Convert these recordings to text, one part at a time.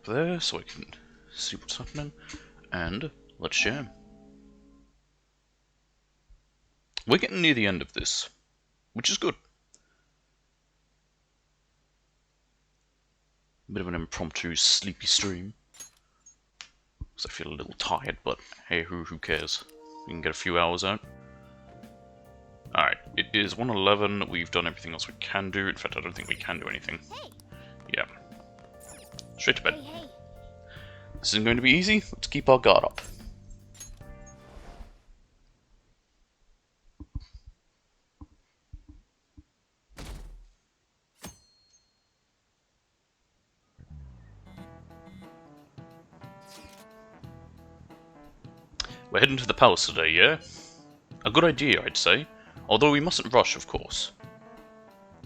there so I can see what's happening. And let's jam. We're getting near the end of this, which is good. Bit of an impromptu sleepy stream. Because I feel a little tired, but hey, who cares? We can get a few hours out. Alright, it is 1:11. We've done everything else we can do. In fact, I don't think we can do anything. Yeah. Straight to bed. This isn't going to be easy. Let's keep our guard up. We're heading to the palace today, yeah? A good idea, I'd say. Although we mustn't rush, of course.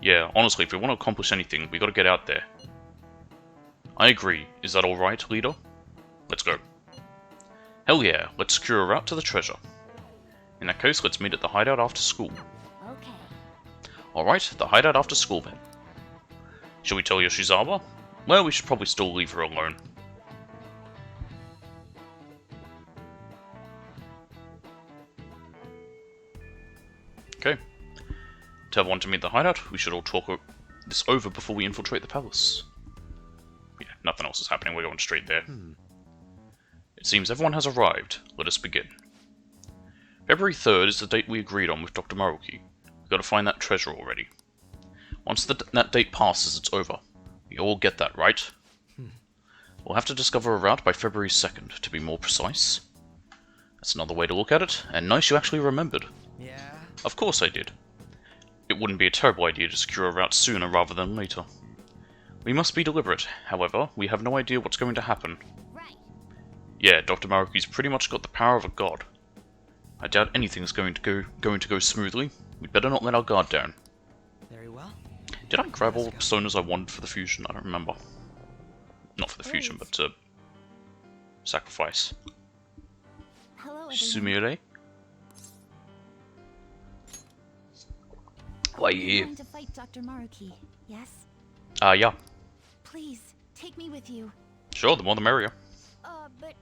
Yeah, honestly, if we want to accomplish anything, we gotta get out there. I agree. Is that alright, leader? Let's go. Hell yeah, let's secure a route to the treasure. In that case, let's meet at the hideout after school. Okay. Alright, the hideout after school then. Shall we tell Yoshizawa? Well, we should probably still leave her alone. Okay. Tell everyone to meet the hideout. We should all talk this over before we infiltrate the palace. Yeah, nothing else is happening. We're going straight there. It seems everyone has arrived. Let us begin. February 3rd is the date we agreed on with Dr. Maruki. We've got to find that treasure already. Once that date passes, it's over. We all get that, right? We'll have to discover a route by February 2nd, to be more precise. That's another way to look at it, and nice you actually remembered. Yeah? Of course I did. It wouldn't be a terrible idea to secure a route sooner rather than later. We must be deliberate, however, we have no idea what's going to happen. Right. Yeah, Dr. Maruki's pretty much got the power of a god. I doubt anything's going to go smoothly. We'd better not let our guard down. Very well. Did I grab all the personas I wanted for the fusion? I don't remember. Not for the fusion, but to sacrifice. Hello, everyone. Sumire? Why are you You're here? going to fight Dr. Maruki, yes? Yeah. Please, take me with you. Sure, the more the merrier. But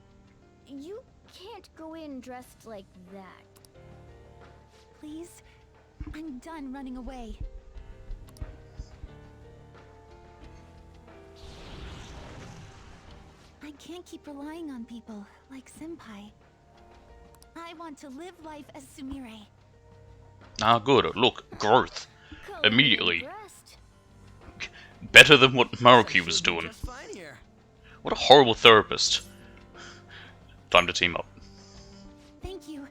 you can't go in dressed like that. Please? I'm done running away. I can't keep relying on people like Senpai. I want to live life as Sumire. Ah, good. Look, growth. Call Immediately. me impressed. Better than what Maruki was doing. Just fine here. What a horrible therapist. Time to team up. Thank you.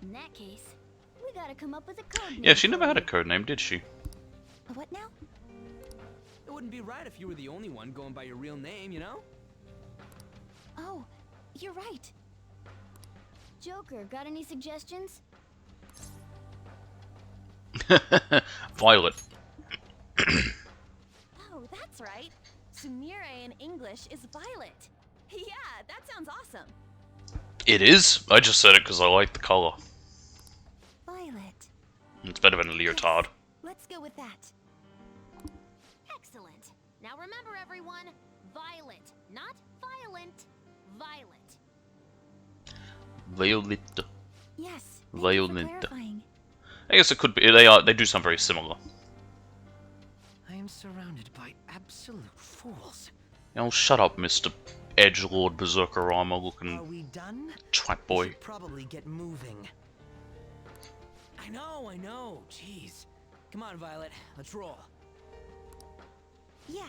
In that case, we gotta come up with a code name Yeah, she never for had a you. code name, did she? What now? It wouldn't be right if you were the only one going by your real name, you know? Oh, you're right. Joker, got any suggestions? Violet. Oh, that's right. Sumire in English is Violet. Yeah, that sounds awesome. It is? I just said it because I like the colour. Violet. It's better than a leotard. Let's go with that. Excellent. Now remember, everyone, Violet, not violent. Violet. Violet. Yes. Violet. Clarifying. I guess it could be. They do sound very similar. I am surrounded by absolute fools. Oh, shut up, Mr. Edgelord Berserker Armor Are looking we done? twat We boy. should probably get moving. I know. Jeez. Come on, Violet. Let's roll. Yeah.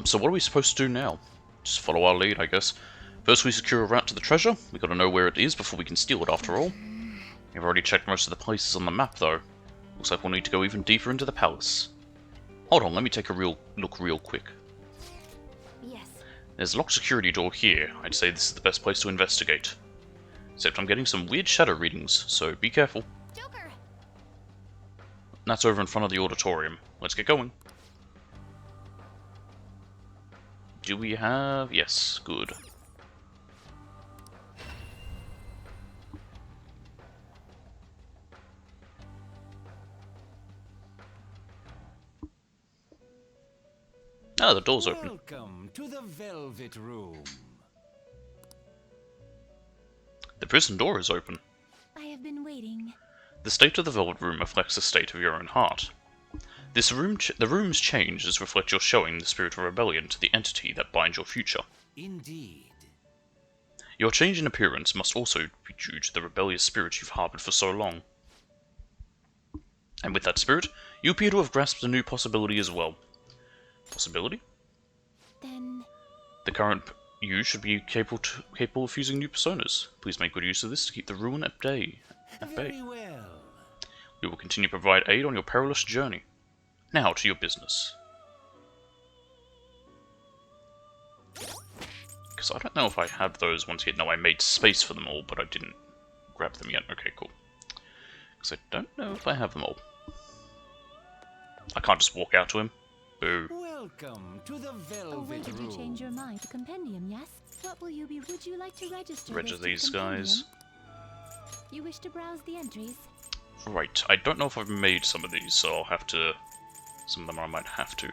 So what are we supposed to do now? Just follow our lead, I guess. First we secure a route to the treasure. We gotta know where it is before we can steal it after all. We've already checked most of the places on the map though. Looks like we'll need to go even deeper into the palace. Hold on, let me take a look real quick. Yes. There's a locked security door here. I'd say this is the best place to investigate. Except I'm getting some weird shadow readings, so be careful. Joker. And that's over in front of the auditorium. Let's get going. Do we have... Yes, good. Ah, the door's open. Welcome to the Velvet Room. The prison door is open. I have been waiting. The state of the Velvet Room reflects the state of your own heart. The room's changes reflect your showing the spirit of rebellion to the entity that binds your future. Indeed. Your change in appearance must also be due to the rebellious spirit you've harbored for so long. And with that spirit, you appear to have grasped a new possibility as well. Possibility? Then The current you should be capable of using new personas. Please make good use of this to keep the ruin at bay. Very well. We will continue to provide aid on your perilous journey. Now to your business. Because I don't know if I have those ones yet. No, I made space for them all, but I didn't grab them yet. Okay, cool. Because I don't know if I have them all. I can't just walk out to him. Boo. Welcome to the oh, wait, Velvet did you change your Room. mind to compendium, yes? What will you be? Would you like to register? Register this these to guys. compendium? You wish to browse the entries? Right, I don't know if I've made some of these, so I'll have to... Some of them I might have to.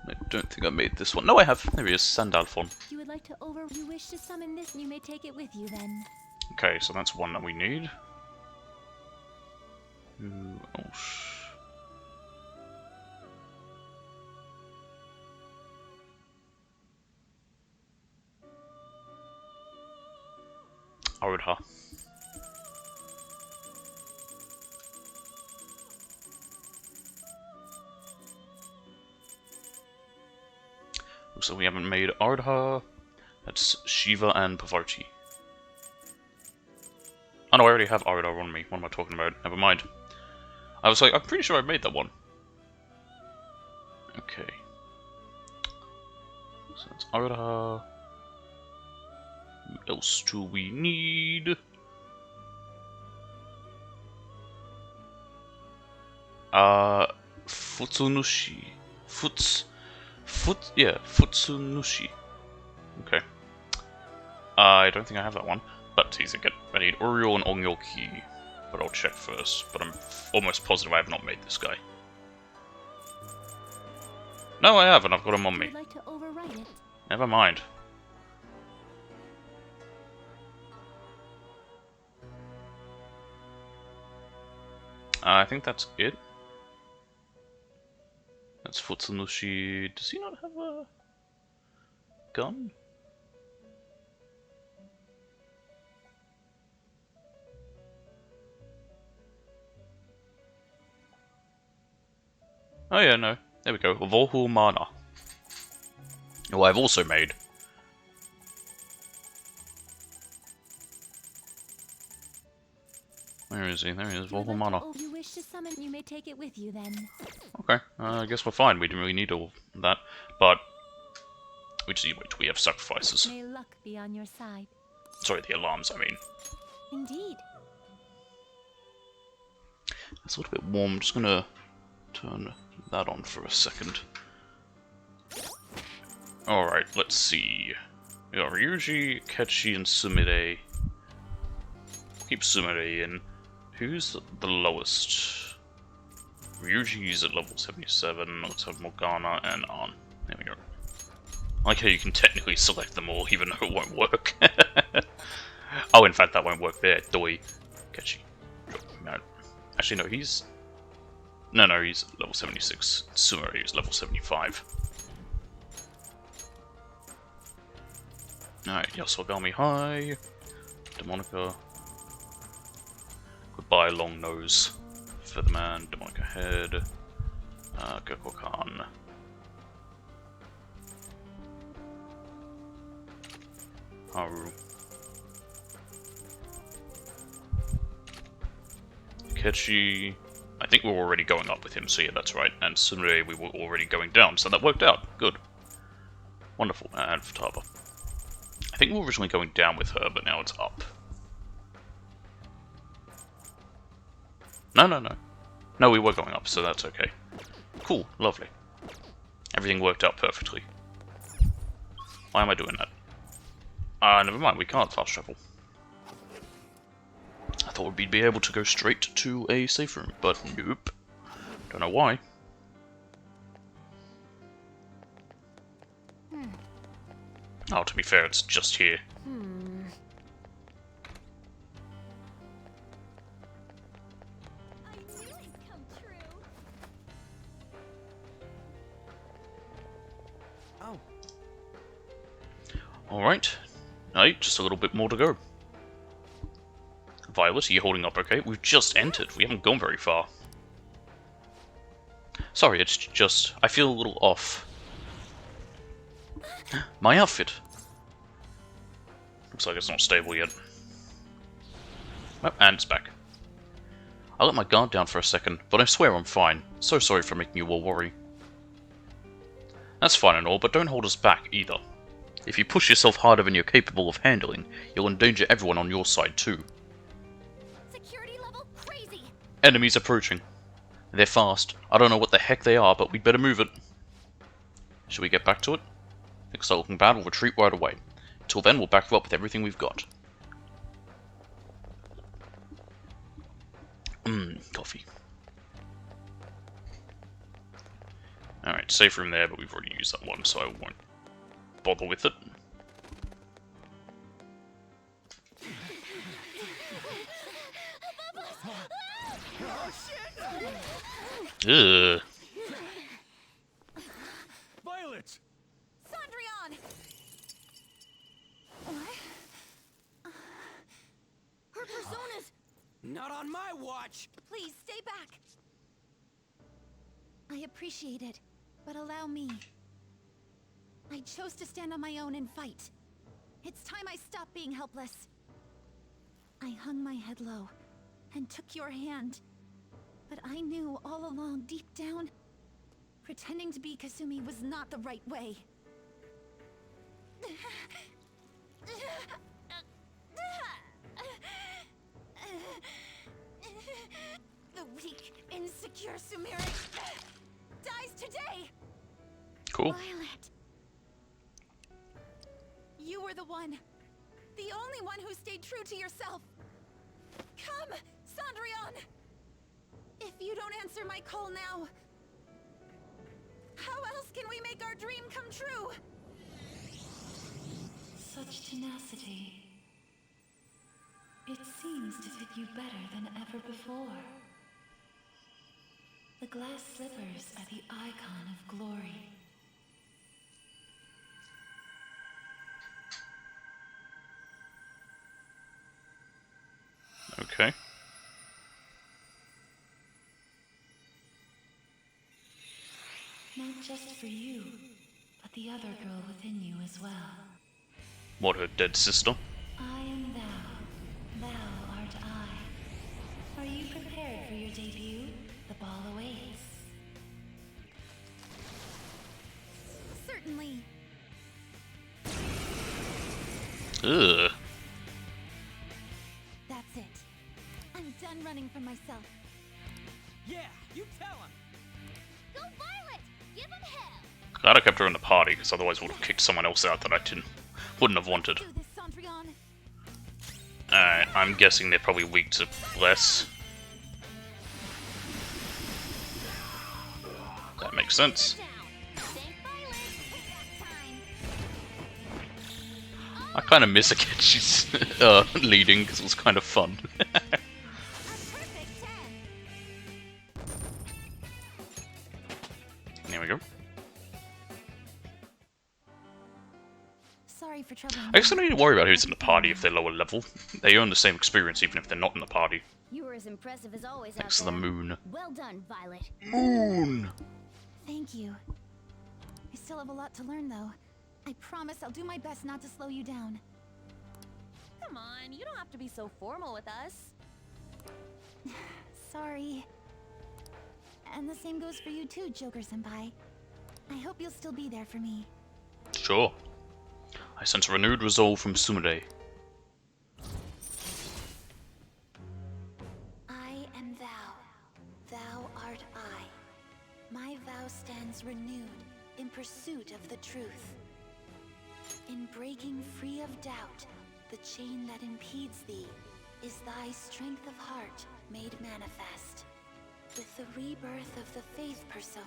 I don't think I made this one. No, I have. There he is, Sandalphon. You would like to You wish to summon this, and you may take it with you then. Okay, so that's one that we need. Who else? Arodha. So we haven't made Ardha. That's Shiva and Pavarti. Oh no, I already have Ardha on me. What am I talking about? Never mind. I was like, I'm pretty sure I made that one. Okay. So that's Ardha. Who else do we need? Futsunushi. Futsunushi. Okay. I don't think I have that one, but easy to get. I need Uriel and Ongyoki, but I'll check first. But I'm almost positive I have not made this guy. No, I haven't. I've got him on me. Would you like to overwrite it? Never mind. I think that's it. That's Futsunushi. Does he not have a gun? Oh yeah, no. There we go. Volhul Mana. Who I've also made. Where is he? There he is. Volhul Mana. You wish to summon, you may take it with you then. Okay, I guess we're fine. We didn't really need all that, but we just wait till we have sacrifices. May luck be on your side. Sorry, the alarms, I mean. Indeed. It's a little bit warm. I'm just gonna turn that on for a second. Alright, let's see. We got Ryuji, Ketchi, and Sumire. Keep Sumire in. Who's the lowest? Ryuji's at level 77. Let's have Morgana and An. There we go. I like how you can technically select them all, even though it won't work. Oh, in fact, that won't work there. Doi. Ketchi. Drop him out. Actually, no, he's... No, he's level 76. Sumire is level 75. Alright, Yasogami High. Demonica. Goodbye, Long Nose. Featherman, Demonica Head. Gekko-kan. Haru. Ketchi. I think we're already going up with him, so yeah, that's right. And Sumire, we were already going down, so that worked out. Good. Wonderful. And Futaba. I think we were originally going down with her, but now it's up. No. No, we were going up, so that's okay. Cool. Lovely. Everything worked out perfectly. Why am I doing that? Never mind, we can't fast travel. I thought we'd be able to go straight to a safe room, but nope. Don't know why. Oh, to be fair, it's just here. I knew it'd come true. Oh, Alright. No, just a little bit more to go. Violet, are you holding up okay? We've just entered. We haven't gone very far. Sorry, it's just... I feel a little off. My outfit! Looks like it's not stable yet. Oh, and it's back. I let my guard down for a second, but I swear I'm fine. So sorry for making you all worry. That's fine and all, but don't hold us back either. If you push yourself harder than you're capable of handling, you'll endanger everyone on your side too. Security level crazy. Enemies approaching. They're fast. I don't know what the heck they are, but we'd better move it. Should we get back to it? Looks like looking bad, we'll retreat right away. Till then, we'll back you up with everything we've got. Coffee. Alright, safe room there, but we've already used that one, so I won't bother with it. Ugh. Violet! Cendrillon! What? Her personas! not on my watch! Please, stay back! I appreciate it, but allow me. I chose to stand on my own and fight. It's time I stopped being helpless. I hung my head low and took your hand. But I knew all along, deep down, pretending to be Kasumi was not the right way. The weak, insecure Sumire dies today! Cool. Violet! You were the one. The only one who stayed true to yourself. Come, Cendrillon! If you don't answer my call now, how else can we make our dream come true? Such tenacity. It seems to fit you better than ever before. The glass slippers are the icon of glory. Okay. Not just for you, but the other girl within you as well. What, her dead sister? I am thou. Thou art I. Are you prepared for your debut? The ball awaits. Certainly. Ugh. That's it. I'm done running from myself. Yeah, you tell him! Go Violet! Give him hell! Glad I kept her in the party, because otherwise I would have kicked someone else out that I wouldn't have wanted. Do this, Cendrillon. Alright, I'm guessing they're probably weak to bless. That makes sense. Down. Thank Violet. That time. I kind of miss Akechi's leading, because it was kind of fun. A perfect 10. There we go. Sorry for troubling I guess I don't need to worry about who's in the party if they're lower level. They earn the same experience even if they're not in the party. You were as impressive as always Thanks to out the there. moon. Well done, Violet. Moon! Thank you. I still have a lot to learn, though. I promise I'll do my best not to slow you down. Come on, you don't have to be so formal with us. Sorry. And the same goes for you too, Joker-senpai. I hope you'll still be there for me. Sure. I sense a renewed resolve from Sumire. I am thou. Thou art I. My vow stands renewed in pursuit of the truth. In breaking free of doubt, the chain that impedes thee is thy strength of heart made manifest. With the rebirth of the faith persona,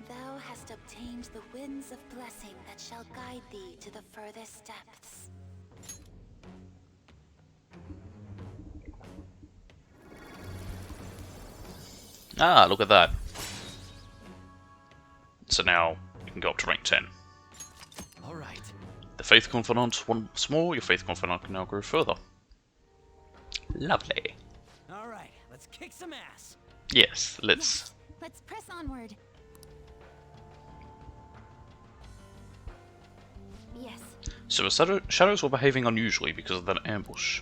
Thou hast obtained the winds of blessing that shall guide thee to the furthest depths. Ah, look at that. So now you can go up to rank 10. All right. The Faith Confidant once more, your Faith Confidant can now grow further. Lovely. All right. Let's kick some ass. Yes, let's. Yes, let's press onward. Yes. So the shadows were behaving unusually because of that ambush.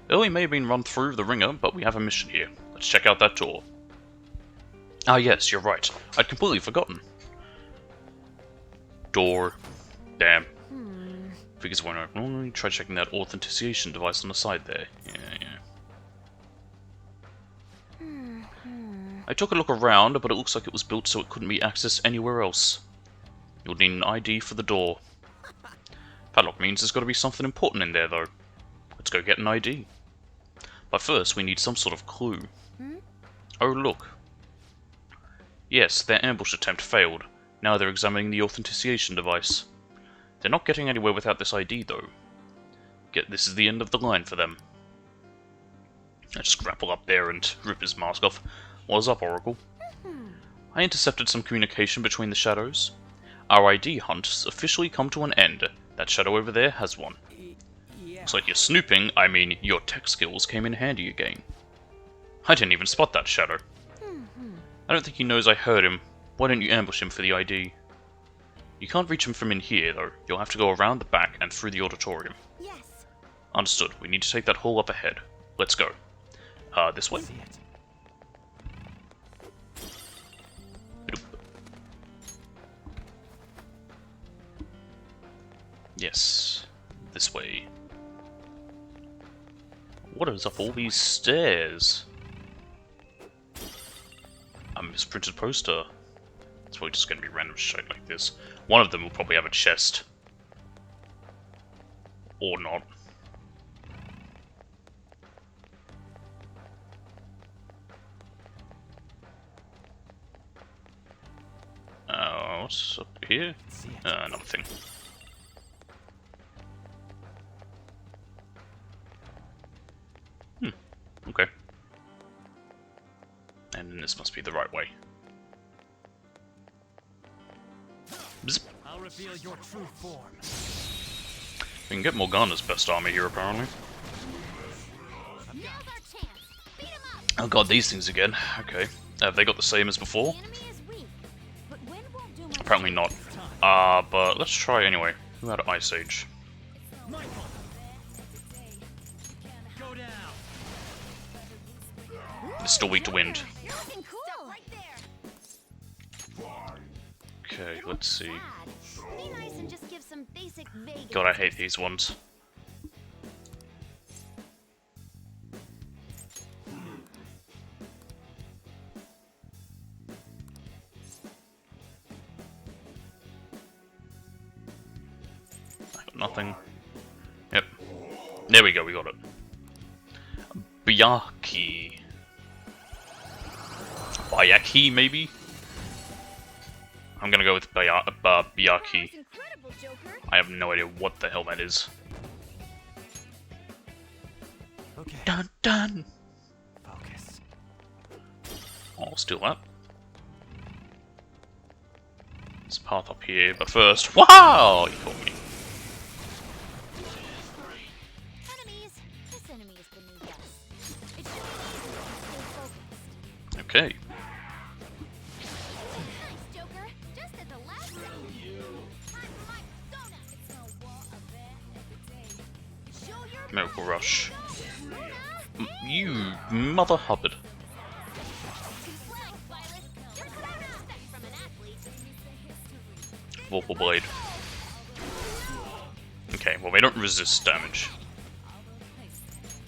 Ellie may have been run through the ringer, but we have a mission here. Let's check out that door. Ah yes, you're right. I'd completely forgotten. Door. Damn. Figures won't open. Normally try checking that authentication device on the side there. Yeah. I took a look around, but it looks like it was built so it couldn't be accessed anywhere else. You'll need an ID for the door. Padlock means there's got to be something important in there, though. Let's go get an ID. But first, we need some sort of clue. Oh, look. Yes, their ambush attempt failed. Now they're examining the authentication device. They're not getting anywhere without this ID, though. This is the end of the line for them. I just grapple up there and rip his mask off. What's up, Oracle? I intercepted some communication between the shadows. Our ID hunt's officially come to an end. That shadow over there has one. Yeah. Looks like your snooping, I mean your tech skills, came in handy again. I didn't even spot that shadow. I don't think he knows I heard him. Why don't you ambush him for the ID? You can't reach him from in here, though. You'll have to go around the back and through the auditorium. Yes. Understood. We need to take that hall up ahead. Let's go. This way? See it. Yes. This way. What is up all these stairs? A misprinted poster. It's probably just going to be random shit like this. One of them will probably have a chest. Or not. What's up here? See it. Nothing. Okay. And this must be the right way. Zip. I'll reveal your true form. We can get Morgana's best armor here, apparently. Now's our chance. Beat him up. Oh god, these things again. Okay. Have they got the same as before? The enemy is weak, but wind won't do much. Apparently not. But let's try anyway. Who had Ice Age? Michael. Go down. It's still weak to wind. You're looking cool. Right there. Okay, let's see. Be nice and just give some basic Vegas. God, I hate these ones. I got nothing. Yep. There we go, we got it. Byaki. Bayaki, maybe? I'm gonna go with Byaki. That's incredible, Joker. I have no idea what the hell that is. Okay. Dun dun! Focus. I'll steal that. There's a path up here, but first... Wow! You caught me. Enemies. This enemy is beneath us. It should be easy to stay focused. Okay. Nice, Joker. Just at the last second. Time for my persona. It's no war of it every day. Show your Miracle Rush. Luna. You mother hubbard. Nice, Violet. Just what I expect from an athlete. Vorpal Blade. Okay, well they don't resist damage.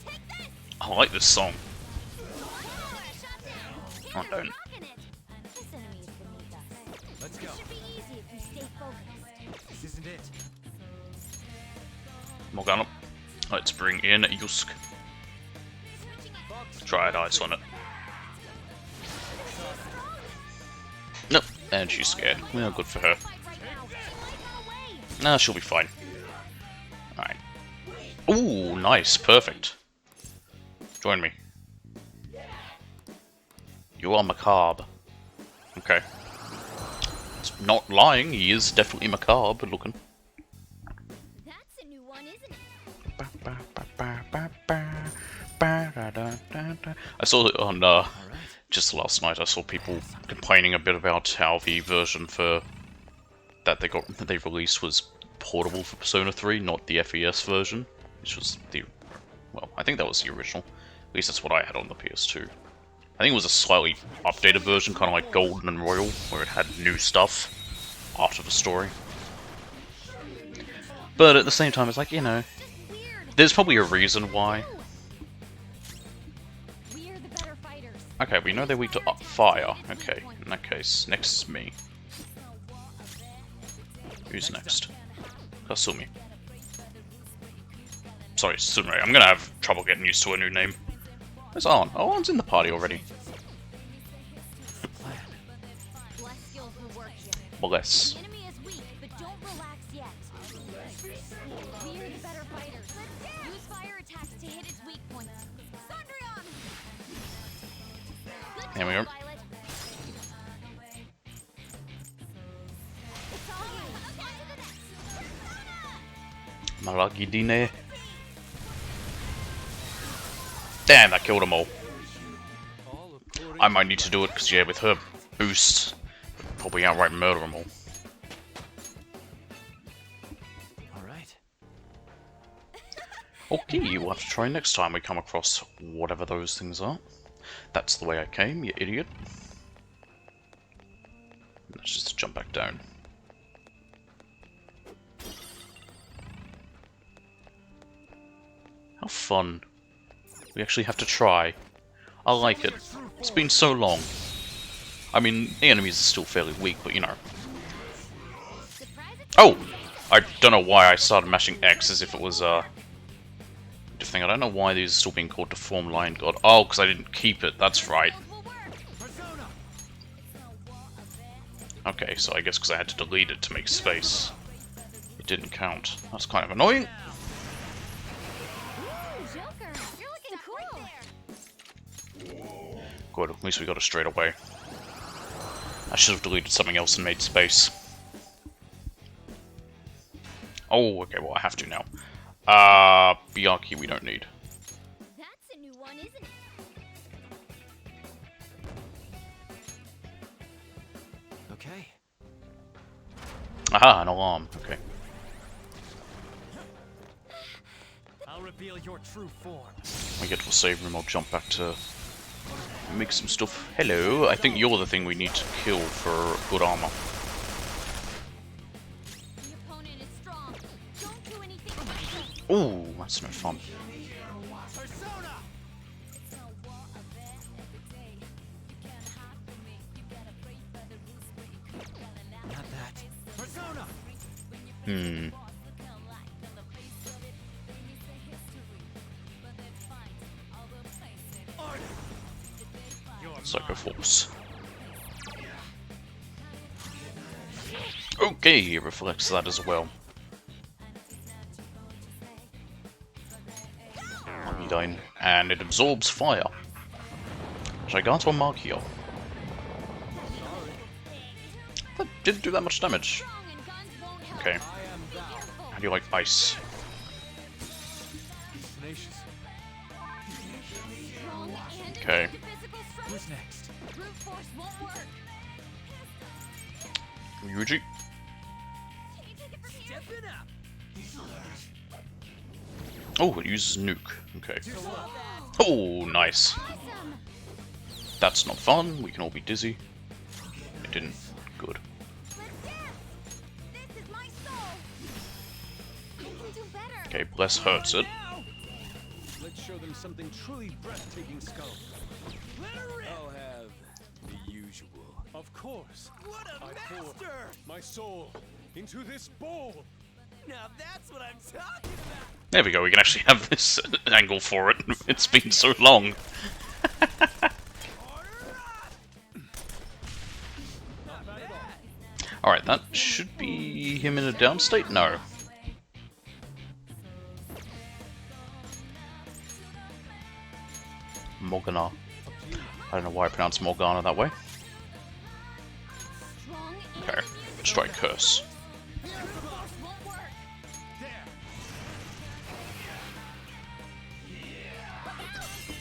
Take this. I like this song. Oh, don't. Rocking it. This enemy is beneath us. Let's go. It should be easy if you stay focused. This isn't it. Morgana. Let's bring in Yusk. Try Ice on it. Nope. And she's scared. Well, good for her. Fight right now. Like on away. Nah, she'll be fine. Alright. Ooh, nice. Perfect. Join me. You are macabre. Okay. It's not lying, he is definitely macabre looking. That's a new one, isn't it? I saw it on, just last night, I saw people complaining a bit about how the version for that they released was portable for Persona 3, not the FES version, which was the, well, I think that was the original. At least that's what I had on the PS2. I think it was a slightly updated version, kind of like Golden and Royal, where it had new stuff after the story. But at the same time, it's like, you know, there's probably a reason why. We are the better fighters. Okay, we know they're weak to fire. Okay, in that case, next is me. Who's next? Kasumi. Sorry, Sumire. I'm gonna have trouble getting used to a new name. Where's Arn? Oh, Arn's in the party already. Bless skills will work here. Bless. The enemy is weak, but don't relax yet. We are the better fighters. Use fire attacks to hit its weak points. Sandrion! Good There we call, go. Violet. It's all you. On to the next. Malagidine. Damn, that killed them all. I might need to do it because, yeah, with her boost, probably outright murder them all. Alright. Okay, we'll have to try next time we come across whatever those things are. That's the way I came, you idiot. Let's just jump back down. How fun. We actually have to try. I like it. It's been so long. I mean, the enemies are still fairly weak, but you know. Oh! I don't know why I started mashing X as if it was, thing. I don't know why these are still being called Deformed Lion God. Oh, because I didn't keep it. That's right. Okay, so I guess because I had to delete it to make space, it didn't count. That's kind of annoying. Ooh, Joker, you're looking cool. Good, at least we got it straight away. I should have deleted something else and made space. Oh, okay, well I have to now. Byakuya we don't need. That's a new one, isn't it? Okay. Aha, an alarm. Okay. I'll reveal your true form. We get to a save room, I'll jump back to make some stuff. Hello, I think you're the thing we need to kill for good armor. The opponent is strong. Don't do anything reckless. Ooh, that's no fun. Not that. Persona! Hmm. Psycho Force. Okay, it reflects that as well. Omnidine, and it absorbs fire. Giganto Markio. That didn't do that much damage. Strong and guns won't help. Okay. How do you like ice? Strong and Okay. physical Who's strength. next? Brute force won't work. Ryuji. Can you take it from here? Step it up! Oh, it uses nuke. Okay. Oh, nice. Awesome. That's not fun. We can all be dizzy. It didn't. Good. Let's dance. This is my soul. I can do better. Okay, Bless hurts it. Let's show them something truly breathtaking, Skull. I'll have the usual. Of course. What a I pour master! my soul into this bowl. Now that's what I'm talking about! There we go. We can actually have this angle for it. It's been so long. Order up! Not bad at all. Alright, that should be him in a down state? No. Morgana. I don't know why I pronounce Morgana that way. Strong and Okay, immune let's try Curse. Brute force won't work.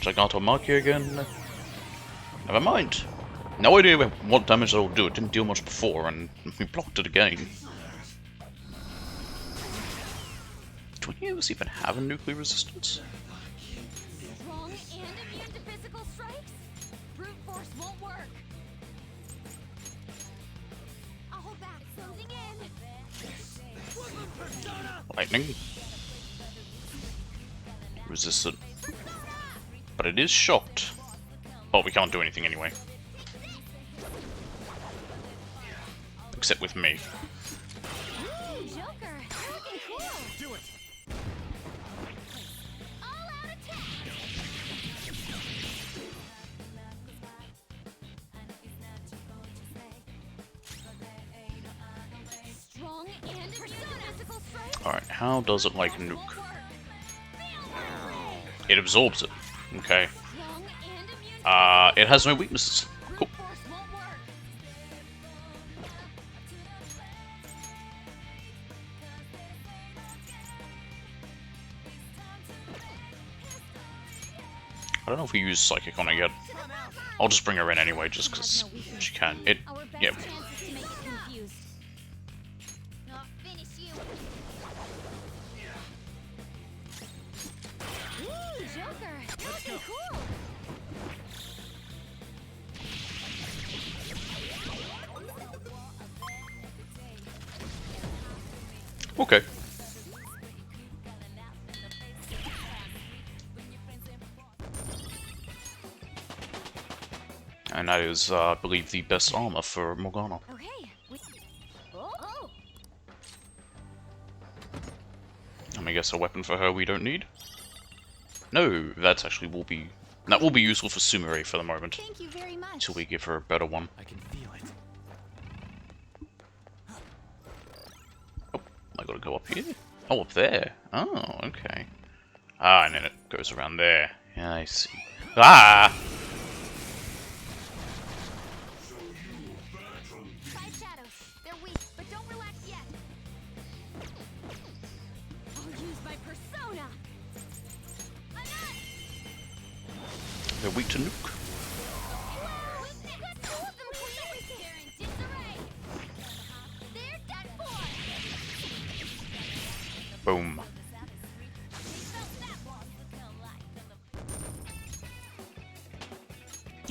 Gigantomachia again. Never mind. No idea what damage that'll do. It didn't deal much before, and we blocked it again. Do any of us even have a nuclear resistance? Strong and immune to physical strikes? Brute force won't work. I'll hold back. Closing in. Lightning. Resistant. But it is shocked. Well, we can't do anything anyway. Except with me. Ooh, Joker. Looking cool. Do it. All out attack. Strong and immune to physical strikes? Alright, how does it like nuke? Won't work. It absorbs it. Okay. Strong and immune to It has no weaknesses. Cool. brute force won't work. I don't know if we use Psychic on it yet. I'll just bring her in anyway, just because she can. It, Our best yeah. chance is to make it confused. I'll finish you. Ooh, Joker. Looking cool. Okay. And that is, I believe, the best armor for Morgana. Okay. Oh. I guess a weapon for her we don't need. No, that's actually will be useful for Sumire for the moment, Thank you very much. until we give her a better one. I can feel it. Oh, I gotta go up here. Oh, up there. Oh, okay. Ah, and then it goes around there. Yeah, I see. Ah! Try shadows. They're weak, but don't relax yet. I'll use my persona. Enough. They're weak to nuke. Got two of them clean. They're in disarray. They're done for. Boom.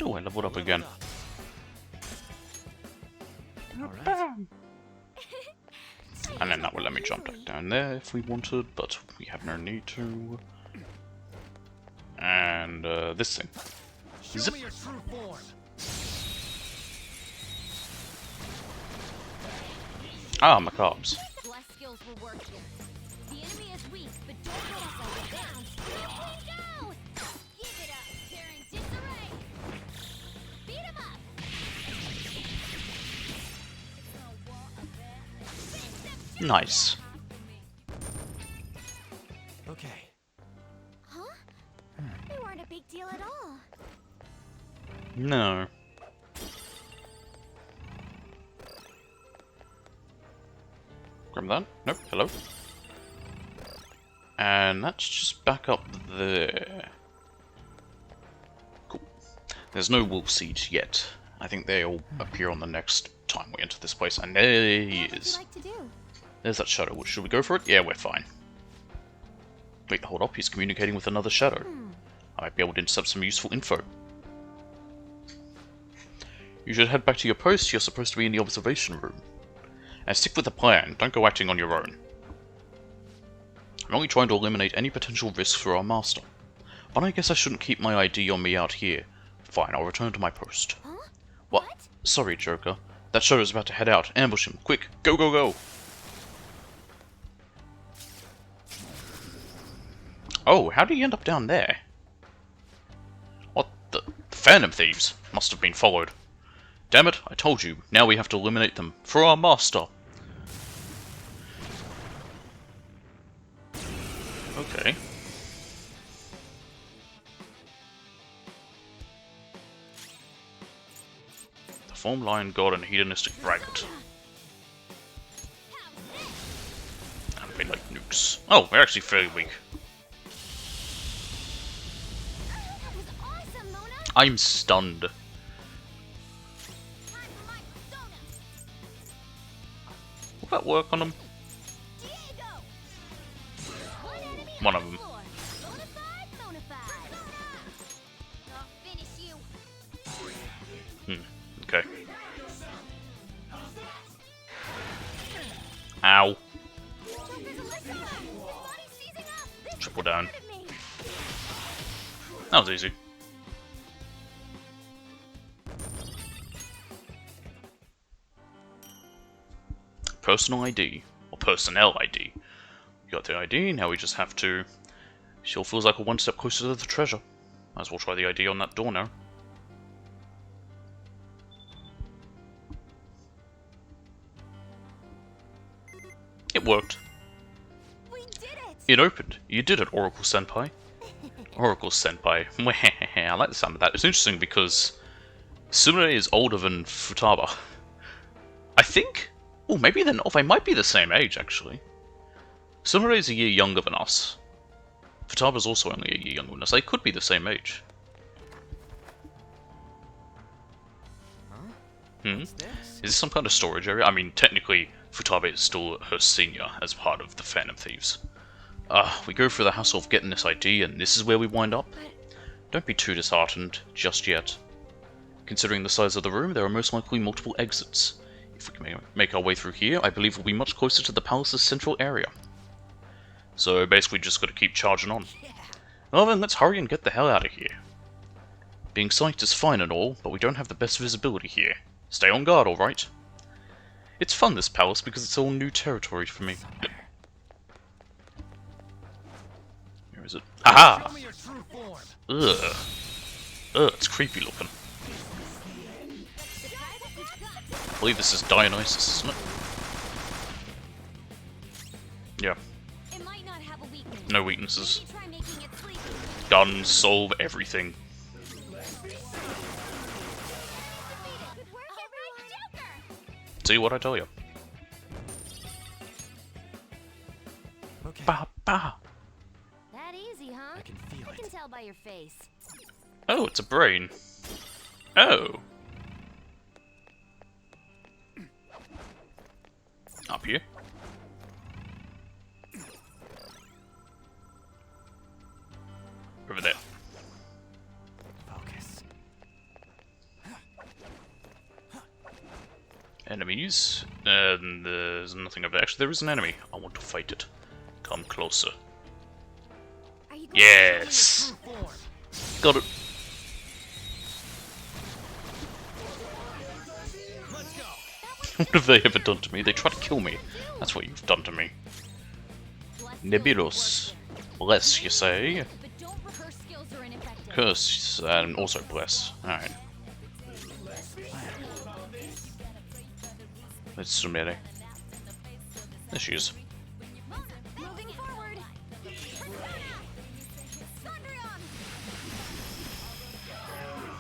Oh, I leveled up again. And then that will let me jump back down there if we wanted, but we have no need to. And this thing. Show Zip. me your true form. Ah, Macabres. Bless skills will work here. The enemy is weak, but don't let us overbound. Here we go! Give it up. They're in disarray. Beat 'em up. Nice. Okay. Huh? They weren't a big deal at all. No. Grab that. Nope. Hello. And that's just back up there. Cool. There's no wolf seeds yet. I think they'll appear on the next time we enter this place. And there he What would is. you like to do? There's that shadow. Should we go for it? Yeah, we're fine. Wait, hold up. He's communicating with another shadow. I might be able to intercept some useful info. You should head back to your post. You're supposed to be in the observation room. And stick with the plan. Don't go acting on your own. I'm only trying to eliminate any potential risks for our master. But I guess I shouldn't keep my ID on me out here. Fine, I'll return to my post. Huh? What? Sorry, Joker. That shadow's about to head out. Ambush him. Quick. Go, go, go. Oh, how did he end up down there? What the? The Phantom Thieves must have been followed. Damn it, I told you. Now we have to eliminate them. For our master. Okay. The form lion god and hedonistic braggart. And we like nukes. Oh, we're actually fairly weak. That was awesome, Mona! I'm stunned. Time for my persona! Will that work on them? Diego! One enemy One on of the them. floor. Bonafide, bonafide. I'll finish you. Okay. Ow. Joker's Alyssa! Body's seizing up! This Triple down. hurted me. That was easy. Personal ID. Or personnel ID. You got the ID, now we just have to... Sure feels like we're one step closer to the treasure. Might as well try the ID on that door now. It worked. We did it! It opened. You did it, Oracle Senpai. Oracle Senpai. I like the sound of that. It's interesting because Sumire is older than Futaba. I think? Oh, maybe they're not. They might be the same age, actually. Sumire is a year younger than us. Futaba's also only a year younger than us. They could be the same age. What's this? Is this some kind of storage area? I mean, technically, Futaba is still her senior as part of the Phantom Thieves. We go through the hassle of getting this ID, and this is where we wind up? Don't be too disheartened just yet. Considering the size of the room, there are most likely multiple exits. If we can make our way through here, I believe we'll be much closer to the palace's central area. So basically just gotta keep charging on. Well then, let's hurry and get the hell out of here. Being psyched is fine and all, but we don't have the best visibility here. Stay on guard, alright? It's fun, this palace, because it's all new territory for me. Where is it? Aha! Show me your true form. Ugh. Ugh, it's creepy looking. I believe this is Dionysus, isn't it? Yeah, It might not have a weakness. no weaknesses. Maybe try making it sleepy. Guns solve everything. Defeated. Good work, everyone. Joker! See what I tell you. Okay, Ba ba. That easy, huh? I can feel I can it. tell by your face. Oh, it's a brain. Oh. Up here. Over there. Focus. Enemies. And there's nothing over there. Actually, there is an enemy. I want to fight it. Come closer. Are you going Yes! True form. Got it. Let's go. What have they ever done to me? They try to kill me. That's what you've done to me. Nebulos. Bless, you say? But don't rehearse skills or ineffective. Curse, and also bless. Alright. Let's Sumire. There she is. Moving forward. Thundrion!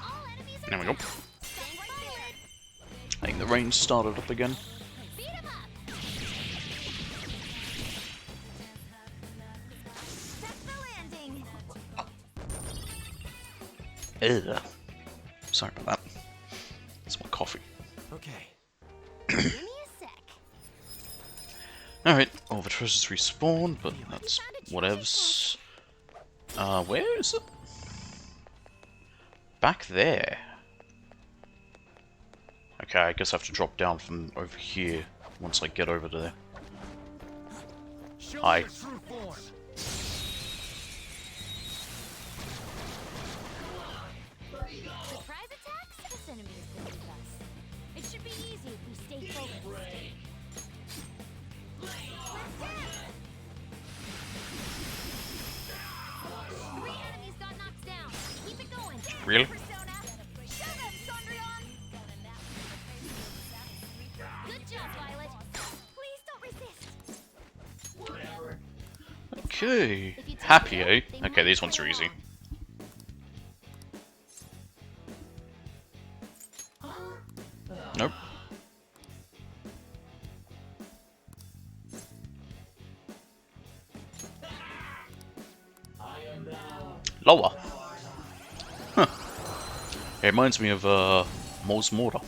All enemies are There we go. stand forward. I think the rain started up again. Beat 'em up. Check the landing! Ugh. Sorry about that. It's my coffee. Okay. Give me a sec. Alright, all the treasures respawn, but that's whatevs. Where is it? Back there. Okay, I guess I have to drop down from over here once I get over there. Show Hi. me your true form. Surprise attacks? This enemy is good with us. It should be easy if we stay focused. Three enemies got knocked down. Keep it going. Really? Persona. Show them, Sondrion. Okay. If you take Happy, it, eh? they Okay, might these ones play are easy. along. Nope. Lower. Huh. It reminds me of Mos Mortar.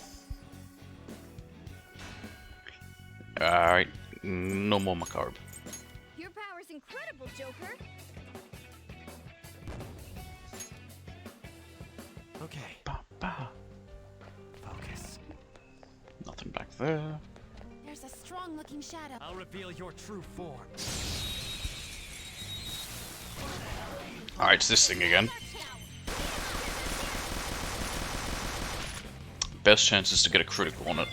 Alright, no more Macabre. Your power's incredible, Joker. Okay, Ba, ba. focus. Nothing back there. There's a strong-looking shadow. I'll reveal your true form. Alright, it's this thing again. Best chances to get a critical on it.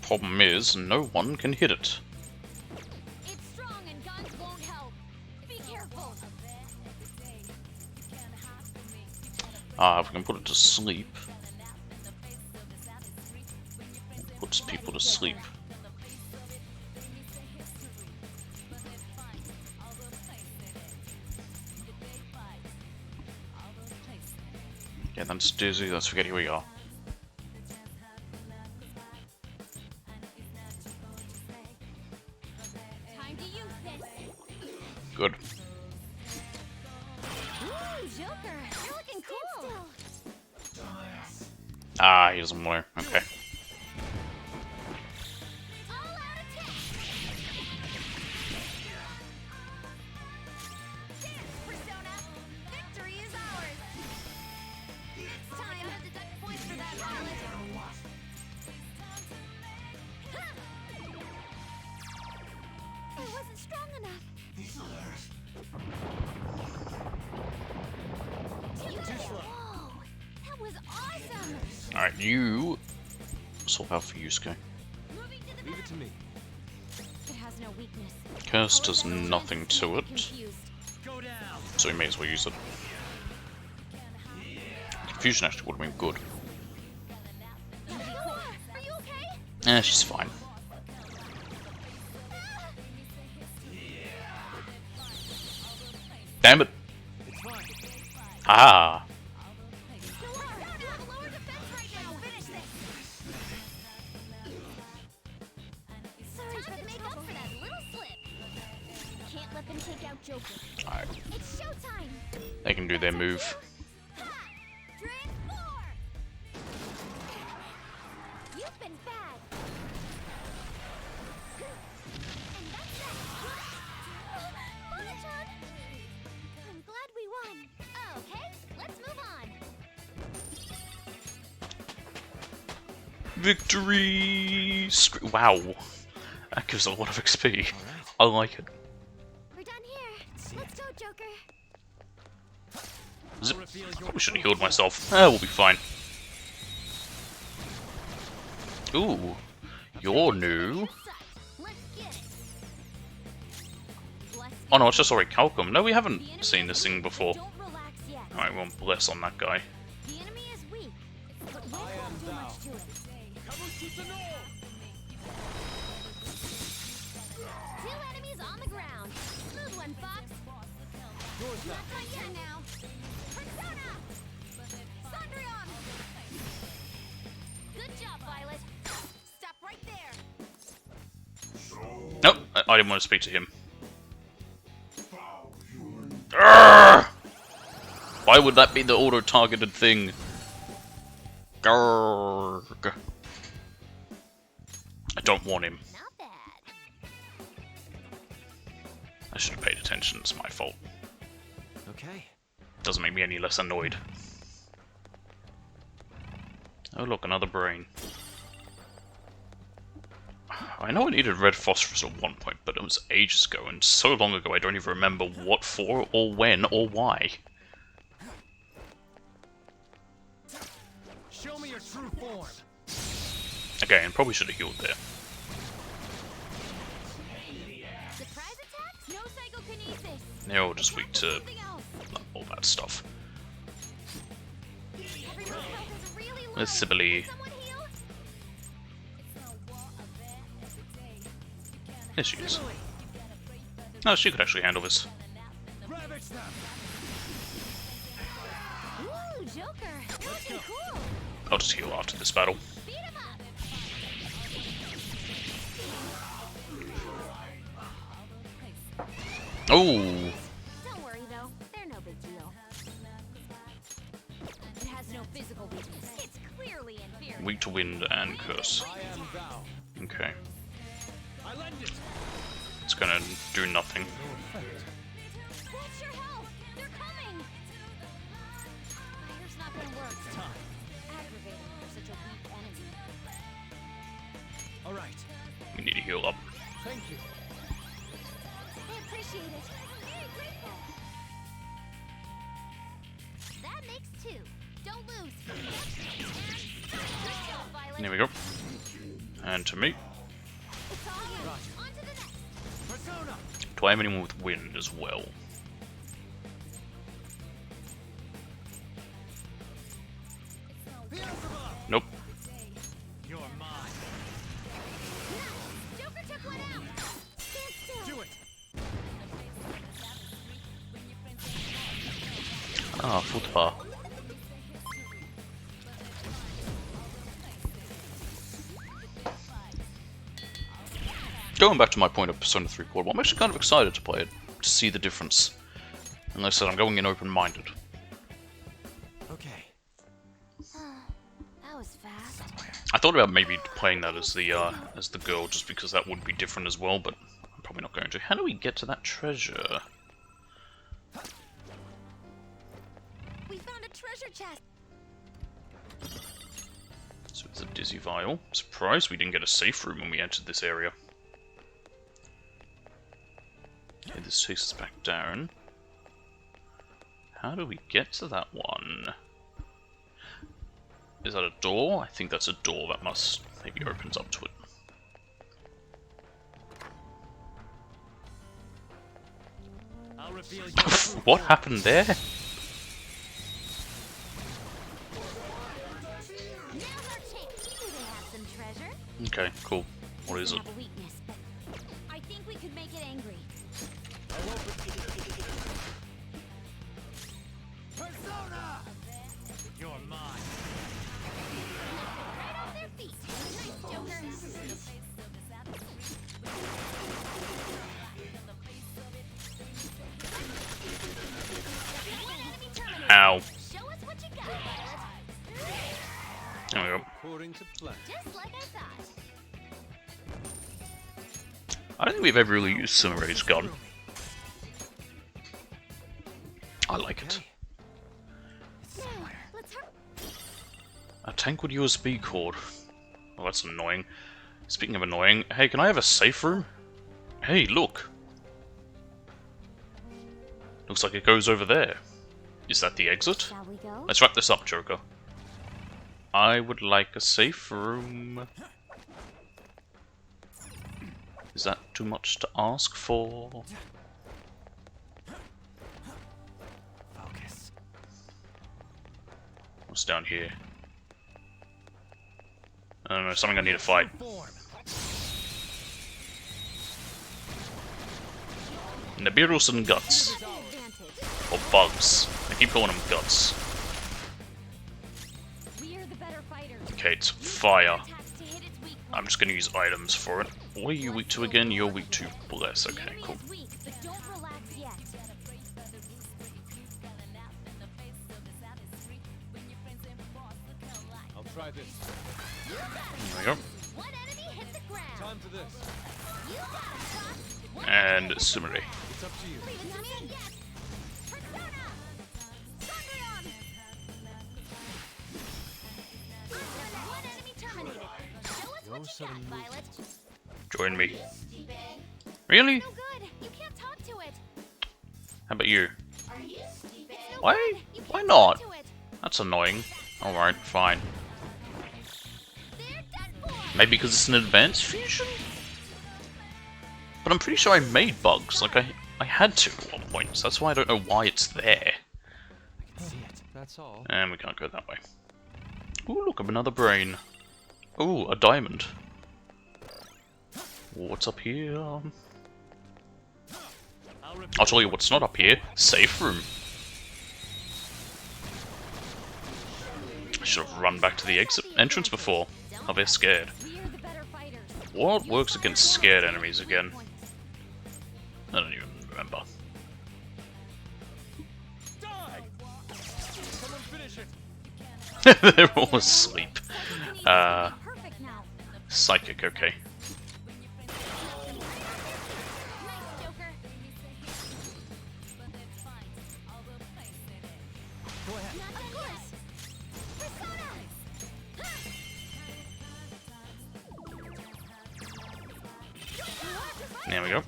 Problem is, no one can hit it. It's strong and guns won't help. Be careful. Ah, if we can put it to sleep. Puts people to sleep. Yeah, that's dizzy, let's forget who we are. Time to use this. Good. Ooh, Joker, you're looking cool. Ah, he doesn't want to. Okay. All out attack. Dance, Persona. Victory is ours. Next time, deduct points for that Violet. I wasn't strong enough. Whoa, that was awesome. Alright, you swap out for Yusuke. Moving to the Leave it to me. It has no weakness. Curse does nothing to it, Confused. Go down. so we may as well use it. Confusion actually would have been good. Are you okay? Eh, she's fine. Damn it! Ah! Sorry for the make up for that little slip. Can't let them take out Joker. Alright, It's showtime. they can do their move. Ha! Transform! You've been bad. And that's that. Mona-chan! I'm glad we won. Okay, let's move on. Victory! Wow, that gives a lot of XP. I like it. We're done here. Let's go, Joker. Zip. Probably should have healed myself. We'll be fine. Ooh, you're new. Let's get it. Bless Oh no, it's just already Calcum. No, we haven't The enemy seen is this thing weak, before. Don't relax yet. Alright, well, bless on that guy. The enemy is weak, but we won't do much to it. Two enemies on the ground. Smooth one, Fox. Not my turn now. Persona! Cendrillon! Good job, Violet. Stop right there. Nope, I didn't want to speak to him. Arrgh! Why would that be the auto-targeted thing? Grrrg. I don't want him. Not bad. I should have paid attention, it's my fault. Okay. Doesn't make me any less annoyed. Oh look, another brain. I know I needed red phosphorus at one point, but it was ages ago, and so long ago I don't even remember what for, or when, or why. Show me your true form. Again, probably should have healed there. Surprise attack? No psychokinesis. They're all just weak to Something else. all that stuff. Everyone's health is really low. Let's Sibylle. Can someone heal? There she is. No, she could actually handle this. Ooh, Joker, you're looking cool. I'll just heal after this battle. Beat him up. Oh, Don't worry though, they're no big deal. It has no physical weakness. It's clearly inferior. weak to wind and curse. I am thou. Okay, I lend it. it's gonna do nothing. No effect. Watch your health. They're coming. Fire's not gonna work. It's time. Aggravating for such a weak enemy. All right. We need to heal up. Thank you. I appreciate it. Very grateful. That makes 2. Don't lose. Good job, Violet. There we go. And to me. It's all you. On to the next. Persona. Do I have anyone with wind as well? Beelzebub. Nope. You're mine. Joker took one out. Stand still. Do it. Ah, footbar. Going back to my point of Persona 3 Portable, I'm actually kind of excited to play it, to see the difference. And like I said, I'm going in open-minded. Okay. That was fast. I thought about maybe playing that as the girl, just because that would be different as well, but I'm probably not going to. How do we get to that treasure? We found a treasure chest. So it's a Dizzy Vial. Surprised we didn't get a safe room when we entered this area. Okay, this takes us back down. How do we get to that one? Is that a door? I think that's a door that must maybe opens up to it. I'll reveal your true What form. happened there? Now our chance. You knew they had some treasure. Okay, cool. What is They it? have a weakness, but I think we could make it angry. Persona. You're mine. Right off their feet. Nice, Joker. One enemy terminated. Ow. Show us what you got, Violet. There we go. According to plan. Just like I thought. I don't think we've ever really used Sumere's gun. I like it. Now, let's hurry. A tank with USB cord. Oh, that's annoying. Speaking of annoying, hey, can I have a safe room? Hey, look. Looks like it goes over there. Is that the exit? Shall we go? Let's wrap this up, Joker. I would like a safe room. Is that too much to ask for? Focus. What's down here? I don't know, something I need to fight. Form. Nibiru's and Guts. Advantage. Or Bugs. I keep calling them Guts. We're the better fighters. Okay, it's fire. Attacks to hit its weak I'm point. just gonna use items for it. What are you weak to again? You're weak to Bless. The Okay, enemy cool. is weak, but don't relax yet. I'll try this. There we go. One enemy hit the ground. Time for this. You got it, Fox. One And Sumeri. It's up to you. Leave it to me. Yes. Persona. Thunderdom. One enemy terminated. Show us what you sudden got, movement. Violet. Join me. Really? No good. You can't talk to it. How about you? It's no Why? good. You Why can't not? talk to it. That's annoying. Alright, fine. They're done for. Maybe because it's an advanced fusion? But I'm pretty sure I made bugs. Like, I had to at one point, so that's why I don't know why it's there. I can see it. That's all. And we can't go that way. Ooh, look, another brain. Ooh, a diamond. What's up here? I'll I'll tell you what's not up here. Safe room. I should have run back to the exit entrance before. Now they're scared. We're the better fighters. What works against scared enemies again? I don't even remember. Die! Someone finish it! They're all asleep. Perfect now. Psychic, okay. Nice, Joker. Go ahead. Of course. Persona. There we go.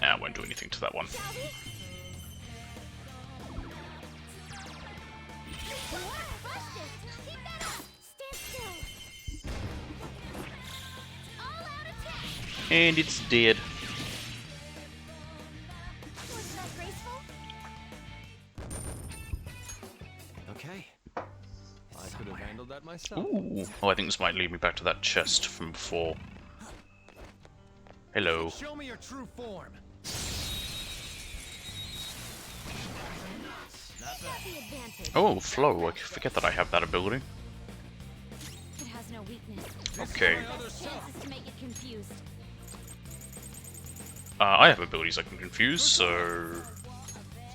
I won't do anything to that one. Keep that up. Stand still. All out attack. And it's dead. Wasn't that graceful? Okay. I could have handled that myself. Ooh. Oh, I think this might lead me back to that chest from before. Hello. Show me your true form. The advantage. Oh, flow. I forget that I have that ability. It has no weakness. Okay. Chances to make it confused. I have abilities I can confuse, so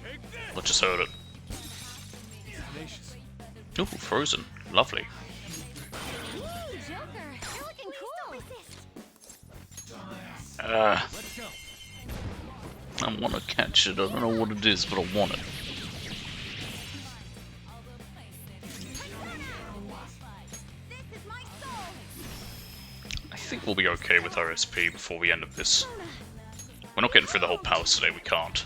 Take this! let's just hurt it. Tenacious. Ooh, frozen. Lovely. Ooh, Joker, you're looking cool. Let's go. I want to catch it. I don't know what it is, but I want it. This is my soul. I think we'll be okay with our SP before the end of this. We're not getting through the whole palace today, we can't.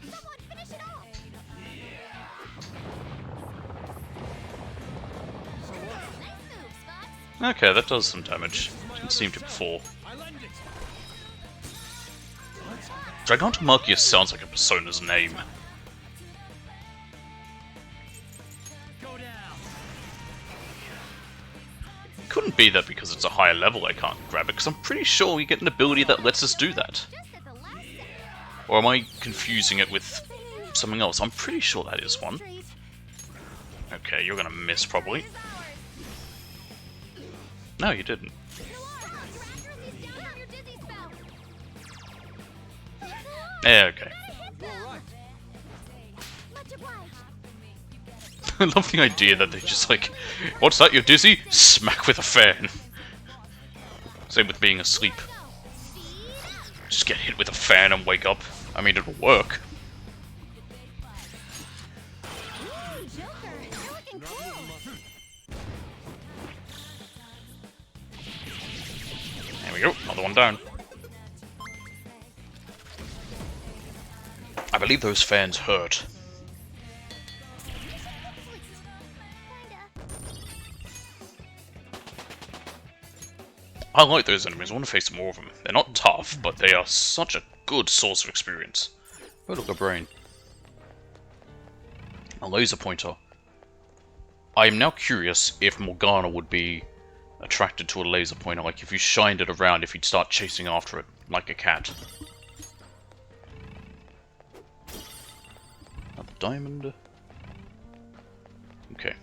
Someone finish it off. Nice move, Fox. Okay, that does some damage. Didn't seem to before. I lend it. Gigantomachus sounds like a Persona's name. Go down. Couldn't be that because it's a higher level I can't grab it, because I'm pretty sure we get an ability that lets us do that. Just at the last second. Or am I confusing it with something else? I'm pretty sure that is one. Treat. Okay, you're gonna miss probably. No, you didn't. Yeah, okay. Much obliged. I love the idea that they just like, what's that, you're dizzy? Smack with a fan. Same with being asleep. Just get hit with a fan and wake up. I mean, it'll work. Ooh, Joker, you're looking cool. There we go, another one down. I believe those fans hurt. I like those enemies, I want to face more of them. They're not tough, but they are such a good source of experience. Oh look, a brain. A laser pointer. I am now curious if Morgana would be attracted to a laser pointer, like if you shined it around, if you'd start chasing after it, like a cat. A diamond. Okay.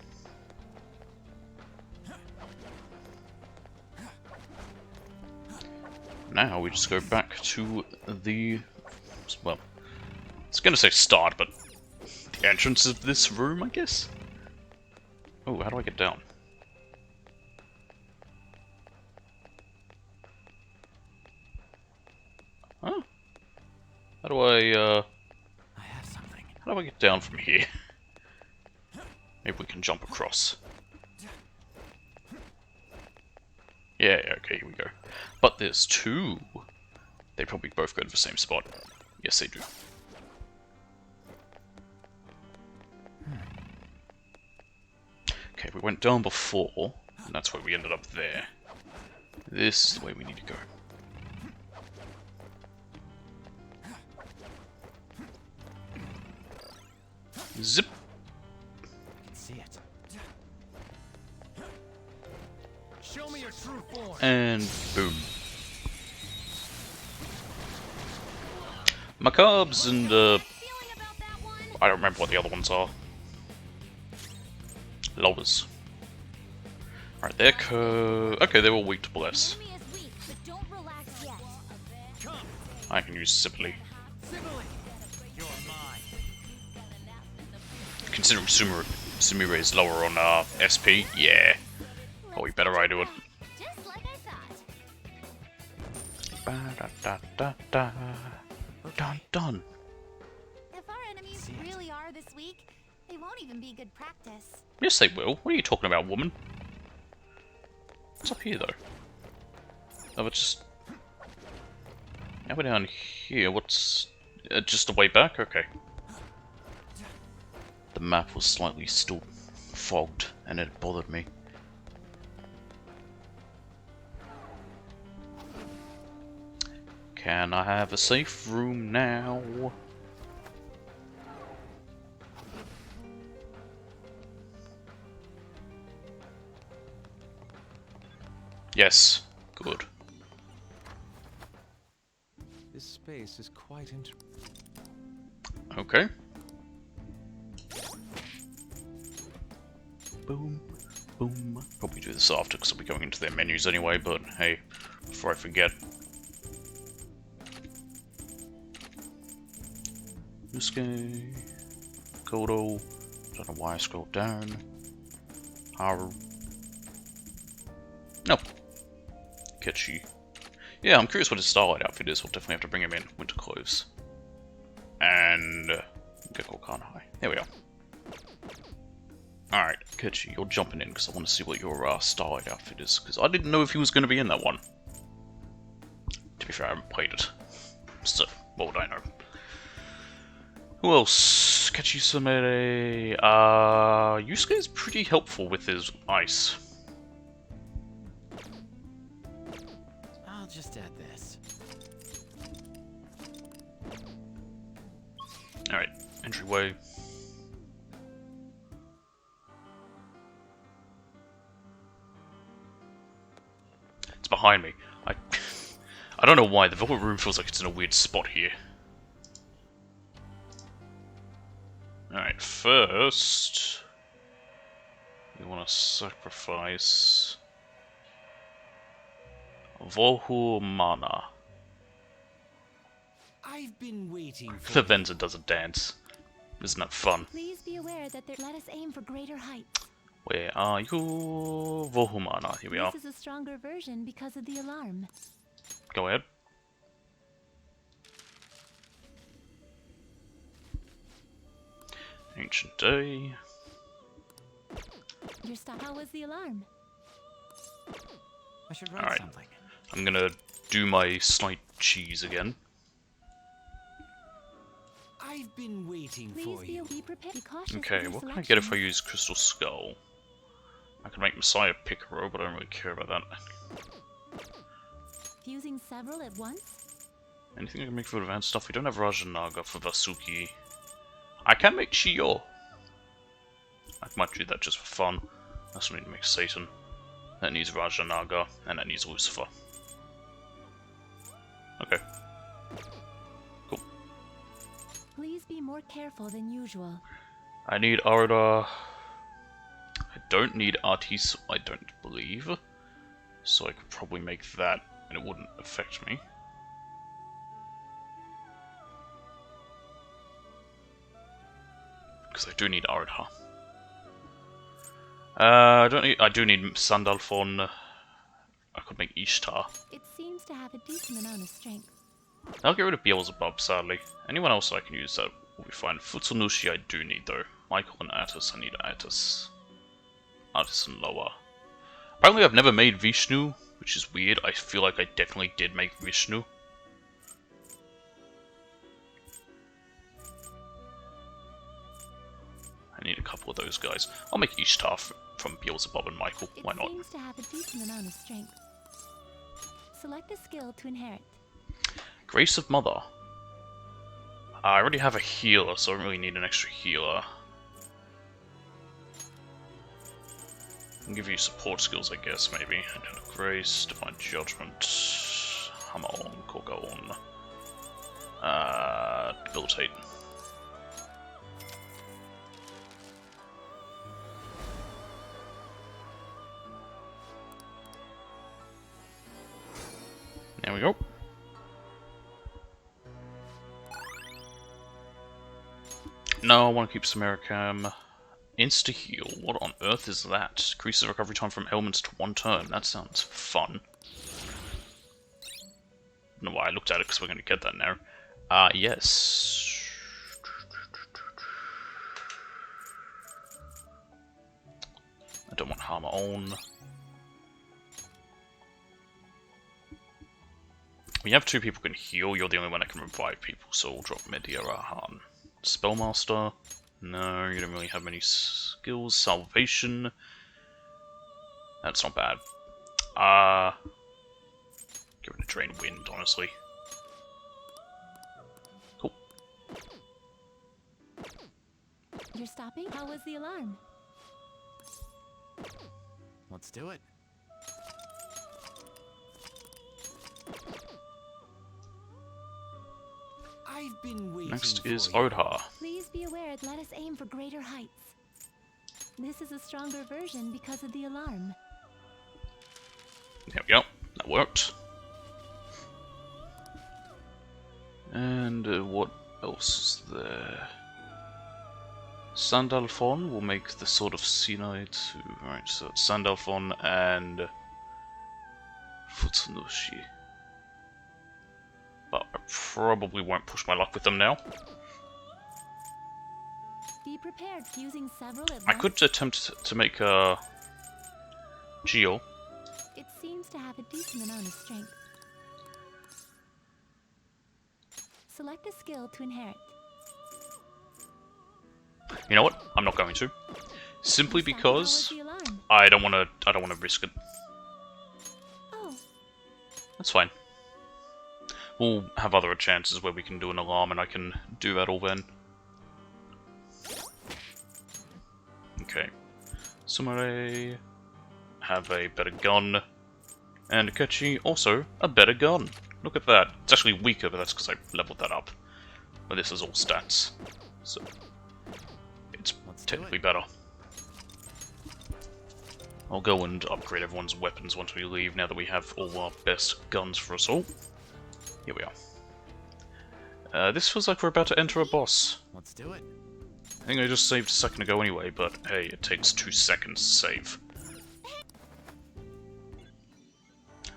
Now we just go back to the, well, I was gonna say start, but the entrance of this room, I guess? Oh, how do I get down? Huh? How do I have something. how do I get down from here? Maybe we can jump across. Yeah, okay, here we go. But there's two. They probably both go to the same spot. Yes, they do. Okay, we went down before, and that's why we ended up there. This is the way we need to go. Zip! I can see it. Show me your true form. And boom. Macabres and Feeling about that one? I don't remember what the other ones are. Lowers. Alright, they're okay, they're all weak to bless. Enemy is weak, but don't relax yet. I can use Sibylle. Sibylle, you're mine. Considering Sumire is lower on SP, yeah. Oh, you better I do it. Just like I thought. Ba-da-da-da-da. Dun dun. If our enemies really are this weak, they won't even be good practice. Yes, they will. What are you talking about, woman? What's up here, though? Oh, it's just... Now we're down here. What's... just the way back? Okay. The map was slightly still fogged, and it bothered me. Can I have a safe room now? Yes. Good. This space is quite interesting. Okay. Boom. Boom. Probably do this after because I'll be going into their menus anyway, but hey, before I forget. Yusuke. Kodo. Don't know why I scrolled down. Haru. No. Kechi. Yeah, I'm curious what his Starlight outfit is. We'll definitely have to bring him in winter clothes. And Gekko Kanhai. There we are. Alright, Kechi, you're jumping in because I want to see what your Starlight outfit is. Because I didn't know if he was going to be in that one. To be fair, I haven't played it. So, what would I know? Who else? Kechi Sumire. Yusuke is pretty helpful with his ice. I'll just add this. Alright, entryway. It's behind me. I don't know why, the Velvet Room feels like it's in a weird spot here. Alright, first... we want to sacrifice... Vohumana. I've been waiting for Vivenza does a dance. Isn't that fun? Please be aware that let us aim for greater heights. Where are you? Vohumana. Here we are. This is a stronger version because of the alarm. Go ahead. Ancient Day. Your stop. How was the alarm? I should write Alright. something. I'm gonna do my slight cheese again. I've been waiting Please for you. be prepared. Be cautious. Okay, with your what can I get if I selections. use Crystal Skull? I can make Messiah Picaro, but I don't really care about that. Fusing several at once? Anything I can make for advanced stuff? We don't have Rajanaga for Vasuki. I can make Shio. I might do that just for fun. I also need to make Satan. That needs Rajanaga, and that needs Lucifer. Okay. Cool. Please be more careful than usual. I need Arda. I don't need Artis, I don't believe. So I could probably make that, and it wouldn't affect me. Because I do need Arda. I do need Sandalphon. I could make Ishtar. It seems to have a decent amount of strength. I'll get rid of Beelzebub, sadly. Anyone else I can use that will be fine. Futsunushi I do need though. Michael and Attis, I need Attis. Attis and Loa. Apparently I've never made Vishnu, which is weird. I feel like I definitely did make Vishnu. I need a couple of those guys. I'll make Ishtar from Beelzebub and Michael. It Why not? seems to have a decent amount of strength. Select a skill to inherit. Grace of Mother. I already have a healer, so I don't really need an extra healer. I'll give you support skills, I guess, maybe. Grace, Divine Judgment, Hammer on, Koga on. Debilitate. There we go. No, I want to keep Samaricam. Insta-heal. What on earth is that? Increases the recovery time from ailments to 1 turn. That sounds fun. I don't know why I looked at it, because we're going to get that now. Yes. I don't want Harmer on. We have 2 people who can heal. You're the only one that can revive people, so we'll drop Media Rahan. Spellmaster. No, you don't really have many skills. Salvation. That's not bad. Give it a Drain Wind, honestly. Cool. You're stopping? How was the alarm? Let's do it. I've been waiting. Next is for you. Odhar. Please be aware, let us aim for greater heights. This is a stronger version because of the alarm. There we go. That worked. And what else is there? Sandalphon will make the Sword of Sinai to... Right, so it's Sandalphon and... Futsunushi. But I probably won't push my luck with them now. Be prepared for using several at I once. could attempt to make a... Geo. It seems to have a decent amount of strength. Select a skill to inherit. You know what? I'm not going to. Simply Stopping, because how was the alarm? I don't want to risk it. Oh, That's fine. We'll have other chances where we can do an alarm and I can do that all then. Okay. Sumare have a better gun. And Akechi also a better gun. Look at that. It's actually weaker, but that's because I leveled that up. But this is all stats. So it's technically better. I'll go and upgrade everyone's weapons once we leave, now that we have all our best guns for us all. Here we are. This feels like we're about to enter a boss. Let's do it. I think I just saved a second ago anyway, but hey, it takes 2 seconds to save.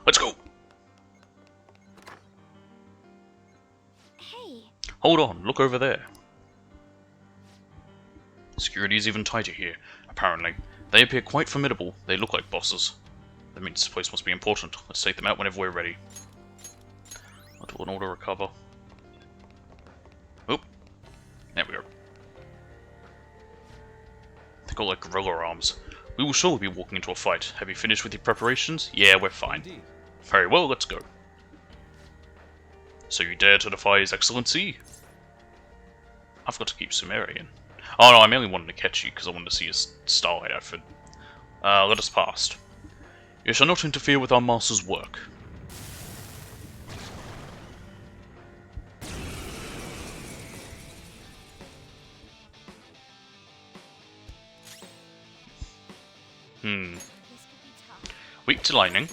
Let's go! Hey, Hold on, look over there. Security is even tighter here, apparently. They appear quite formidable. They look like bosses. That means this place must be important. Let's take them out whenever we're ready. Multiple and auto recover. Oop. There we go. They got like gorilla arms. We will surely be walking into a fight. Have you finished with your preparations? Yeah, we're fine. Indeed. Very well, let's go. So you dare to defy His Excellency? I've got to keep Sumerian. Oh no, I mainly wanted to catch you because I wanted to see his starlight outfit. Let us past. You shall not interfere with our master's work. this could be tough. Weak to lightning.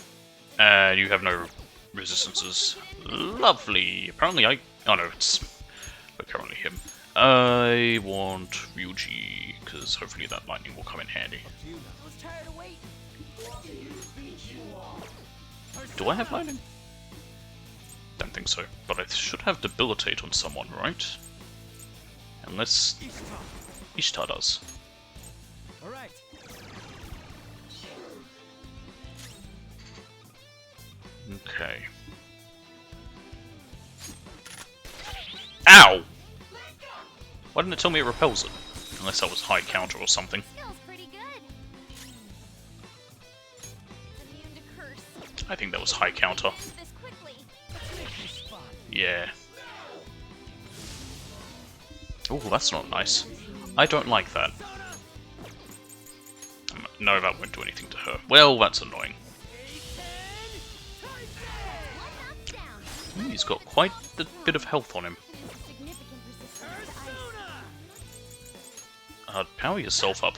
And you have no resistances. Lovely. Apparently I... Oh no, it's... But currently him. I want Ryuji, because hopefully that lightning will come in handy. I was tired of waiting. Do I have lightning? Don't think so. But I should have debilitate on someone, right? Unless Ishtar does. All right. Okay. Ow! Why didn't it tell me it repels it? Unless that was high counter or something. Smells pretty good. Immune to curse. I think that was high counter. Finish this quickly. Yeah. Oh, that's not nice. I don't like that. No, that won't do anything to her. Well, that's annoying. One knocks down. He's got quite a bit of health on him. It is a significant resistance to ice. Power yourself up.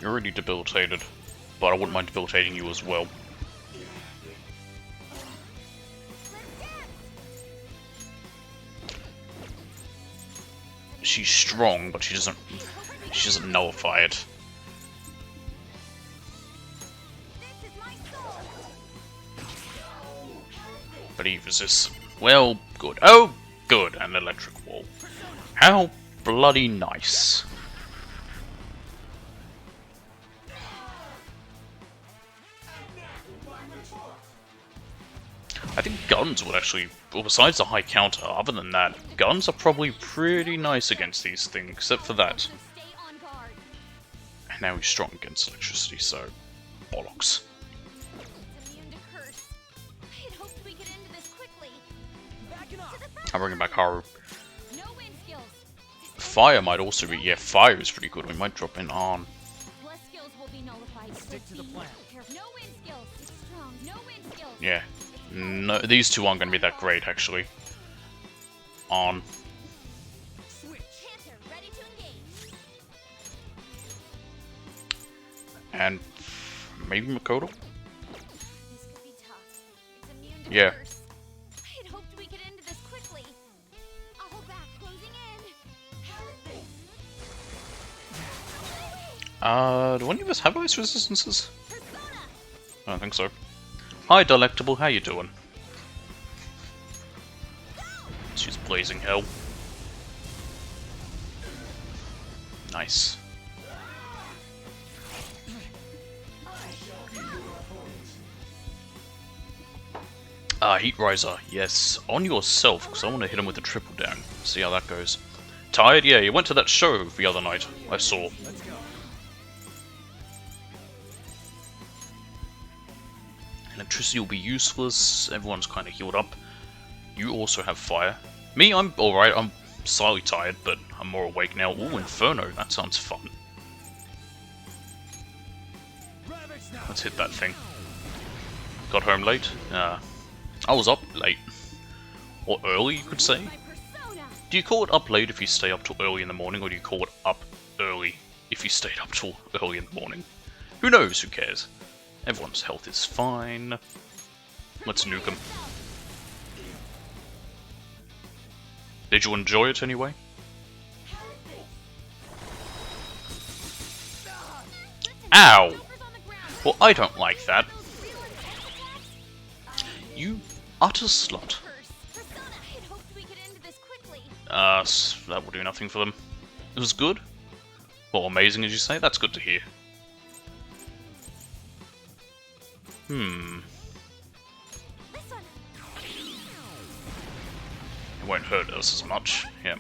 You're already debilitated, but I wouldn't mind debilitating you as well. She's strong, but she doesn't nullify it. This is my soul. But he resists. Well, good. Oh, good. An electric wall. How bloody nice. I think guns would actually, well, besides the high counter, other than that, guns are probably pretty nice against these things, except for that. So stay on guard. And now he's strong against electricity, so bollocks. It's immune to curse. I had hoped we could end this quickly. Backing up. To the front. I'm bringing back Haru. No wind skills. Fire might also be, yeah, fire is pretty good. We might drop in on. Plus skills will be nullified. Stick to the plan. No wind skills. It's strong. No wind skills. Yeah. No, these two aren't going to be that great, actually. On. Switch. Panther, ready to engage. And maybe Makoto? This could be tough. It's immune to Yeah. curse. I had hoped we could end this quickly. I'll hold back. Closing in. Do any of us have ice resistances? Persona. I don't think so. Hi, Delectable, how you doing? She's blazing hell. Nice. Heat Riser, yes. On yourself, because I want to hit him with a triple down. See how that goes. Tired? Yeah, you went to that show the other night. I saw. Let's go. Electricity will be useless. Everyone's kind of healed up. You also have fire. Me, I'm alright. I'm slightly tired, but I'm more awake now. Ooh, Inferno. That sounds fun. Let's hit that thing. Got home late. I was up late. Or early, you could say. My persona. Do you call it up late if you stay up till early in the morning, or do you call it up early if you stayed up till early in the morning? Who knows? Who cares? Everyone's health is fine. Let's nuke him. Did you enjoy it anyway? Ow! Jumpers on the ground. Well, I don't like that. Real attacks. You utter slut. Curse. Persona. I had hoped we could end this quickly. That will do nothing for them. It was good? Well, amazing as you say, that's good to hear. This one. It won't hurt us as much, yep.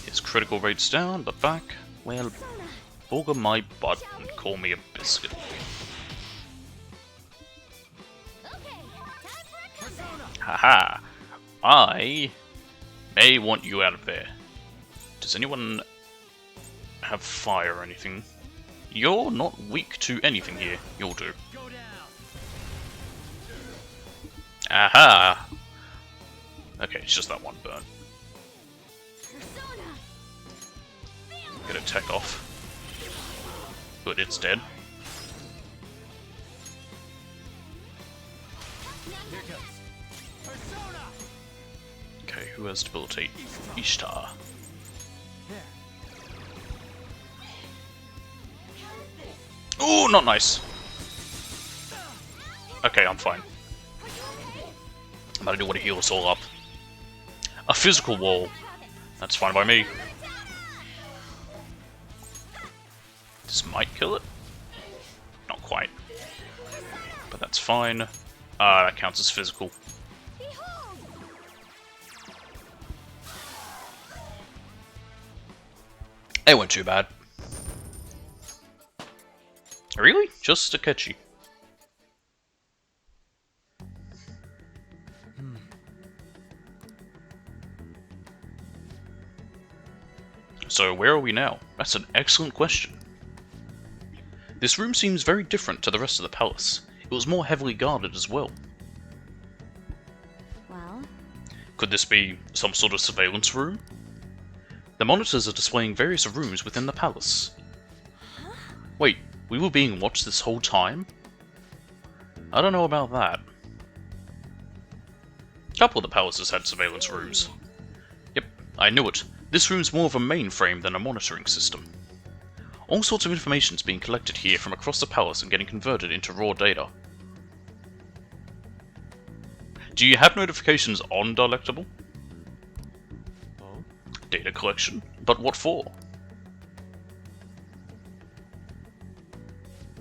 His critical rate's down, but back, well, Persona. booger my butt and call me a biscuit. Okay. Time for a comeback. Haha! I may want you out of there. Does anyone have fire or anything? You're not weak to anything here. You'll do. Go down. Aha! Okay, it's just that one burn. Persona. Get a tech off. Good, it's dead. Here goes. Persona. Okay, who has debilitate? Ishtar. There. Ooh, not nice. Okay, I'm fine. But I do want to heal us all up. A physical wall. That's fine by me. This might kill it. Not quite. But that's fine. That counts as physical. Behold. It went too bad. Really? Just Akechi. So where are we now? That's an excellent question. This room seems very different to the rest of the palace. It was more heavily guarded as well. Well, Could this be some sort of surveillance room? The monitors are displaying various rooms within the palace. Wait, we were being watched this whole time? I don't know about that. A couple of the palaces had surveillance rooms. Yep, I knew it. This room's more of a mainframe than a monitoring system. All sorts of information's being collected here from across the palace and getting converted into raw data. Do you have notifications on, Delectable? Oh? Data collection? But what for?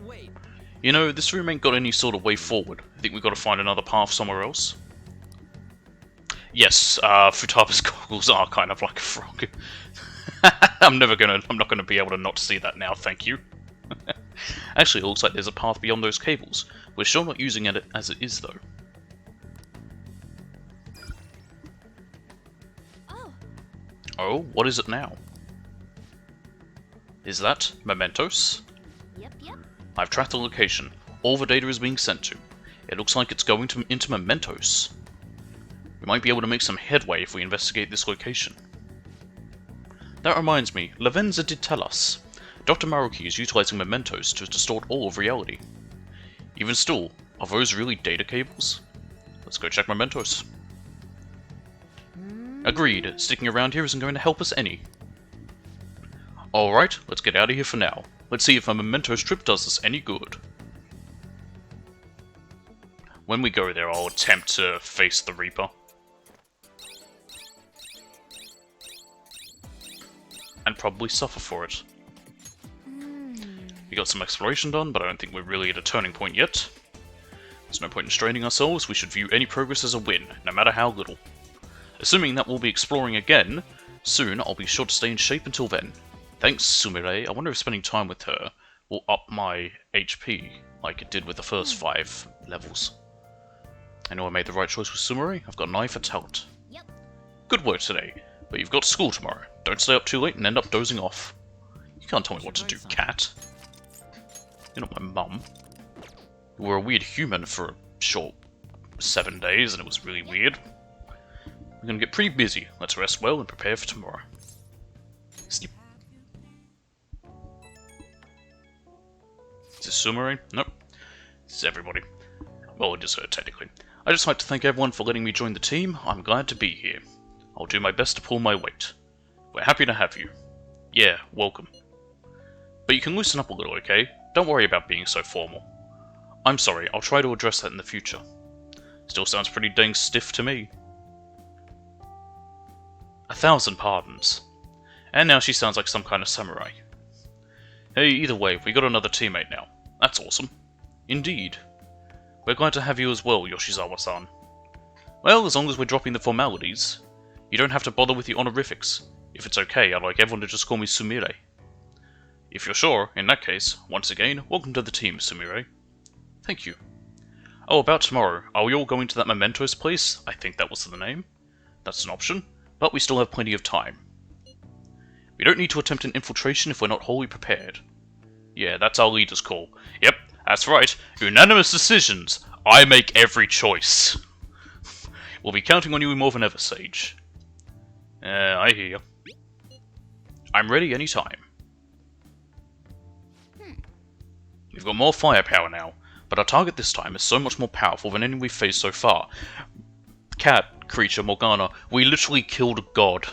Wait, You know, this room ain't got any sort of way forward. I think we've got to find another path somewhere else. Yes, Futaba's goggles are kind of like a frog. I'm not gonna be able to not see that now, thank you. Actually, it looks like there's a path beyond those cables. We're still not using it as it is, though. Oh, Oh, what is it now? Is that Mementos? yep. I've tracked the location. All the data is being sent to. It looks like it's going into Mementos. We might be able to make some headway if we investigate this location. That reminds me, Lavenza did tell us. Dr. Maruki is utilizing Mementos to distort all of reality. Even still, are those really data cables? Let's go check Mementos. Agreed, sticking around here isn't going to help us any. Alright, let's get out of here for now. Let's see if a Mementos trip does us any good. When we go there, I'll attempt to face the Reaper. And probably suffer for it. We got some exploration done, but I don't think we're really at a turning point yet. There's no point in straining ourselves, we should view any progress as a win, no matter how little. Assuming that we'll be exploring again soon, I'll be sure to stay in shape until then. Thanks, Sumire. I wonder if spending time with her will up my HP, like it did with the first 5 levels. I know I made the right choice with Sumire. I've got an eye for talent. Yep. Good work today, but you've got school tomorrow. Don't stay up too late and end up dozing off. You can't tell me what to do, cat. You're not my mum. You were a weird human for a short 7 days, and it was really weird. We're gonna get pretty busy. Let's rest well and prepare for tomorrow. Sleep. Is this Sumire? Nope. This is everybody. Well, it is her, technically. I'd just like to thank everyone for letting me join the team. I'm glad to be here. I'll do my best to pull my weight. We're happy to have you. Yeah, welcome. But you can loosen up a little, okay? Don't worry about being so formal. I'm sorry, I'll try to address that in the future. Still sounds pretty dang stiff to me. 1,000 pardons. And now she sounds like some kind of samurai. Hey, either way, we got another teammate now. That's awesome. Indeed. We're glad to have you as well, Yoshizawa-san. Well, as long as we're dropping the formalities, you don't have to bother with the honorifics. If it's okay, I'd like everyone to just call me Sumire. If you're sure, in that case, once again, welcome to the team, Sumire. Thank you. Oh, about tomorrow, are we all going to that Mementos place? I think that was the name. That's an option, but we still have plenty of time. We don't need to attempt an infiltration if we're not wholly prepared. Yeah, that's our leader's call. Yep, that's right. Unanimous decisions. I make every choice. We'll be counting on you more than ever, Sage. I hear you. I'm ready anytime. We've got more firepower now, but our target this time is so much more powerful than any we've faced so far. Cat, creature, Morgana, we literally killed a god.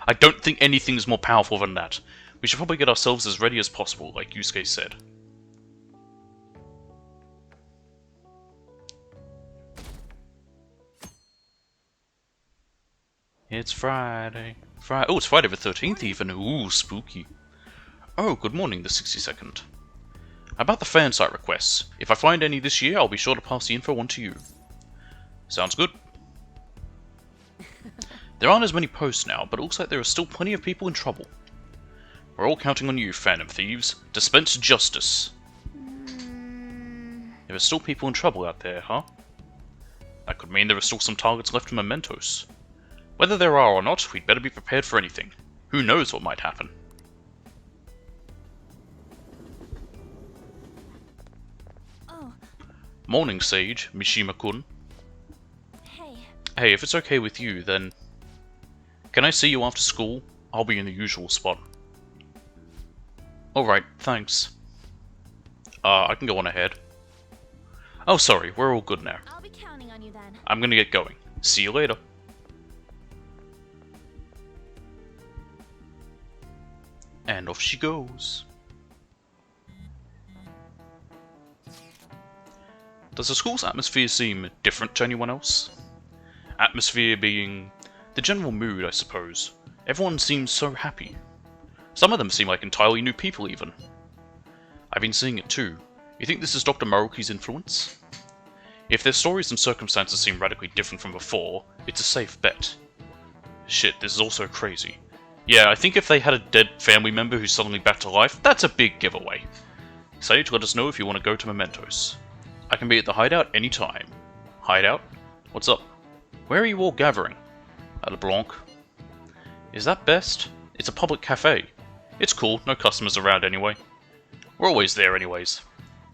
I don't think anything's more powerful than that. We should probably get ourselves as ready as possible, like Yusuke said. It's Friday. Oh, it's Friday the 13th even. Ooh, spooky. Oh, good morning, the 62nd. About the fan site requests. If I find any this year, I'll be sure to pass the info on to you. Sounds good. There aren't as many posts now, but it looks like there are still plenty of people in trouble. We're all counting on you, Phantom Thieves. Dispense justice. There are still people in trouble out there, huh? That could mean there are still some targets left in Mementos. Whether there are or not, we'd better be prepared for anything. Who knows what might happen? Oh, Morning, Sage, Mishima-kun. hey. Hey, if it's okay with you, then... Can I see you after school? I'll be in the usual spot. Alright, thanks. I can go on ahead. Oh, sorry, we're all good now. I'll be counting on you then. I'm gonna get going. See you later. And off she goes. Does the school's atmosphere seem different to anyone else? Atmosphere being the general mood, I suppose. Everyone seems so happy. Some of them seem like entirely new people, even. I've been seeing it too. You think this is Dr. Maruki's influence? If their stories and circumstances seem radically different from before, it's a safe bet. Shit, this is also crazy. Yeah, I think if they had a dead family member who's suddenly back to life, that's a big giveaway. Sage, let us know if you want to go to Mementos. I can be at the hideout anytime. Hideout? What's up? Where are you all gathering? At LeBlanc. Is that best? It's a public cafe. It's cool, no customers around anyway. We're always there anyways.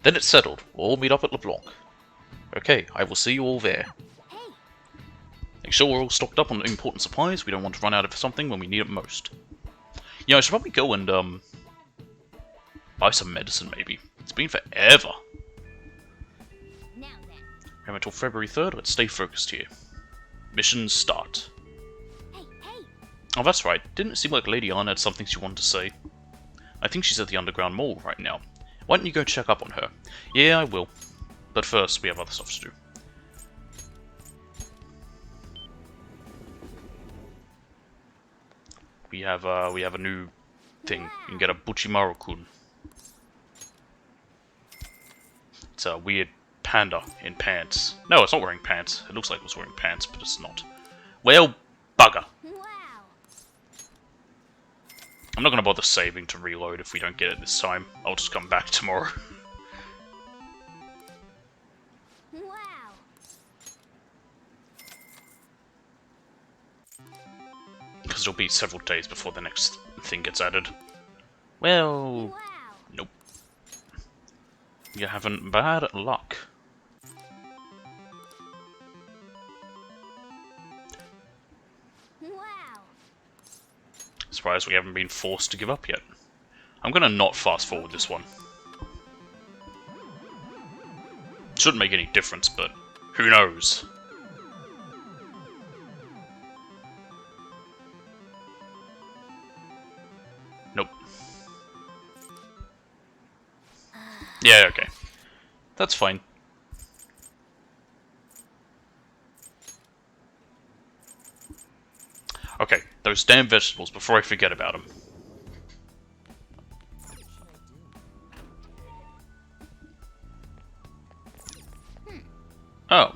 Then it's settled, we'll all meet up at LeBlanc. Okay, I will see you all there. Hey, Make sure we're all stocked up on important supplies, we don't want to run out of something when we need it most. You know, I should probably go and, buy some medicine maybe. It's been forever. now then. We have until February 3rd, let's stay focused here. Mission start. Hey, hey. Oh, that's right. Didn't it seem like Lady Anna had something she wanted to say? I think she's at the Underground Mall right now. Why don't you go check up on her? Yeah, I will. But first, we have other stuff to do. We have a new thing. You can get a Buchimaru-kun. It's a weird panda in pants. No, it's not wearing pants. It looks like it was wearing pants, but it's not. Well, bugger. Wow. I'm not going to bother saving to reload if we don't get it this time. I'll just come back tomorrow. Wow. Because it'll be several days before the next thing gets added. Well, Wow. nope. You're having bad luck. Wow. Surprised we haven't been forced to give up yet. I'm gonna not fast forward this one. Shouldn't make any difference, but who knows? Nope. Yeah, okay. That's fine. Okay, those damn vegetables before I forget about them. Oh.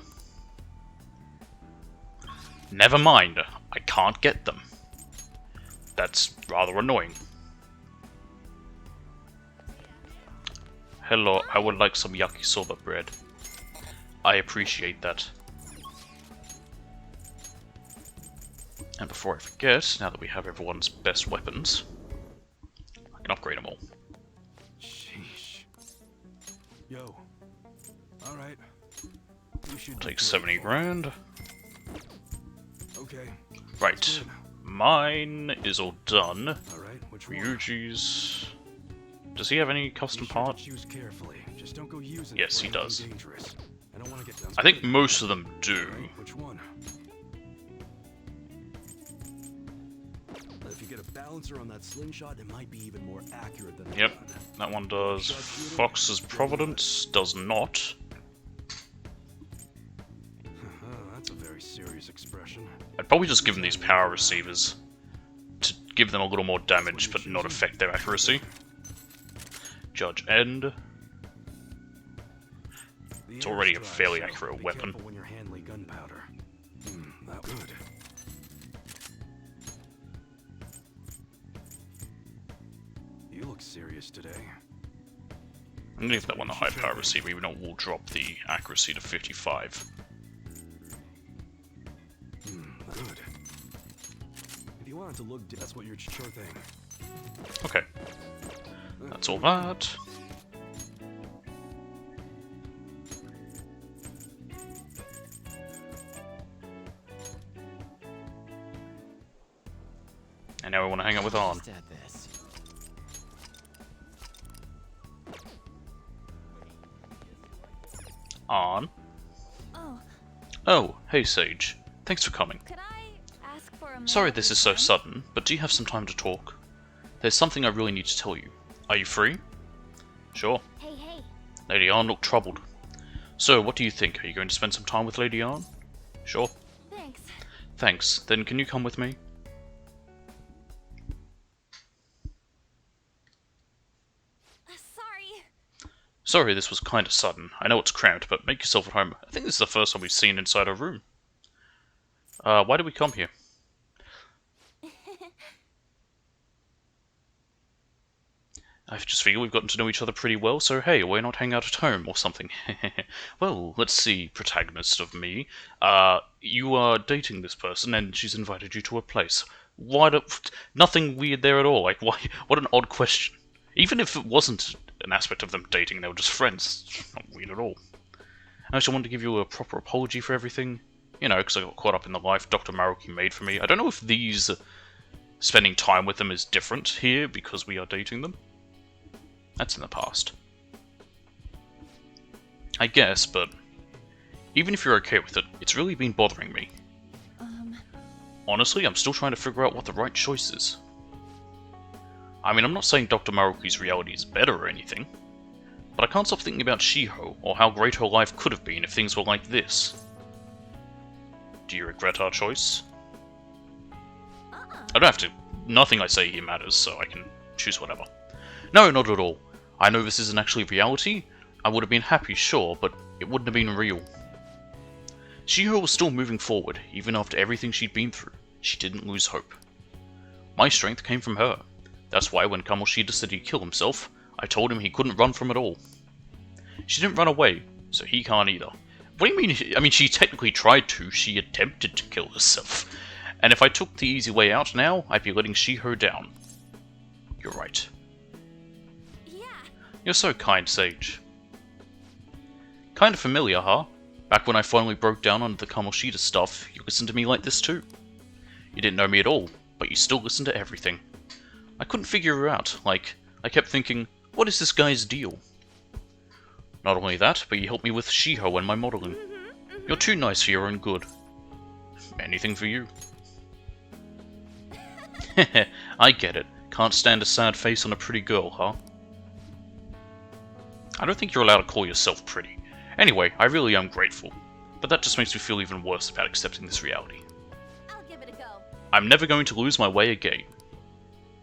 Never mind, I can't get them. That's rather annoying. Hello, I would like some yakisoba bread. I appreciate that. And before I forget, now that we have everyone's best weapons, I can upgrade them all. Sheesh. Yo. All right. We should Take 70 grand. Okay. Right. Mine is all done. All right. Which one? Ryuji's... Does he have any custom parts? Choose carefully. Just don't go using Yes, it he for anything does. dangerous. I don't want to get done. I think most of them do. Right, which one? If you get a balancer on that slingshot, it might be even more accurate than Yep, the gun. that one does. Fox's Providence does not. That's a very serious expression. I'd probably just give them these power receivers to give them a little more damage but not affect their accuracy. Judge End. It's already a fairly accurate weapon. Be careful when you're handling gunpowder. That would. You look serious today. I'm gonna give that one the high power receiver, even though it will drop the accuracy to 55. Good. If you want it to look, that's what you're sure thing. Okay. That's all that. And now we want to hang out with Arn. Just add this. Arn? Oh, Oh, hey Sage. Thanks for coming. could I ask for a moment Sorry of this your is so time? sudden, but do you have some time to talk? There's something I really need to tell you. Are you free? Sure. Hey, hey. Lady Arn looked troubled. So, what do you think? Are you going to spend some time with Lady Arn? Sure. Thanks. Thanks. Then can you come with me? Sorry. Sorry this was kinda sudden. I know it's cramped, but make yourself at home. I think this is the first time we've seen inside a room. Why did we come here? I just figure we've gotten to know each other pretty well, so hey, why not hang out at home or something? Well, let's see, protagonist of me. You are dating this person and she's invited you to a place. Nothing weird there at all. Like, why? What an odd question. Even if it wasn't an aspect of them dating, they were just friends. It's not weird at all. I also wanted to give you a proper apology for everything. You know, because I got caught up in the life Dr. Maruki made for me. I don't know if these spending time with them is different here because we are dating them. That's in the past. I guess, but even if you're okay with it, it's really been bothering me. Honestly, I'm still trying to figure out what the right choice is. I mean, I'm not saying Dr. Maruki's reality is better or anything, but I can't stop thinking about Shiho, or how great her life could have been if things were like this. Do you regret our choice? I don't have to. Nothing I say here matters, so I can choose whatever. No, not at all. I know this isn't actually reality. I would have been happy, sure, but it wouldn't have been real. Shiho was still moving forward, even after everything she'd been through. She didn't lose hope. My strength came from her. That's why when Kamoshida said he'd kill himself, I told him he couldn't run from it all. She didn't run away, so he can't either. What do you mean? I mean, she technically tried to. She attempted to kill herself. And if I took the easy way out now, I'd be letting Shiho down. You're right. Yeah. You're so kind, Sage. Kinda familiar, huh? Back when I finally broke down under the Kamoshida stuff, you listened to me like this too. You didn't know me at all, but you still listened to everything. I couldn't figure her out, like, I kept thinking, what is this guy's deal? Not only that, but you helped me with Shiho and my modeling. You're too nice for your own good. Anything for you. I get it. Can't stand a sad face on a pretty girl, huh? I don't think you're allowed to call yourself pretty. Anyway, I really am grateful. But that just makes me feel even worse about accepting this reality. I'll give it a go. I'm never going to lose my way again.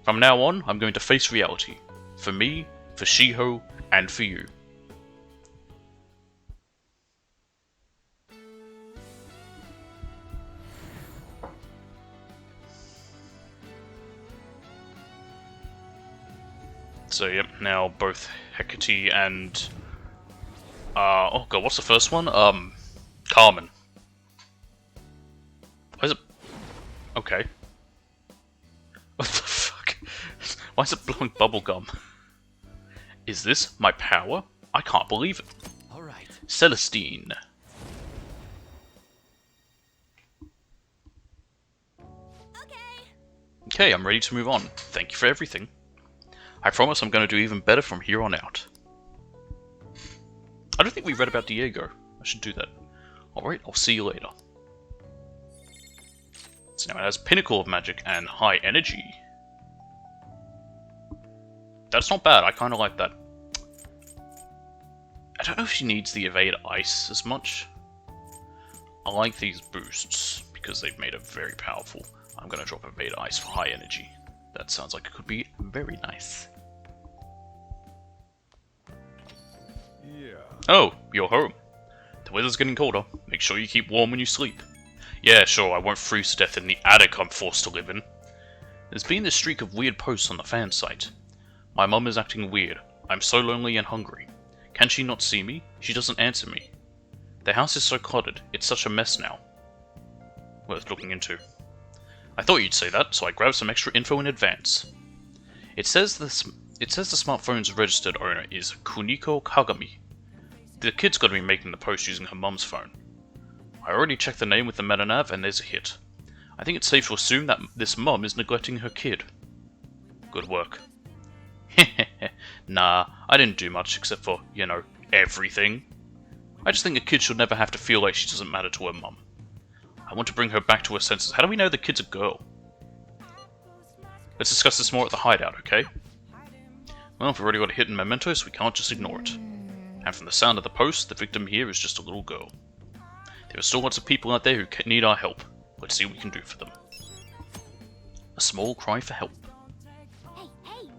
From now on, I'm going to face reality. For me, for Shiho, and for you. So yep, now both Hecate and oh god, what's the first one? Carmen. Why is it? Okay. What the fuck? Why is it blowing bubblegum? Is this my power? I can't believe it. All right. Celestine. Okay, I'm ready to move on. Thank you for everything. I promise I'm going to do even better from here on out. I don't think we read about Diego. I should do that. Alright, I'll see you later. So now it has Pinnacle of Magic and High Energy. That's not bad, I kind of like that. I don't know if she needs the Evade Ice as much. I like these boosts, because they've made it very powerful. I'm going to drop Evade Ice for High Energy. That sounds like it could be very nice. Yeah. Oh, you're home. The weather's getting colder. Make sure you keep warm when you sleep. Yeah, sure, I won't freeze to death in the attic I'm forced to live in. There's been this streak of weird posts on the fan site. My mum is acting weird. I'm so lonely and hungry. Can she not see me? She doesn't answer me. The house is so cluttered. It's such a mess now. Worth looking into. I thought you'd say that, so I grabbed some extra info in advance. It says the smartphone's registered owner is Kuniko Kagami. The kid's got to be making the post using her mum's phone. I already checked the name with the metanav, and there's a hit. I think it's safe to assume that this mum is neglecting her kid. Good work. Nah, I didn't do much except for, you know, everything. I just think a kid should never have to feel like she doesn't matter to her mum. I want to bring her back to her senses. How do we know the kid's a girl? Let's discuss this more at the hideout, okay? Well, if we've already got a hit in mementos, we can't just ignore it. And from the sound of the post, the victim here is just a little girl. There are still lots of people out there who need our help. Let's see what we can do for them. A small cry for help. Hey, hey!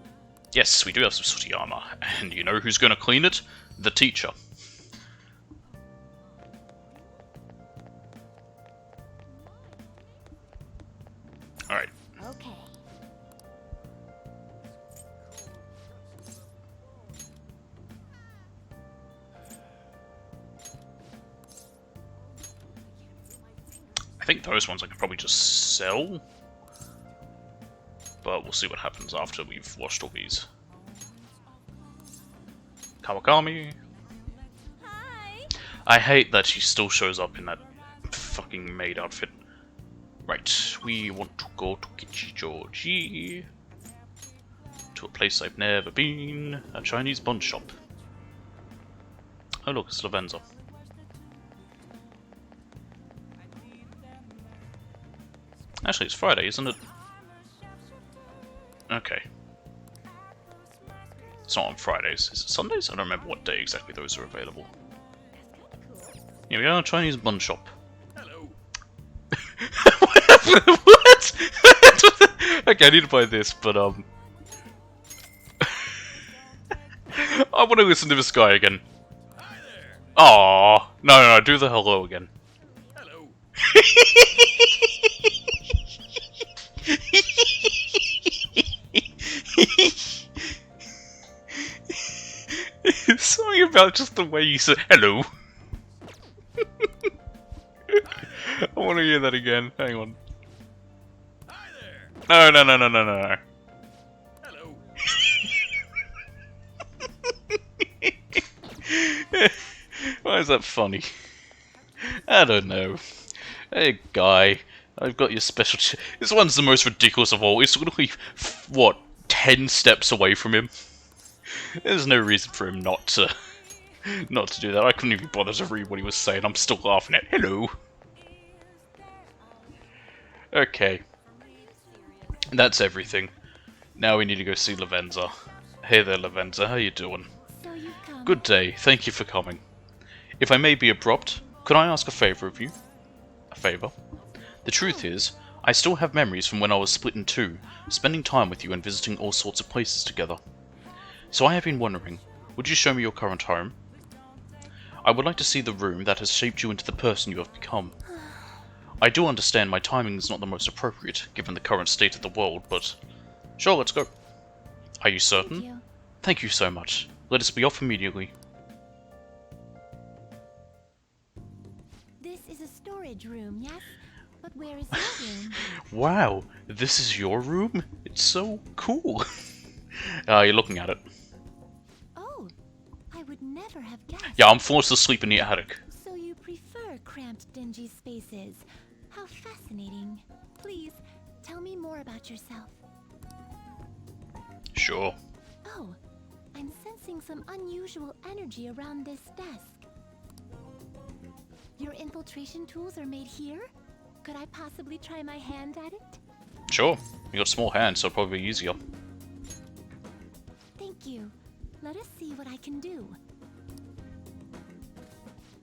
Yes, we do have some sooty armor. And you know who's going to clean it? The teacher. Alright. Okay. I think those ones I could probably just sell. But we'll see what happens after we've washed all these. Kawakami. Hi! I hate that she still shows up in that fucking maid outfit. Right, we want to go to Kichijoji. To a place I've never been. A Chinese bun shop. Oh look, it's Lavenza. Actually, it's Friday, isn't it? Okay. It's not on Fridays. Is it Sundays? I don't remember what day exactly those are available. Here we are, Chinese bun shop. Hello. What? Okay, I need to buy this, but I want to listen to this guy again. Hi there. Aww. No, do the hello again. Hello. Something about just the way you said hello. I want to hear that again. Hang on. Hi there. No. Hello. Why is that funny? I don't know. Hey guy, I've got your special this one's the most ridiculous of all. It's literally, what, 10 steps away from him? There's no reason for him not to do that. I couldn't even bother to read what he was saying. I'm still laughing at hello. Okay. That's everything. Now we need to go see Lavenza. Hey there, Lavenza. How you doing? So you come. Good day. Thank you for coming. If I may be abrupt, could I ask a favor of you? A favor? The truth is, I still have memories from when I was split in two, spending time with you and visiting all sorts of places together. So I have been wondering, would you show me your current home? I would like to see the room that has shaped you into the person you have become. I do understand my timing is not the most appropriate, given the current state of the world, but sure, let's go. Are you certain? Thank you. Thank you so much. Let us be off immediately. This is a storage room, yes? But where is your room? Wow, this is your room? It's so cool. You're looking at it. Oh, I would never have guessed. Yeah, I'm forced to sleep in the attic. So you prefer cramped, dingy spaces. How fascinating. Please, tell me more about yourself. Sure. Oh, I'm sensing some unusual energy around this desk. Your infiltration tools are made here? Could I possibly try my hand at it? Sure. You got small hands, so it'll probably be easier. Thank you. Let us see what I can do.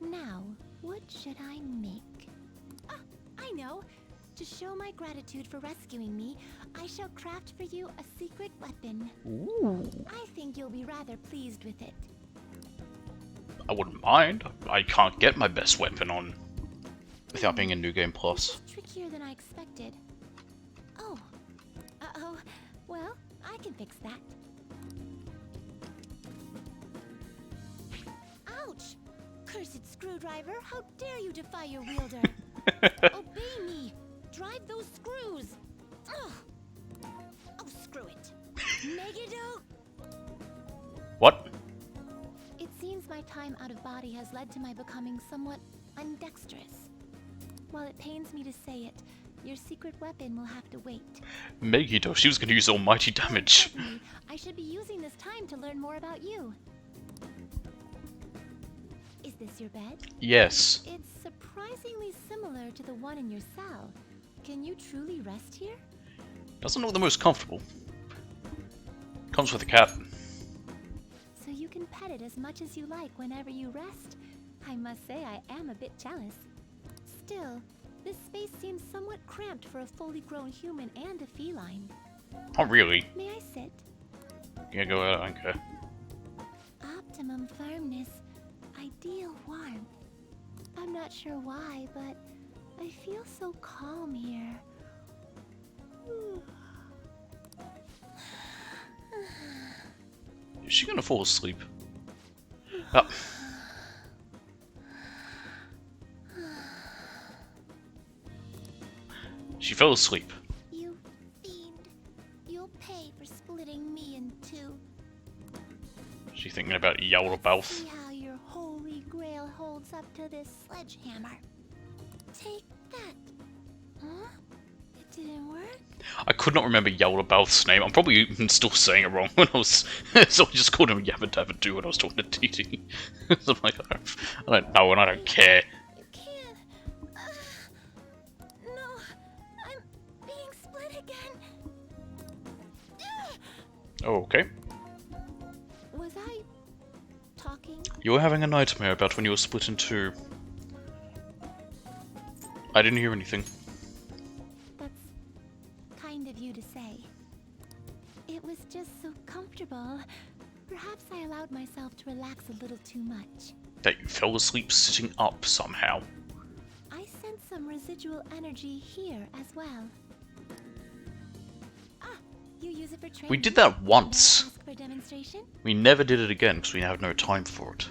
Now, what should I make? Ah, I know! To show my gratitude for rescuing me, I shall craft for you a secret weapon. Ooh. I think you'll be rather pleased with it. I wouldn't mind. I can't get my best weapon on without being in New Game Plus. It's trickier than I expected. Oh. Uh-oh. Well, I can fix that. Ouch! Cursed screwdriver, how dare you defy your wielder? Obey me! drive those screws. Ugh. Oh, screw it. Megiddo? What? It seems my time out of body has led to my becoming somewhat undexterous. While it pains me to say it, your secret weapon will have to wait. Megiddo, she was going to use almighty damage. Certainly, I should be using this time to learn more about you. Is this your bed? Yes. It's surprisingly similar to the one in your cell. Can you truly rest here? Doesn't look the most comfortable. Comes with a cat. So you can pet it as much as you like whenever you rest. I must say I am a bit jealous. Still, this space seems somewhat cramped for a fully grown human and a feline. Oh, really? May I sit? Yeah, go ahead, I don't care. Optimum firmness, ideal warmth. I'm not sure why, but I feel so calm here. Is she gonna fall asleep? Oh. She fell asleep. You fiend. You'll pay for splitting me in two. She's thinking about Yaldabaoth. See how your holy grail holds up to this sledgehammer. Take that. Huh? It didn't work? I could not remember Yaldabaoth's name. I'm probably even still saying it wrong when I was... so I just called him Yabba Dabba Doo when I was talking to TT. So I'm like, I don't know and I don't care. You can't. No, I'm being split again. Oh, okay. Was I talking? You were having a nightmare about when you were split in two. I didn't hear anything. That's kind of you to say. It was just so comfortable. Perhaps I allowed myself to relax a little too much. That you fell asleep sitting up somehow. I sense some residual energy here as well. Ah, you use it for training. We did that May I once. ask for a demonstration? We never did it again because we had no time for it.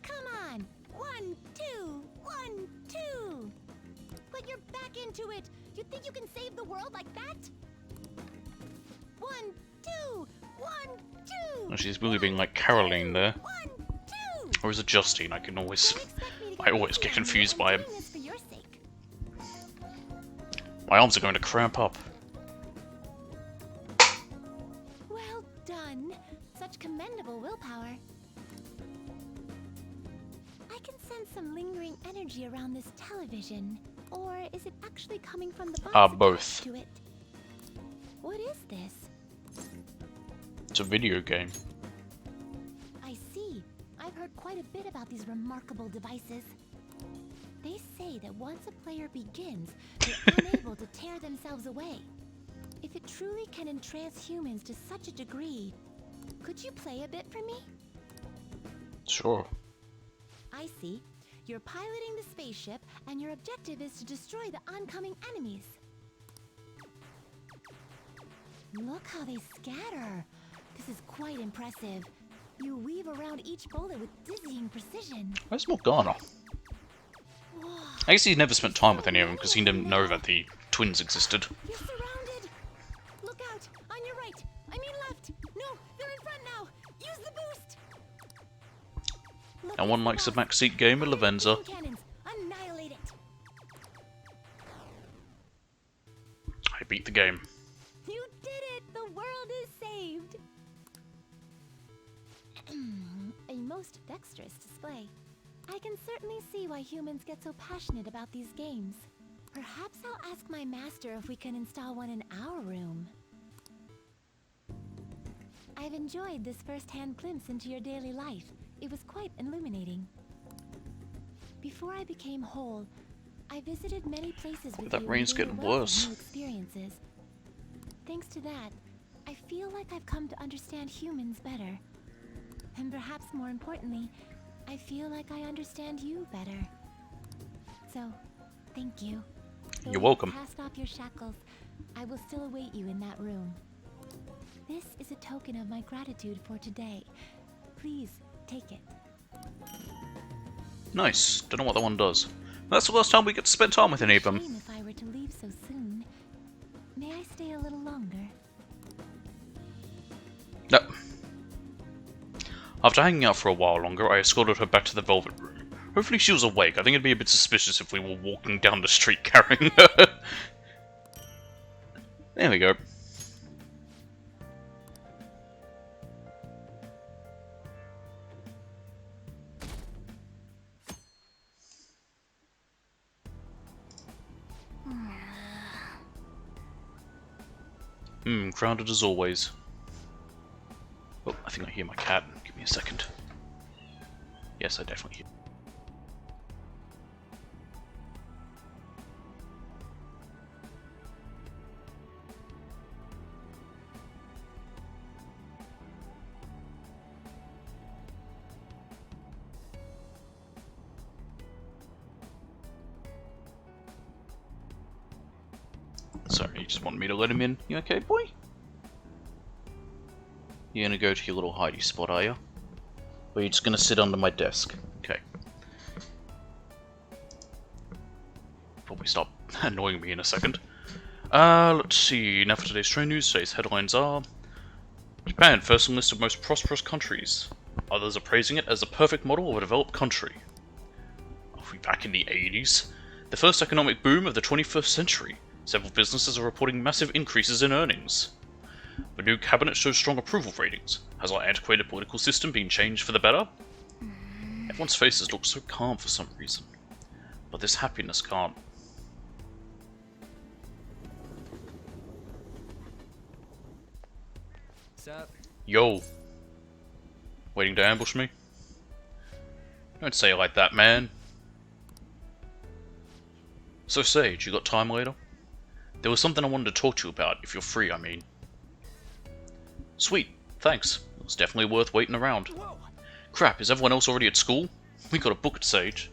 Come on! 1, 2, 1, 2! Put your back into it! You think you can save the world like that? 1, 2, 1, 2! Oh, she's really being like Caroline there. 1, 2! Or is it Justine? I can always... Don't expect me to I always get easy on you. confused I'm by him. doing this for your sake. My arms are going to cramp up. Well done. Such commendable willpower. I can sense some lingering energy around this television. Or is it actually coming from the box Both. attached to it? What is this? It's a video game. I see. I've heard quite a bit about these remarkable devices. They say that once a player begins, they're unable to tear themselves away. If it truly can entrance humans to such a degree, could you play a bit for me? Sure. I see. You're piloting the spaceship, and your objective is to destroy the oncoming enemies. Look how they scatter. This is quite impressive. You weave around each bullet with dizzying precision. Where's Morgana? Whoa. I guess he never spent time with any of them because he didn't know that the twins existed. You're surrounded. Look out! On your right. I mean left. No, they're in front now. Use the boost. Look And at one the likes a boss. backseat game with Lavenza. Beam cannons. Annihilate it. I beat the game. You did it! The world is saved! A most dexterous display. I can certainly see why humans get so passionate about these games. Perhaps I'll ask my master if we can install one in our room. I've enjoyed this first-hand glimpse into your daily life. It was quite illuminating. Before I became whole, I visited many places with That you rain's and gained a getting wealth of worse. new experiences. Thanks to that, I feel like I've come to understand humans better. And perhaps more importantly, I feel like I understand you better. So, thank you. Though You're you've welcome. cast off your shackles, I will still await you in that room. This is a token of my gratitude for today. Please, take it. Nice. Don't know what that one does. That's the last time we get to spend time with any of them. Shame if I were to leave No. After hanging out for a while longer, I escorted her back to the Velvet Room. Hopefully she was awake. I think it'd be a bit suspicious if we were walking down the street carrying her. There we go. Crowded as always. Oh, I think I hear my cat. Give me a second. Yes, I definitely hear. Sorry, you just wanted me to let him in. You okay, boy? You're gonna go to your little hidey spot, are you? Or are you just gonna sit under my desk? Okay. Probably stop annoying me in a second. Let's see. Now for today's train news. Today's headlines are: Japan, first on list of most prosperous countries. Others are praising it as a perfect model of a developed country. Are we back in the 80s? The first economic boom of the 21st century. Several businesses are reporting massive increases in earnings. The new cabinet shows strong approval ratings. Has our antiquated political system been changed for the better? Everyone's faces look so calm for some reason. But this happiness can't. Sup? Yo. Waiting to ambush me? Don't say it like that, man. So Sage, you got time later? There was something I wanted to talk to you about, if you're free, I mean. Sweet, thanks. It was definitely worth waiting around. Whoa. Crap, is everyone else already at school? We got a book at Sage.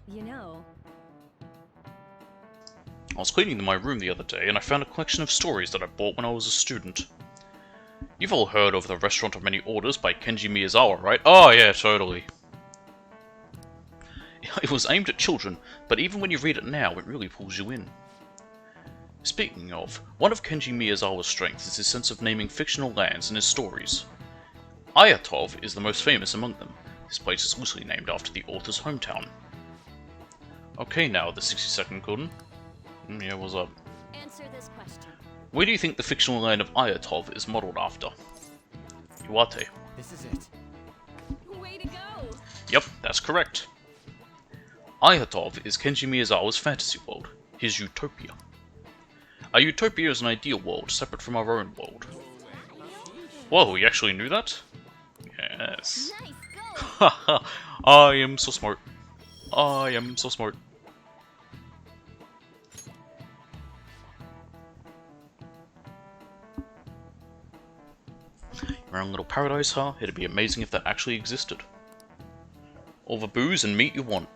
You know, I was cleaning my room the other day and I found a collection of stories that I bought when I was a student. You've all heard of The Restaurant of Many Orders by Kenji Miyazawa, right? Oh yeah, totally. It was aimed at children, but even when you read it now, it really pulls you in. Speaking of, one of Kenji Miyazawa's strengths is his sense of naming fictional lands in his stories. Ayatov is the most famous among them. This place is loosely named after the author's hometown. Okay now, the 60-second Gordon. Yeah, what's up? answer this question. Where do you think the fictional land of Ayatov is modelled after? Iwate. This is it. Way to go! Yep, that's correct. Ayatov is Kenji Miyazawa's fantasy world, his utopia. A utopia is an ideal world, separate from our own world. Whoa, you actually knew that? Yes. Nice go! Haha, I am so smart. I am so smart. Your own little paradise, huh? It'd be amazing if that actually existed. All the booze and meat you want.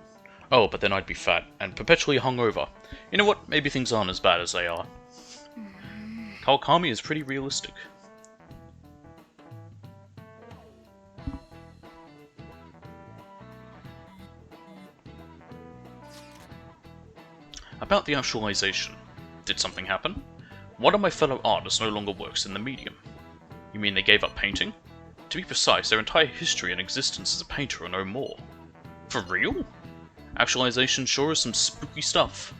Oh, but then I'd be fat, and perpetually hungover. You know what? Maybe things aren't as bad as they are. Kawakami is pretty realistic. About the actualization. Did something happen? One of my fellow artists no longer works in the medium. You mean they gave up painting? To be precise, their entire history and existence as a painter are no more. For real? Actualization sure is some spooky stuff.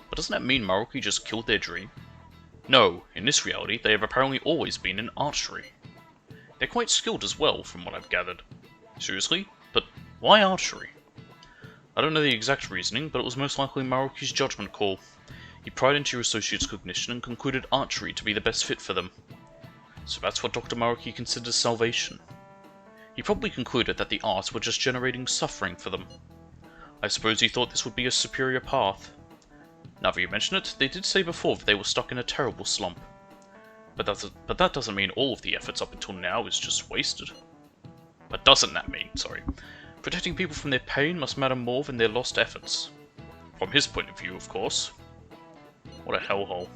But doesn't that mean Maruki just killed their dream? No, in this reality, they have apparently always been in archery. They're quite skilled as well, from what I've gathered. Seriously? But why archery? I don't know the exact reasoning, but it was most likely Maruki's judgment call. He pried into your associate's cognition and concluded archery to be the best fit for them. So that's what Dr. Maruki considers salvation. He probably concluded that the arts were just generating suffering for them. I suppose he thought this would be a superior path. Now that you mention it, they did say before that they were stuck in a terrible slump. But that doesn't mean all of the efforts up until now is just wasted. But doesn't that mean, sorry. Protecting people from their pain must matter more than their lost efforts. From his point of view, of course. What a hellhole.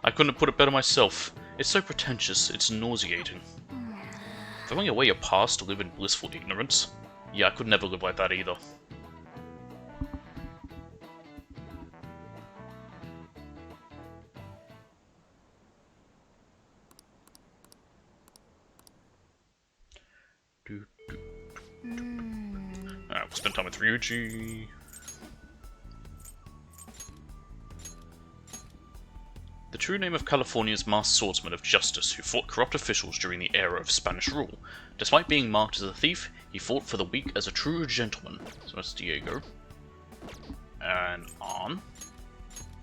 I couldn't have put it better myself. It's so pretentious, it's nauseating. Throwing away your past to live in blissful ignorance? Yeah, I could never live like that either. Alright, we'll spend time with Ryuji. The true name of California's masked swordsman of justice who fought corrupt officials during the era of Spanish rule. Despite being marked as a thief, he fought for the weak as a true gentleman. So that's Diego. And on.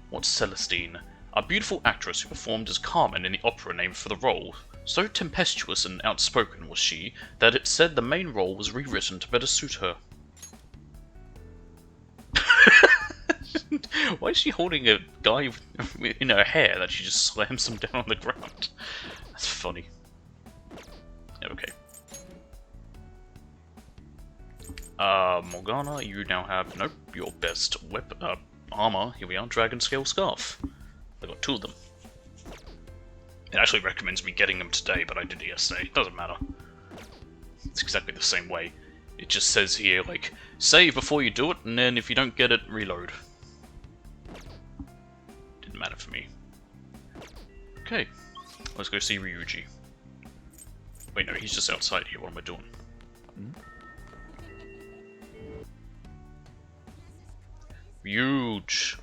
What's Celestine? A beautiful actress who performed as Carmen in the opera named for the role. So tempestuous and outspoken was she, that it said the main role was rewritten to better suit her. Why is she holding a guy in her hair that she just slams him down on the ground? That's funny. Okay. Morgana, you now have, nope, your best armor. Here we are, Dragon Scale Scarf. I got 2 of them. It actually recommends me getting them today, but I did it yesterday. Doesn't matter. It's exactly the same way. It just says here, like, save before you do it, and then if you don't get it, reload. Didn't matter for me. Okay, let's go see Ryuji. Wait, no, he's just outside here. What am I doing? Huge.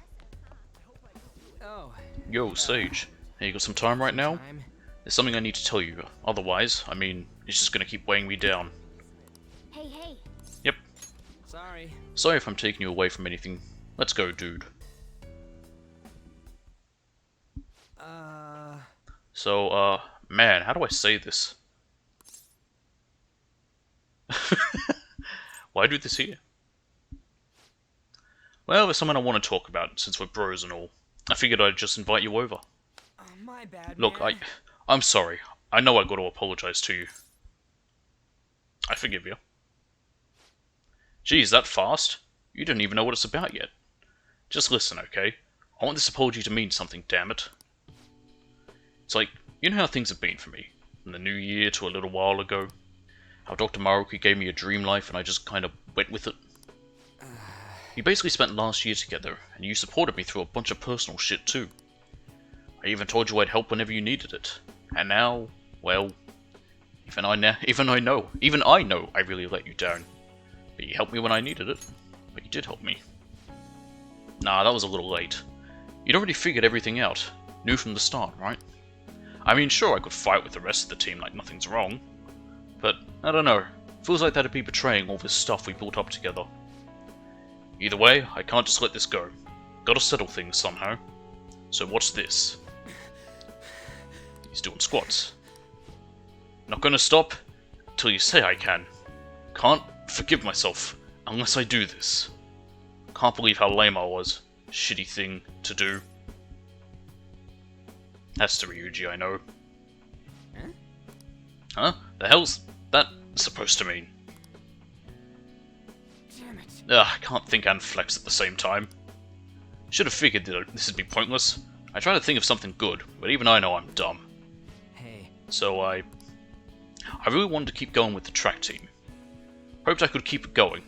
Oh. Yo, Sage. Hey, you got some time right now? Time? There's something I need to tell you. Otherwise, I mean, it's just gonna keep weighing me down. Hey, hey. Yep. Sorry. Sorry if I'm taking you away from anything. Let's go, dude. So, man, how do I say this? Why do this here? Well, there's someone I want to talk about, since we're bros and all. I figured I'd just invite you over. My bad, Look, man. I'm sorry. I know I got to apologize to you. I forgive you. Geez, that fast? You don't even know what it's about yet. Just listen, okay? I want this apology to mean something, damn it. It's like, you know how things have been for me. From the new year to a little while ago. How Dr. Maruki gave me a dream life and I just kind of went with it. We basically spent last year together, and you supported me through a bunch of personal shit too. I even told you I'd help whenever you needed it. And now, well, even I know I really let you down. But you helped me when I needed it. But you did help me. Nah, that was a little late. You'd already figured everything out. Knew from the start, right? I mean, sure, I could fight with the rest of the team like nothing's wrong. But, I don't know. Feels like that'd be betraying all this stuff we built up together. Either way, I can't just let this go. Gotta settle things somehow. So what's this? He's doing squats. Not gonna stop till you say I can. Can't forgive myself unless I do this. Can't believe how lame I was. Shitty thing to do. That's the Ryuji I know. Huh? The hell's that supposed to mean? Damn it. Ugh, I can't think and flex at the same time. Should have figured that this would be pointless. I try to think of something good, but even I know I'm dumb. Hey. So I really wanted to keep going with the track team. Hoped I could keep it going,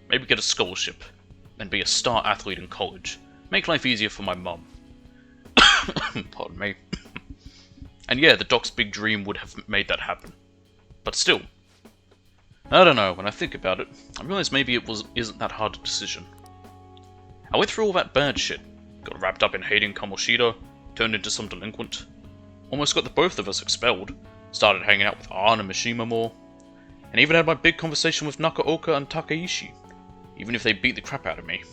maybe get a scholarship, and be a star athlete in college. Make life easier for my mum. Pardon me. And yeah, the doc's big dream would have made that happen. But still, I don't know, when I think about it, I realize maybe it isn't that hard a decision. I went through all that bad shit, got wrapped up in hating Kamoshida, turned into some delinquent, almost got the both of us expelled, started hanging out with Arn and Mishima more, and even had my big conversation with Nakaoka and Takaishi, even if they beat the crap out of me.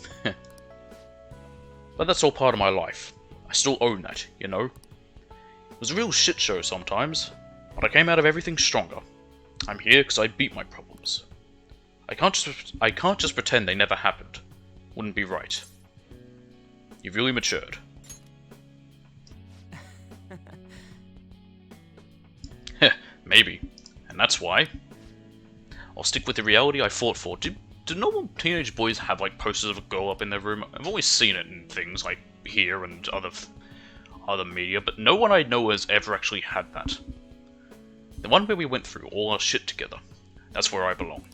But that's all part of my life. I still own that, you know? It was a real shit show sometimes, but I came out of everything stronger. I'm here because I beat my problems. I can't just pretend they never happened. Wouldn't be right. You've really matured. Heh, maybe. And that's why I'll stick with the reality I fought for. Do normal teenage boys have like posters of a girl up in their room? I've always seen it in things like here and other media, but no one I know has ever actually had that. The one where we went through all our shit together. That's where I belong.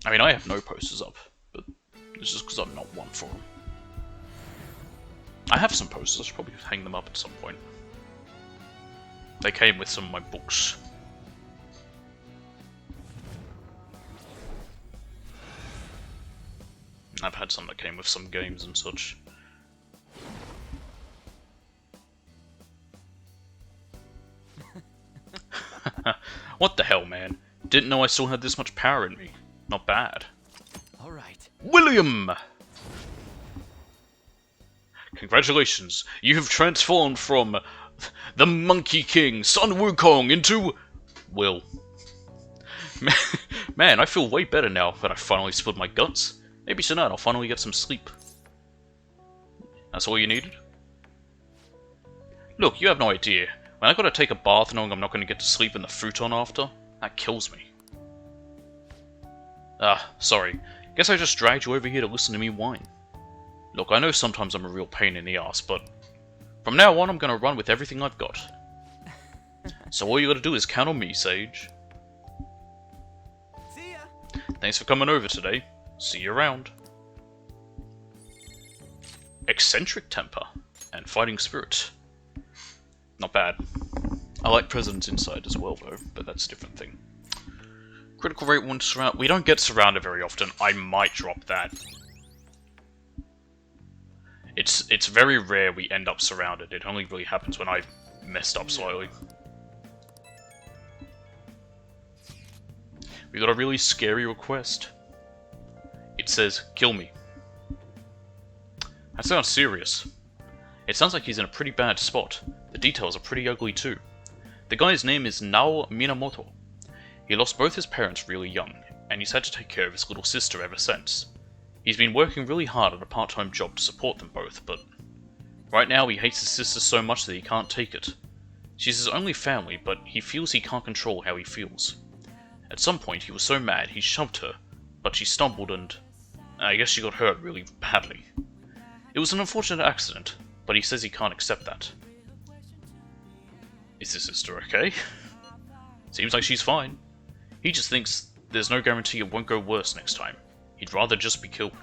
I mean, I have no posters up, but it's just because I'm not one for them. I have some posters, I should probably hang them up at some point. They came with some of my books. I've had some that came with some games and such. What the hell, man? Didn't know I still had this much power in me. Not bad. All right. William! Congratulations, you have transformed from the Monkey King, Sun Wukong, into... Will. Man, I feel way better now that I finally spilled my guts. Maybe tonight I'll finally get some sleep. That's all you needed? Look, you have no idea. When I gotta take a bath knowing I'm not gonna get to sleep in the futon after, that kills me. Ah, sorry. Guess I just dragged you over here to listen to me whine. Look, I know sometimes I'm a real pain in the ass, but from now on I'm gonna run with everything I've got. So all you gotta do is count on me, Sage. See ya. Thanks for coming over today. See you around. Eccentric temper and fighting spirit. Not bad. I like President's Insight as well, though, but that's a different thing. Critical rate 1 surround. We don't get surrounded very often. I might drop that. It's very rare we end up surrounded. It only really happens when I messed up slightly. We got a really scary request. It says, kill me. That sounds serious. It sounds like he's in a pretty bad spot. The details are pretty ugly too. The guy's name is Nao Minamoto. He lost both his parents really young, and he's had to take care of his little sister ever since. He's been working really hard at a part-time job to support them both, but right now he hates his sister so much that he can't take it. She's his only family, but he feels he can't control how he feels. At some point he was so mad he shoved her, but she stumbled and I guess she got hurt really badly. It was an unfortunate accident, but he says he can't accept that. Is his sister okay? Seems like she's fine. He just thinks there's no guarantee it won't go worse next time. He'd rather just be killed.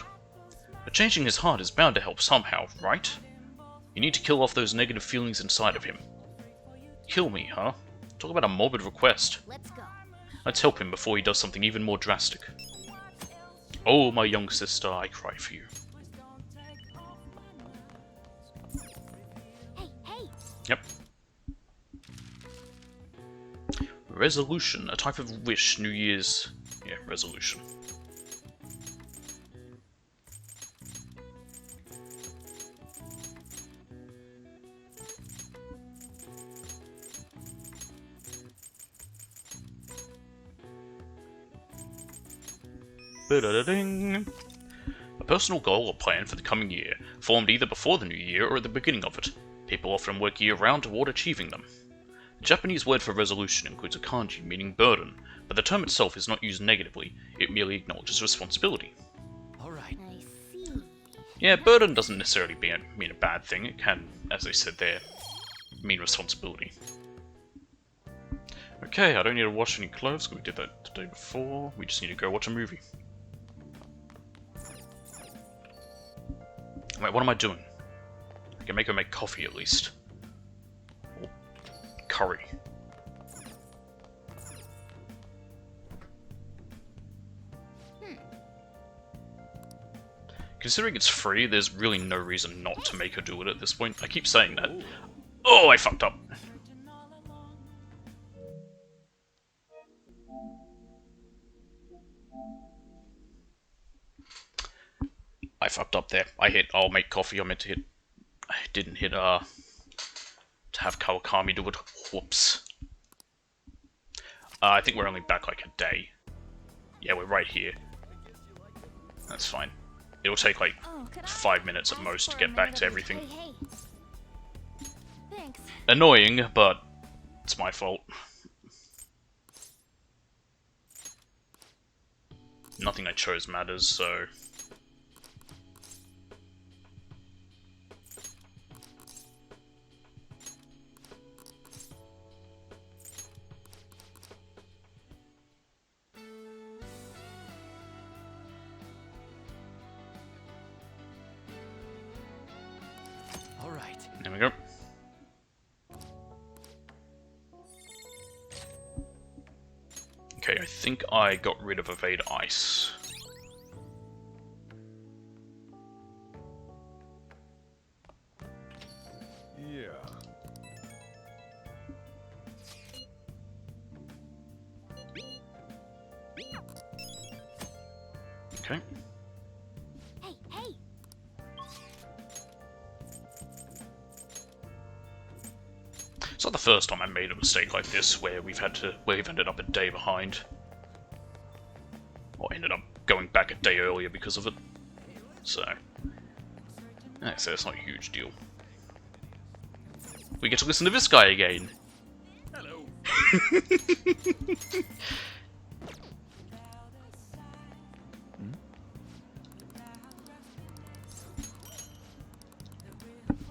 But changing his heart is bound to help somehow, right? You need to kill off those negative feelings inside of him. Kill me, huh? Talk about a morbid request. Let's go. Let's help him before he does something even more drastic. Oh, my young sister, I cry for you. Hey, hey! Yep. Resolution, a type of wish, New Year's... Yeah, resolution. Ba-da-da-ding. A personal goal or plan for the coming year, formed either before the new year or at the beginning of it. People often work year-round toward achieving them. The Japanese word for resolution includes a kanji meaning burden, but the term itself is not used negatively, it merely acknowledges responsibility. Alright. I see. Yeah, burden doesn't necessarily mean a bad thing, it can, as they said there, mean responsibility. Okay, I don't need to wash any clothes, we did that the day before, we just need to go watch a movie. Wait, what am I doing? I can make her make coffee at least. Or curry. Considering it's free, there's really no reason not to make her do it at this point. I keep saying that. Oh, I fucked up. I fucked up there. I hit I'll make coffee, I meant to hit... I didn't hit to have Kawakami do it. Whoops. I think we're only back like a day. Yeah, we're right here. That's fine. It'll take like Oh, could I 5 minutes at most to for a get back minute to of everything. Hey, hey! Thanks. Annoying, but it's my fault. Nothing I chose matters, so... Alright. There we go. Okay, I think I got rid of Evade Ice. Okay. Hey, hey! It's not the first time I made a mistake like this, where we've ended up a day behind, or ended up going back a day earlier because of it. So, so it's not a huge deal. We get to listen to this guy again. Hello.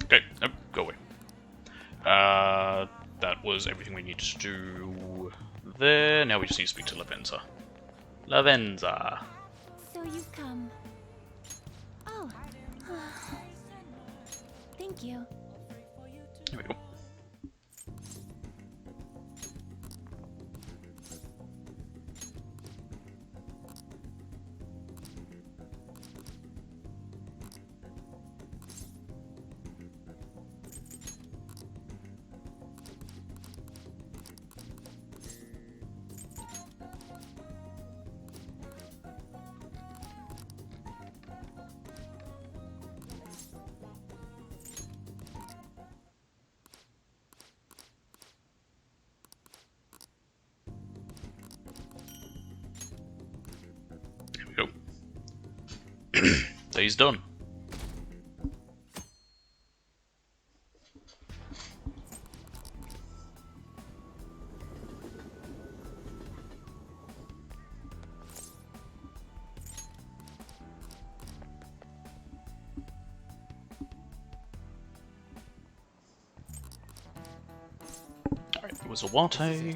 Okay, nope, go away. That was everything we needed to do there. Now we just need to speak to Lavenza. Lavenza. So you've come. Oh. Thank you. Here we go. Here we go. Day's done. Alright, it was a latte.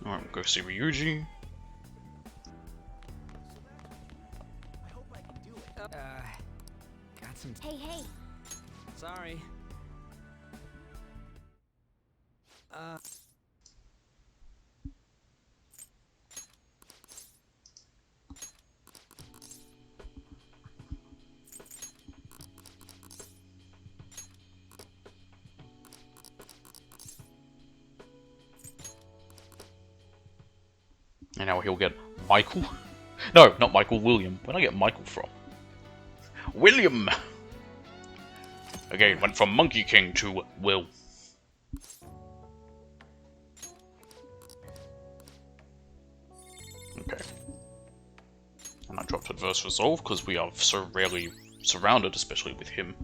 Alright, we'll go see Ryuji. Got some. Hey, hey! Sorry. And now he'll get Michael. No, not Michael, William. Where'd I get Michael from? William! Again, went from Monkey King to Will. Okay. And I dropped Adverse Resolve because we are so rarely surrounded, especially with him.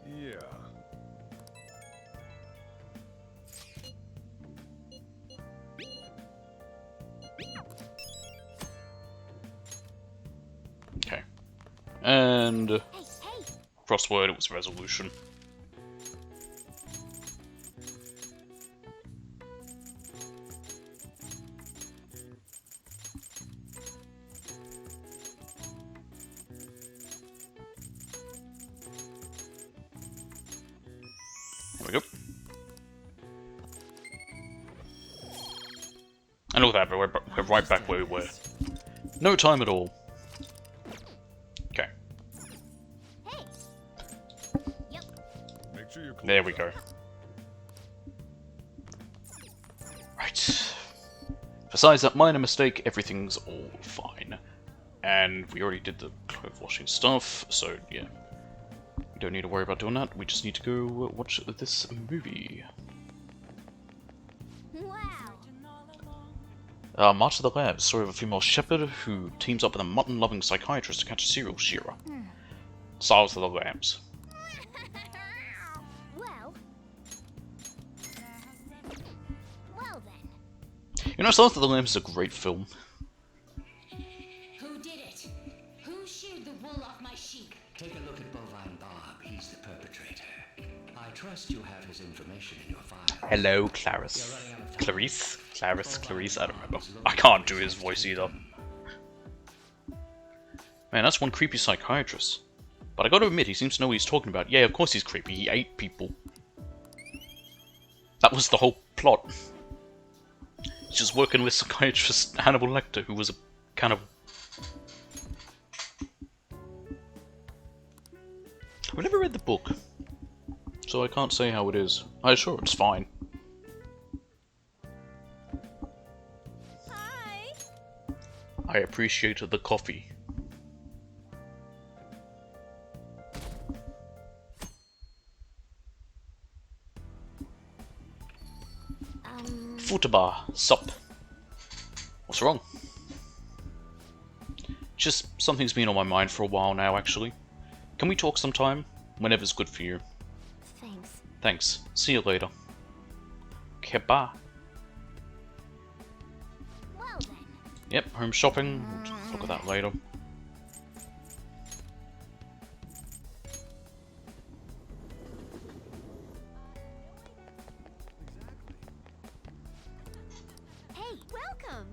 Yeah. Okay. And Hey, hey! crossword, it was resolution. There we go. And look at that, we're right back where we were. No time at all. Okay, Hey! Yep. Make sure you're close. there we go. Right. Besides that minor mistake, everything's all fine. And we already did the clothes washing stuff, so yeah. We don't need to worry about doing that, we just need to go watch this movie. Wow! March of the Lab, story of a female shepherd who teams up with a mutton-loving psychiatrist to catch a serial shearer. Silence of the Lambs. Well... Well then. You know, Silence of the Lambs is a great film. Who did it? Who sheared the wool off my sheep? Take a look at Bovine Bob. He's the perpetrator. I trust you have his information in your file. Hello, Clarice. Clarice? Clarice? I don't remember. I can't do his voice either. Man, that's one creepy psychiatrist. But I gotta admit, he seems to know what he's talking about. Yeah, of course he's creepy. He ate people. That was the whole plot. He's just working with psychiatrist Hannibal Lecter, who was a cannibal. I've never read the book, so I can't say how it is. I'm sure it's fine. Hi. I appreciate the coffee. Futaba, sup. What's wrong? Just something's been on my mind for a while now, actually. Can we talk sometime? Whenever's good for you. Thanks. Thanks. See you later. Okay, bye. Well then. Yep, home shopping. We'll look at that later. Hey, welcome.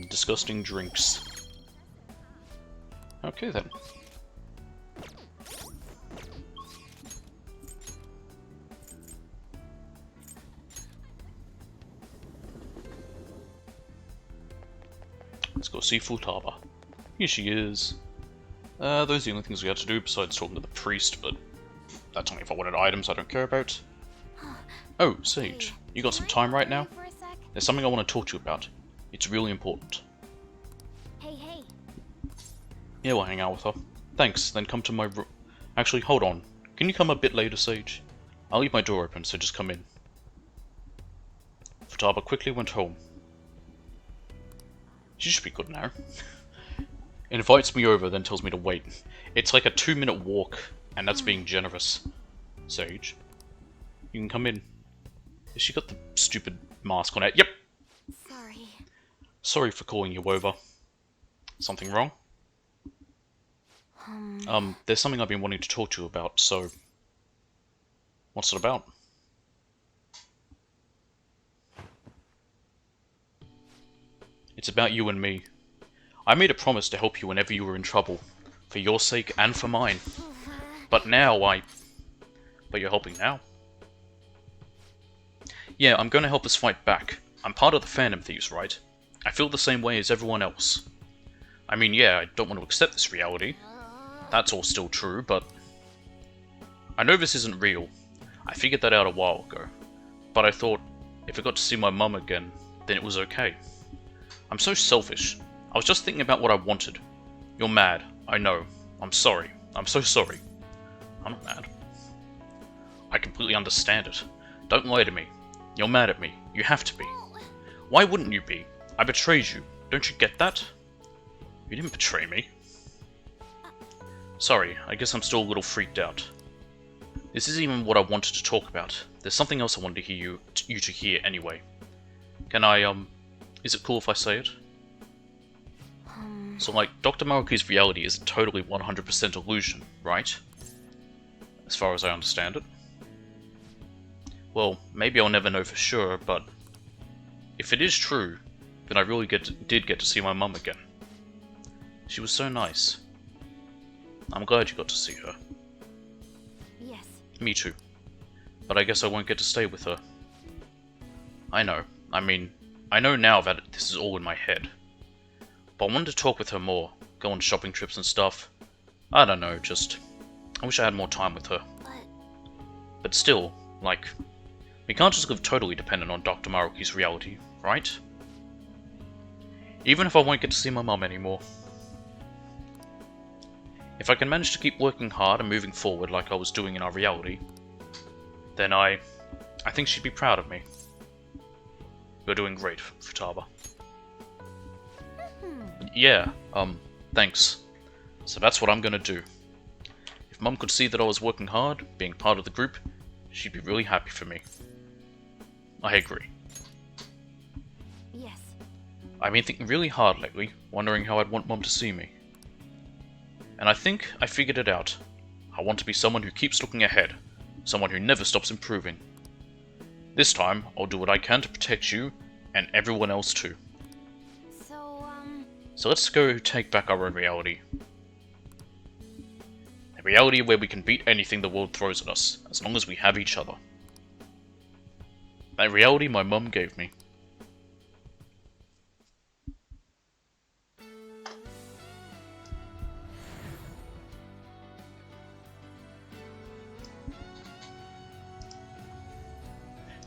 Disgusting drinks. Okay then. Let's go see Futaba. Here she is. Those are the only things we had to do besides talking to the priest, but that's only if I wanted items I don't care about. Oh, Sage, you got some time right now? For a sec? There's something I want to talk to you about. It's really important. Hey. Yeah, we'll hang out with her. Thanks, then come to my room. Actually, hold on. Can you come a bit later, Sage? I'll leave my door open, so just come in. Futaba quickly went home. She should be good now. Invites me over, then tells me to wait. It's like a 2-minute walk, and that's being generous. Sage, you can come in. Has she got the stupid mask on it? Yep! Sorry. Sorry for calling you over. Something wrong? There's something I've been wanting to talk to you about, so... What's it about? It's about you and me. I made a promise to help you whenever you were in trouble. For your sake and for mine. But now But you're helping now? Yeah, I'm gonna help us fight back. I'm part of the Phantom Thieves, right? I feel the same way as everyone else. I mean, yeah, I don't want to accept this reality. That's all still true, but... I know this isn't real. I figured that out a while ago. But I thought, if I got to see my mum again, then it was okay. I'm so selfish. I was just thinking about what I wanted. You're mad. I know. I'm sorry. I'm so sorry. I'm not mad. I completely understand it. Don't lie to me. You're mad at me. You have to be. Why wouldn't you be? I betrayed you. Don't you get that? You didn't betray me. Sorry, I guess I'm still a little freaked out. This isn't even what I wanted to talk about. There's something else I wanted to hear you to hear anyway. Can I, is it cool if I say it? So, like, Dr. Maruki's reality is totally 100% illusion, right? As far as I understand it. Well, maybe I'll never know for sure, but... if it is true, then I really did get to see my mum again. She was so nice. I'm glad you got to see her. Yes. Me too. But I guess I won't get to stay with her. I know. I mean, I know now that this is all in my head. But I wanted to talk with her more, go on shopping trips and stuff. I don't know, just... I wish I had more time with her. But still, like... we can't just live totally dependent on Dr. Maruki's reality, right? Even if I won't get to see my mum anymore. If I can manage to keep working hard and moving forward like I was doing in our reality, then I think she'd be proud of me. You're doing great, Futaba. Yeah, thanks. So that's what I'm gonna do. If Mum could see that I was working hard, being part of the group, she'd be really happy for me. I agree. Yes. I've been thinking really hard lately, wondering how I'd want Mum to see me. And I think I figured it out. I want to be someone who keeps looking ahead. Someone who never stops improving. This time, I'll do what I can to protect you, and everyone else too. So let's go take back our own reality. A reality where we can beat anything the world throws at us, as long as we have each other. That reality my mum gave me.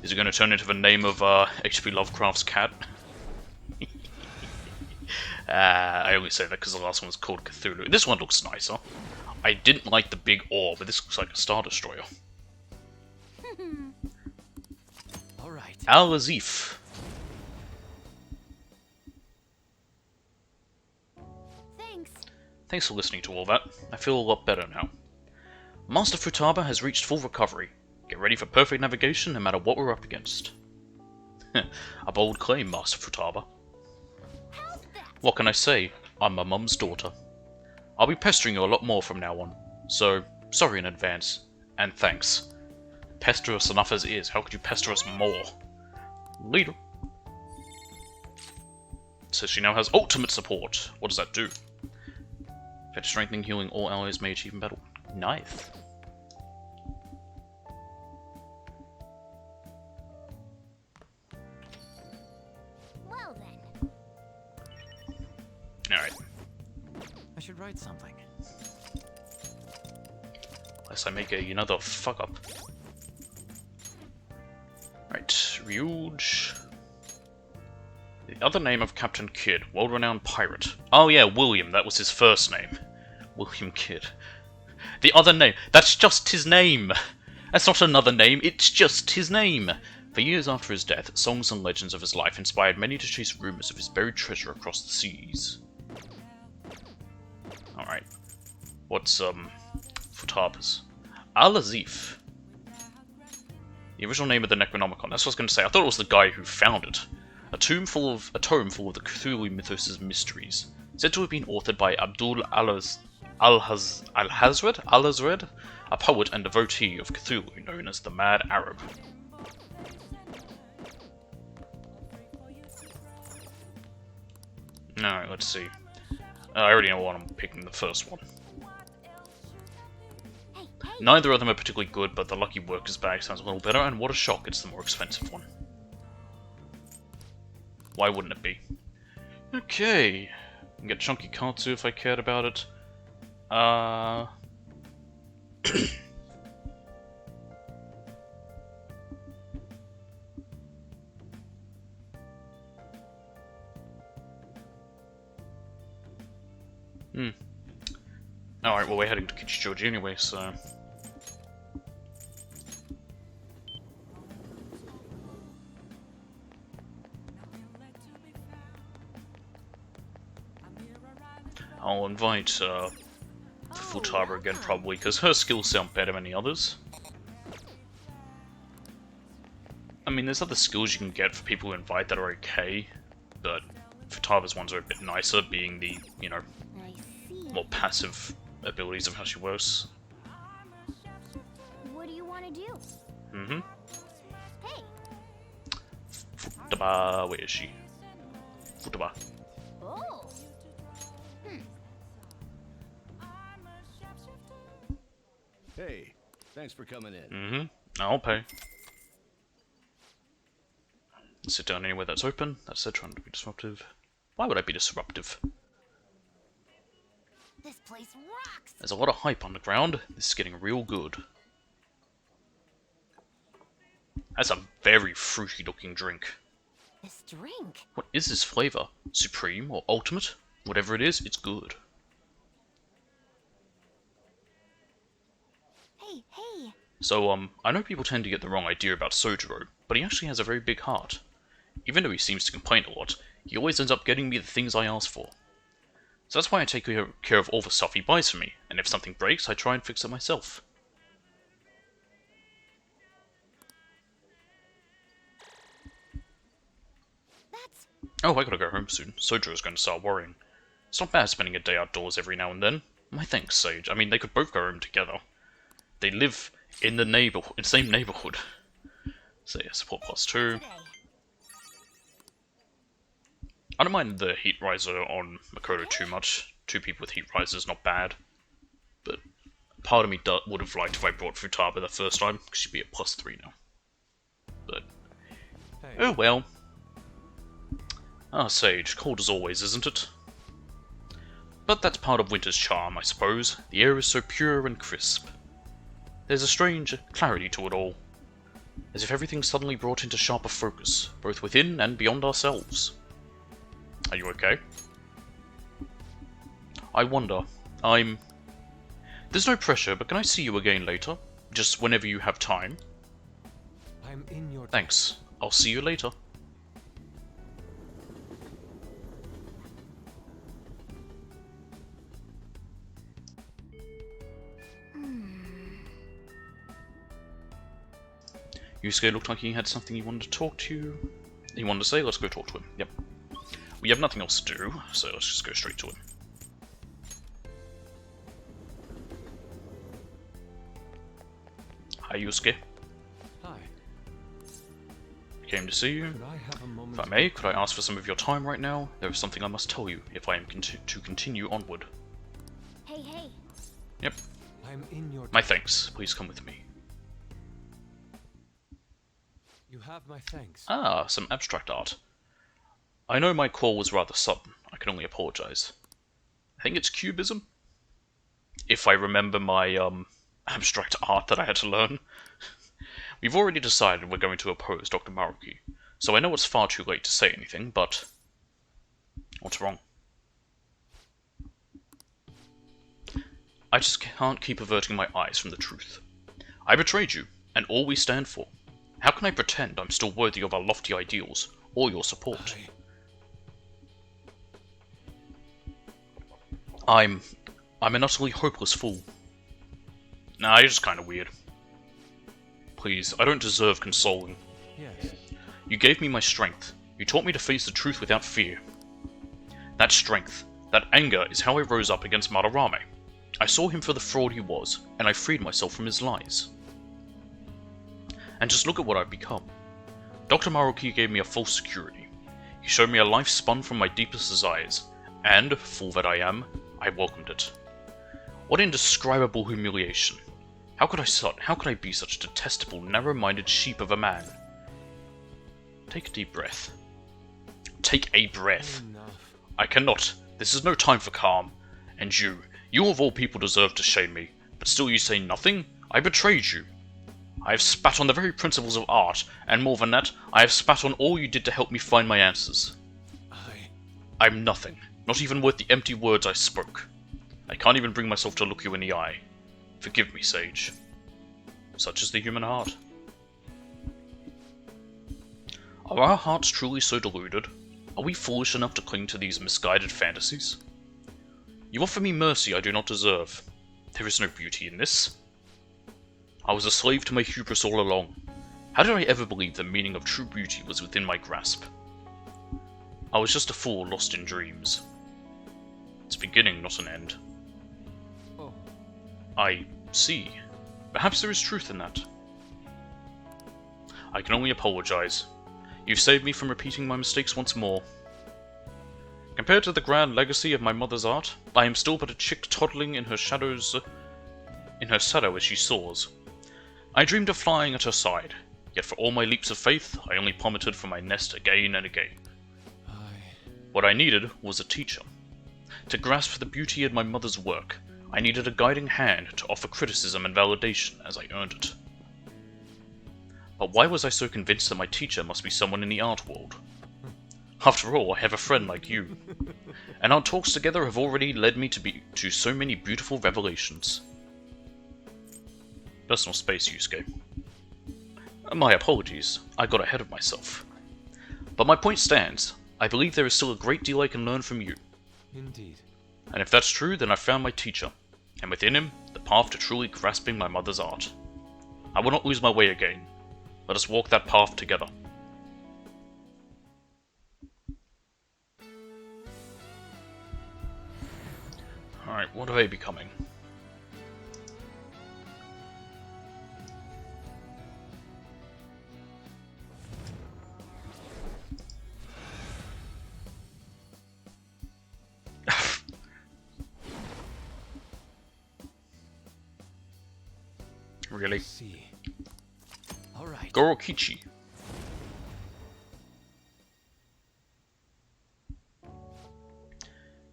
Is it going to turn into the name of H.P. Lovecraft's cat? I only say that because the last one was called Cthulhu. This one looks nicer. I didn't like the big ore, but this looks like a Star Destroyer. Alright. Al-Azif. Thanks for listening to all that. I feel a lot better now. Master Futaba has reached full recovery. Get ready for perfect navigation no matter what we're up against. A bold claim, Master Futaba. What can I say? I'm my mum's daughter. I'll be pestering you a lot more from now on. So, sorry in advance. And thanks. Pester us enough as is. How could you pester us more? Later. So she now has ultimate support. What does that do? Fetch strengthening, healing all allies may achieve in battle. Nice. Well then. Alright. I should write something. Unless I make another fuck up. Right, Ryuj. The other name of Captain Kidd, world-renowned pirate. Oh yeah, William, that was his first name. William Kidd. The other name, that's just his name! That's not another name, it's just his name! For years after his death, songs and legends of his life inspired many to chase rumors of his buried treasure across the seas. Alright. What's, Futaba's? Al-Azif. The original name of the Necronomicon. That's what I was going to say. I thought it was the guy who found it. A tome full of the Cthulhu mythos' mysteries. Said to have been authored by Abdul Al-Hazred, a poet and devotee of Cthulhu known as the Mad Arab. Alright, let's see. I already know what I'm picking, the first one. Neither of them are particularly good, but the Lucky Worker's bag sounds a little better, and what a shock, it's the more expensive one. Why wouldn't it be? Okay. I can get Chunky Katsu if I cared about it. Alright, well we're heading to Kichijoji anyway, so... I'll invite Futaba again probably, because her skills sound better than the others. I mean, there's other skills you can get for people who invite that are okay, but Futaba's ones are a bit nicer, being the, you know, more passive abilities of how she works. What do you want to do? Mm-hmm. Hey, Futaba, where is she? Futaba. oh. Hey, thanks for coming in. Mm-hmm. I'll pay. Sit down anywhere that's open. That's said, trying to be disruptive. Why would I be disruptive? This place rocks. There's a lot of hype on the ground. This is getting real good. That's a very fruity looking drink. This drink. What is this flavor? Supreme or ultimate? Whatever it is, it's good. Hey. So, I know people tend to get the wrong idea about Sojiro, but he actually has a very big heart. Even though he seems to complain a lot, he always ends up getting me the things I ask for. So that's why I take care of all the stuff he buys for me, and if something breaks, I try and fix it myself. That's... Oh, I gotta go home soon. Sojiro's gonna start worrying. It's not bad spending a day outdoors every now and then. My thanks, Sage. I mean, they could both go home together. They live in the same neighborhood. So yeah, support +2. I don't mind the heat riser on Makoto too much. 2 people with heat risers, not bad. But part of me would have liked if I brought Futaba the first time, because she'd be at +3 now. But oh well. Ah, Sage, cold as always, isn't it? But that's part of winter's charm, I suppose. The air is so pure and crisp. There's a strange clarity to it all, as if everything's suddenly brought into sharper focus, both within and beyond ourselves. Are you okay? I wonder. There's no pressure, but can I see you again later? Just whenever you have time. I'm in your... Thanks. I'll see you later. Yusuke looked like he had something he wanted to talk to you. He wanted to say, let's go talk to him. Yep. We have nothing else to do, so let's just go straight to him. Hi, Yusuke. Hi. Came to see you. Could I have a moment? If I may, could I ask for some of your time right now? There is something I must tell you if I am to continue onward. Hey. Yep. I'm in your... My thanks. Please come with me. You have my thanks. Ah, some abstract art. I know my call was rather sudden. I can only apologize. I think it's cubism? If I remember my, abstract art that I had to learn. We've already decided we're going to oppose Dr. Maruki, so I know it's far too late to say anything, but... what's wrong? I just can't keep averting my eyes from the truth. I betrayed you, and all we stand for. How can I pretend I'm still worthy of our lofty ideals, or your support? I'm an utterly hopeless fool. Nah, you're just kinda weird. Please, I don't deserve consoling. Yes. You gave me my strength. You taught me to face the truth without fear. That strength, that anger is how I rose up against Madarame. I saw him for the fraud he was, and I freed myself from his lies. And just look at what I've become. Dr. Maruki gave me a false security. He showed me a life spun from my deepest desires, and, fool that I am, I welcomed it. What indescribable humiliation. How could I be such a detestable, narrow-minded sheep of a man? Take a deep breath. Take a breath. Enough. I cannot. This is no time for calm. And you of all people deserve to shame me, but still you say nothing? I betrayed you. I have spat on the very principles of art, and more than that, I have spat on all you did to help me find my answers. I'm nothing, not even worth the empty words I spoke. I can't even bring myself to look you in the eye. Forgive me, Sage. Such is the human heart. Are our hearts truly so deluded? Are we foolish enough to cling to these misguided fantasies? You offer me mercy I do not deserve. There is no beauty in this. I was a slave to my hubris all along. How did I ever believe the meaning of true beauty was within my grasp? I was just a fool lost in dreams. It's a beginning, not an end. Oh. I see. Perhaps there is truth in that. I can only apologize. You've saved me from repeating my mistakes once more. Compared to the grand legacy of my mother's art, I am still but a chick toddling in her shadow as she soars. I dreamed of flying at her side, yet for all my leaps of faith, I only plummeted from my nest again and again. What I needed was a teacher. To grasp the beauty in my mother's work, I needed a guiding hand to offer criticism and validation as I earned it. But why was I so convinced that my teacher must be someone in the art world? After all, I have a friend like you, and our talks together have already led me to so many beautiful revelations. Personal space, Yusuke. My apologies, I got ahead of myself. But my point stands. I believe there is still a great deal I can learn from you. Indeed. And if that's true, then I've found my teacher, and within him, the path to truly grasping my mother's art. I will not lose my way again. Let us walk that path together. Alright, what are they becoming? Really? See. All right. Gorokichi.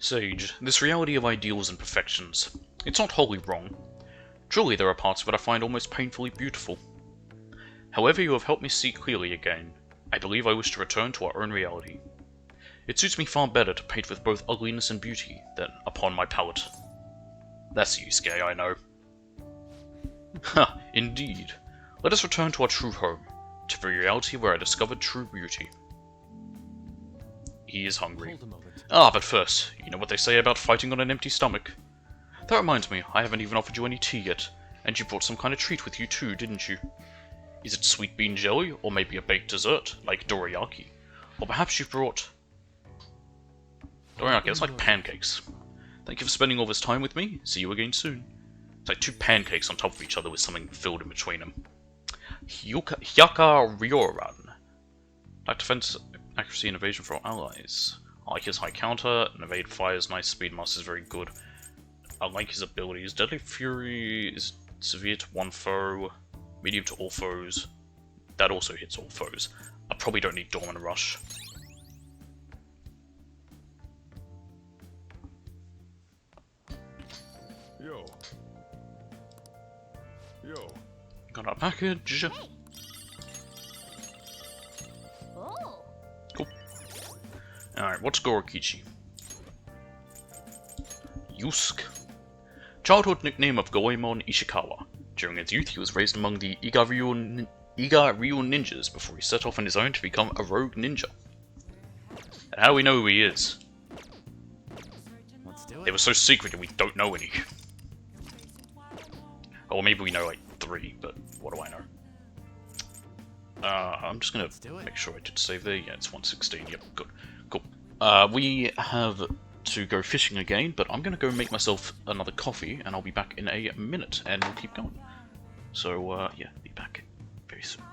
Sage, this reality of ideals and perfections. It's not wholly wrong. Truly there are parts of it I find almost painfully beautiful. However, you have helped me see clearly again. I believe I wish to return to our own reality. It suits me far better to paint with both ugliness and beauty than upon my palette. That's Yusuke, I know. Ha, indeed. Let us return to our true home, to the reality where I discovered true beauty. He is hungry. Hold a moment. Ah, but first, you know what they say about fighting on an empty stomach? That reminds me, I haven't even offered you any tea yet, and you brought some kind of treat with you too, didn't you? Is it sweet bean jelly, or maybe a baked dessert, like dorayaki? Or perhaps you brought... Dorayaki, that's like pancakes. Thank you for spending all this time with me. See you again soon. It's like two pancakes on top of each other with something filled in between them. Hyaka Ryoran. Like defense, accuracy, and evasion for all allies. I like his high counter, and evade fires, nice speed, master is very good. I like his abilities. Deadly Fury is severe to one foe, medium to all foes. That also hits all foes. I probably don't need Dormant Rush. Yo. Yo. Got our package. Oh. Cool. Alright, what's Gorokichi? Yusuke. Childhood nickname of Goemon Ishikawa. During his youth, he was raised among the Iga-ryu ninjas before he set off on his own to become a rogue ninja. And how do we know who he is? Let's do They it. were so secret and we don't know any. Or maybe we know like 3, but what do I know? I'm just gonna do it. make sure I did save there. Yeah, it's 116. Yep, good. Cool. We have to go fishing again, but I'm gonna go make myself another coffee, and I'll be back in a minute, and we'll keep going. So, yeah, be back very soon.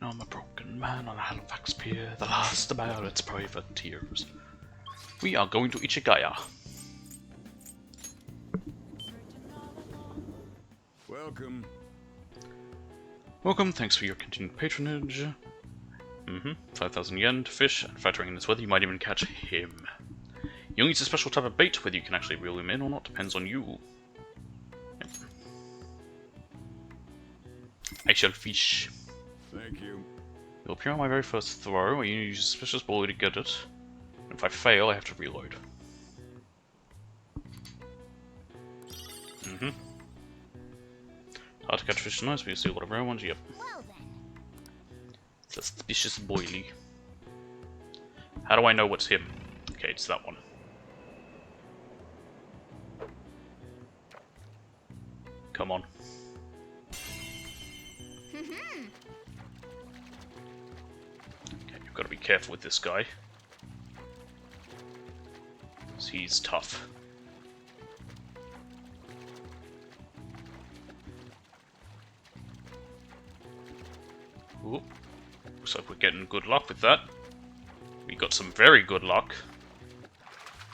Now I'm a broken man on a Halifax pier, the last about its privateers. We are going to Ichigaya. Welcome. Welcome, thanks for your continued patronage. 5,000 yen to fish, and factoring in this weather, you might even catch him. You'll need a special type of bait, whether you can actually reel him in or not depends on you. Yep. I shall fish. Thank you. It'll appear on my very first throw, I use a suspicious bully to get it. And if I fail, I have to reload. Hard to catch fish tonight, but you see a lot of rare ones, yep. Well then. Suspicious boily. How do I know what's him? Okay, it's that one. Come on. Okay, you've got to be careful with this guy. 'Cause he's tough. Ooh. Looks like we're getting good luck with that. We got some very good luck.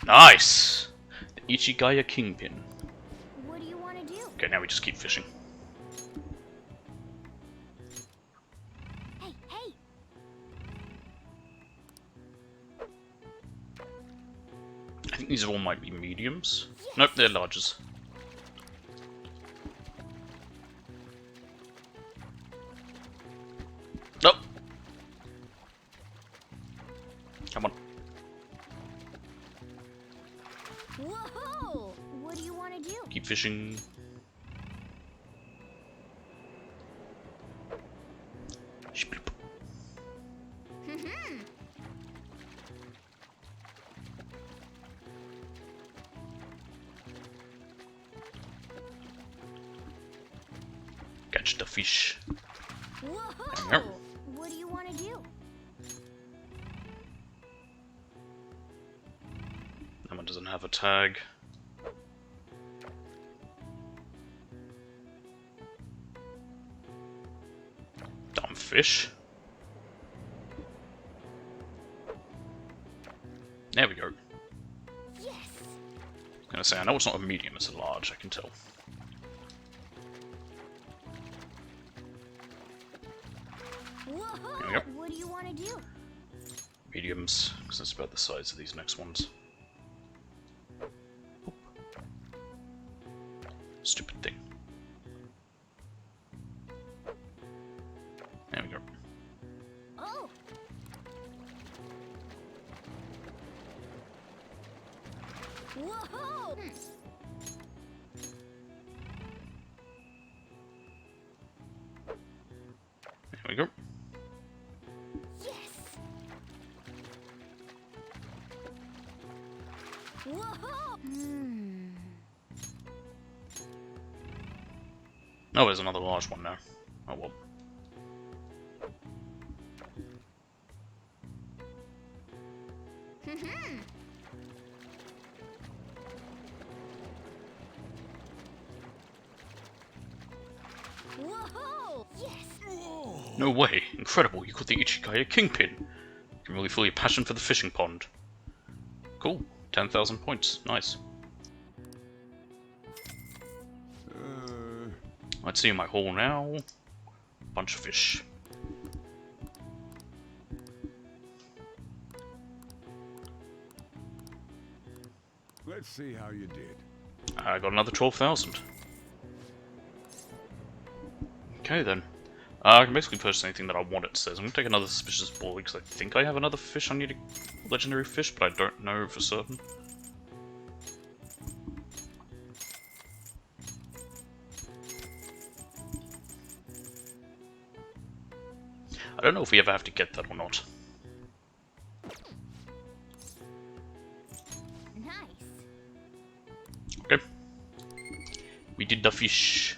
Nice! The Ichigaya Kingpin. What do you want to do? Okay, now we just keep fishing. Hey, hey! I think these all might be mediums. Nope, they're larges. Nope. Come on. Whoa! What do you want to do? Keep fishing. Shploop. Catch the fish. Whoa! Yep. What do you want to do? That one doesn't have a tag. Dumb fish. There we go. Yes! I'm gonna say, I know it's not a medium, it's a large, I can tell. Whoa! we go. What do you want to do? Mediums, because it's about the size of these next ones. Oop. Stupid thing. There we go. Oh! Whoa! There we go. Yes! Whoa! Oh, there's another large one now. Oh well. Whoa! Yes! No way! Incredible, you caught the Ichigaya Kingpin! You can really feel your passion for the fishing pond. Cool. 10,000 points. Nice. Let's see my haul now. Bunch of fish. Let's see how you did. I got another 12,000. Okay then. I can basically purchase anything that I want, it says. I'm going to take another suspicious bully because I think I have another fish I need a legendary fish, but I don't know for certain. I don't know if we ever have to get that or not. Nice! Okay. We did the fish.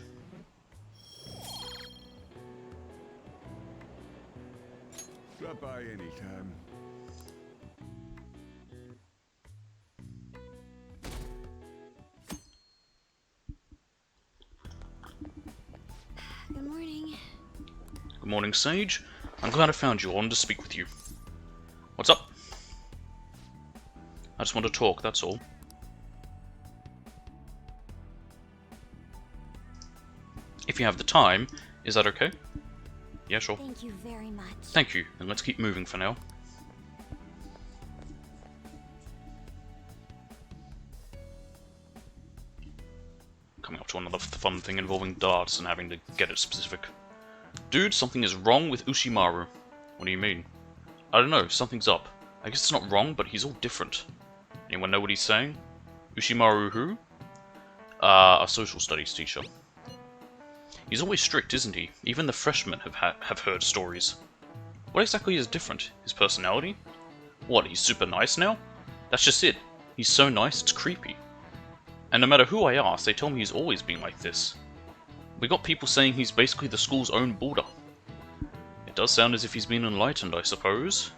Drop by anytime. Good morning. Good morning, Sage. I'm glad I found you. I wanted to speak with you. What's up? I just want to talk, that's all. If you have the time, is that okay? Yeah, sure. Thank you very much. Thank you, and let's keep moving for now. Coming up to another fun thing involving darts and having to get it specific. Dude, something is wrong with Ushimaru. What do you mean? I don't know, something's up. I guess it's not wrong, but he's all different. Anyone know what he's saying? Ushimaru who? A social studies teacher. He's always strict, isn't he? Even the freshmen have heard stories. What exactly is different? His personality? What, he's super nice now? That's just it. He's so nice, it's creepy. And no matter who I ask, they tell me he's always been like this. We got people saying he's basically the school's own Buddha. It does sound as if he's been enlightened, I suppose.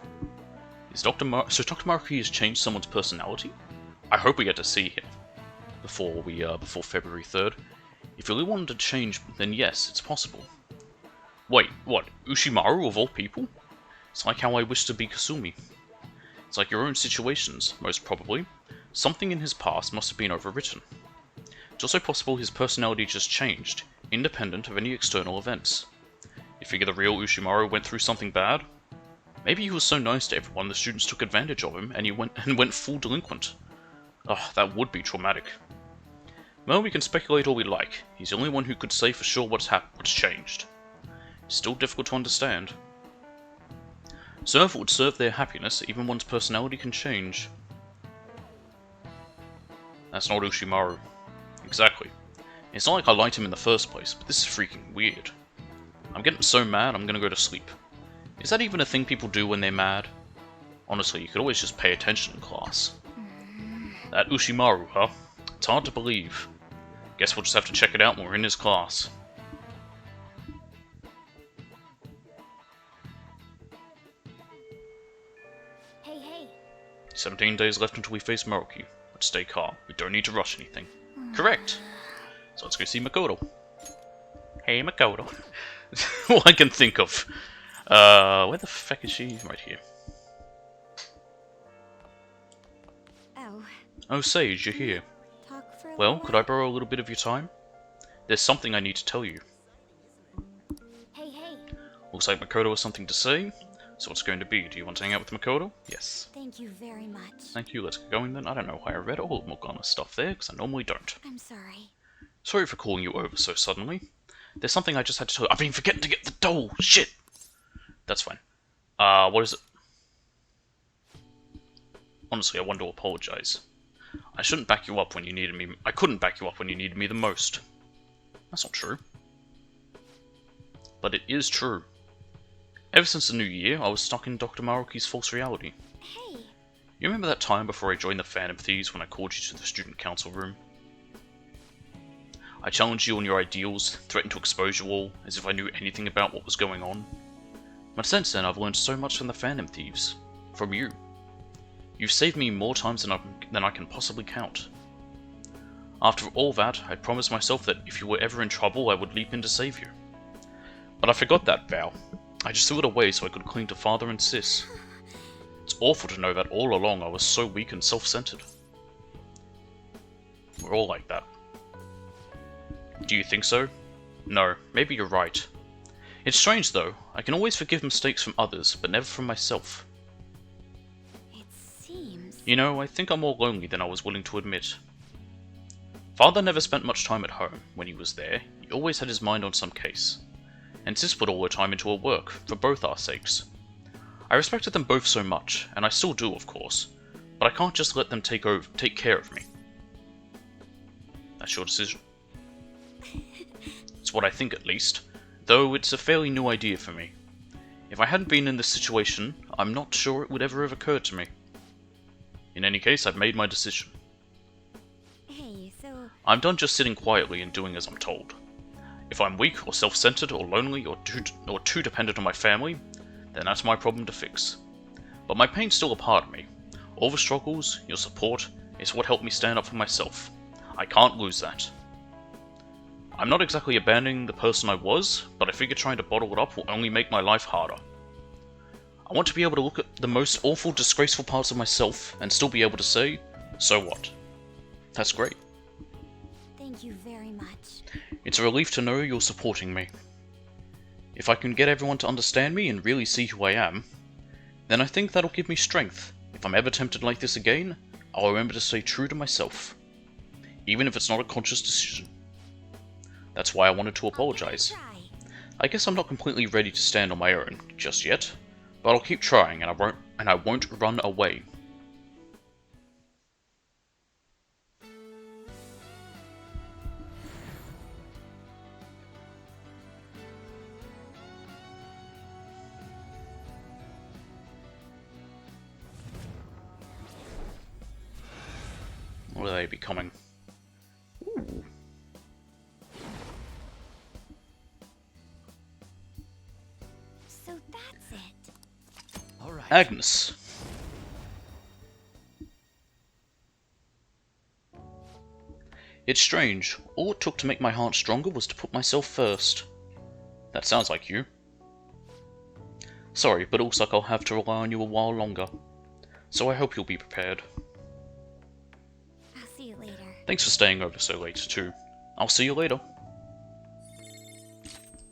So Dr. Maruki has changed someone's personality? I hope we get to see him before February 3rd. If you really wanted to change, then yes, it's possible. Wait, what? Ushimaru of all people? It's like how I wish to be Kasumi. It's like your own situations, most probably. Something in his past must have been overwritten. It's also possible his personality just changed, independent of any external events. You figure the real Ushimaru went through something bad? Maybe he was so nice to everyone the students took advantage of him and he went full delinquent. Ugh, that would be traumatic. Well, we can speculate all we like. He's the only one who could say for sure what's changed. It's still difficult to understand. So if it would serve their happiness, even one's personality can change. That's not Ushimaru. Exactly. It's not like I liked him in the first place, but this is freaking weird. I'm getting so mad, I'm gonna go to sleep. Is that even a thing people do when they're mad? Honestly, you could always just pay attention in class. That Ushimaru, huh? It's hard to believe. Guess we'll just have to check it out when we're in his class. Hey. 17 days left until we face Maruki. Let's stay calm. We don't need to rush anything. Correct! So let's go see Makoto. Hey, Makoto. All I can think of. Where the feck is she? Right here. Oh, Oh, Sage, you're here. talk for a Well, little could I borrow a little bit of your time? There's something I need to tell you. Hey. Looks like Makoto has something to say. So what's it going to be? Do you want to hang out with Makoto? Yes. Thank you very much. Thank you, let's get going then. I don't know why I read all of Morgana's stuff there, because I normally don't. I'm sorry. Sorry for calling you over so suddenly. There's something I just had to tell you. I've been forgetting to get the doll! Shit! That's fine. What is it? Honestly, I want to apologize. I shouldn't back you up when you needed me. I couldn't back you up when you needed me the most. That's not true. But it is true. Ever since the new year, I was stuck in Dr. Maruki's false reality. Hey. You remember that time before I joined the Phantom Thieves when I called you to the student council room? I challenged you on your ideals, threatened to expose you all, as if I knew anything about what was going on. But since then, I've learned so much from the Phantom Thieves. From you. You've saved me more times than I can possibly count. After all that, I promised myself that if you were ever in trouble, I would leap in to save you. But I forgot that vow. I just threw it away so I could cling to Father and Sis. It's awful to know that all along I was so weak and self-centered. We're all like that. Do you think so? No, maybe you're right. It's strange though, I can always forgive mistakes from others, but never from myself. It seems... You know, I think I'm more lonely than I was willing to admit. Father never spent much time at home. When he was there, he always had his mind on some case. And Sis put all her time into her work, for both our sakes. I respected them both so much, and I still do of course, but I can't just let them take care of me. That's your decision. It's what I think at least, though it's a fairly new idea for me. If I hadn't been in this situation, I'm not sure it would ever have occurred to me. In any case, I've made my decision. Hey, so... I'm done just sitting quietly and doing as I'm told. If I'm weak or self-centered or lonely or too dependent on my family, then that's my problem to fix. But my pain's still a part of me. All the struggles, your support, is what helped me stand up for myself. I can't lose that. I'm not exactly abandoning the person I was, but I figure trying to bottle it up will only make my life harder. I want to be able to look at the most awful, disgraceful parts of myself and still be able to say, so what? That's great. Thank you very much. It's a relief to know you're supporting me. If I can get everyone to understand me and really see who I am, then I think that'll give me strength. If I'm ever tempted like this again, I'll remember to stay true to myself. Even if it's not a conscious decision. That's why I wanted to apologize. Try. I guess I'm not completely ready to stand on my own just yet, but I'll keep trying and I won't run away. What are they becoming? Ooh. So that's it. All right. Agnes. It's strange. All it took to make my heart stronger was to put myself first. That sounds like you. Sorry, but it looks like I'll have to rely on you a while longer. So I hope you'll be prepared. I'll see you later. Thanks for staying over so late, too. I'll see you later.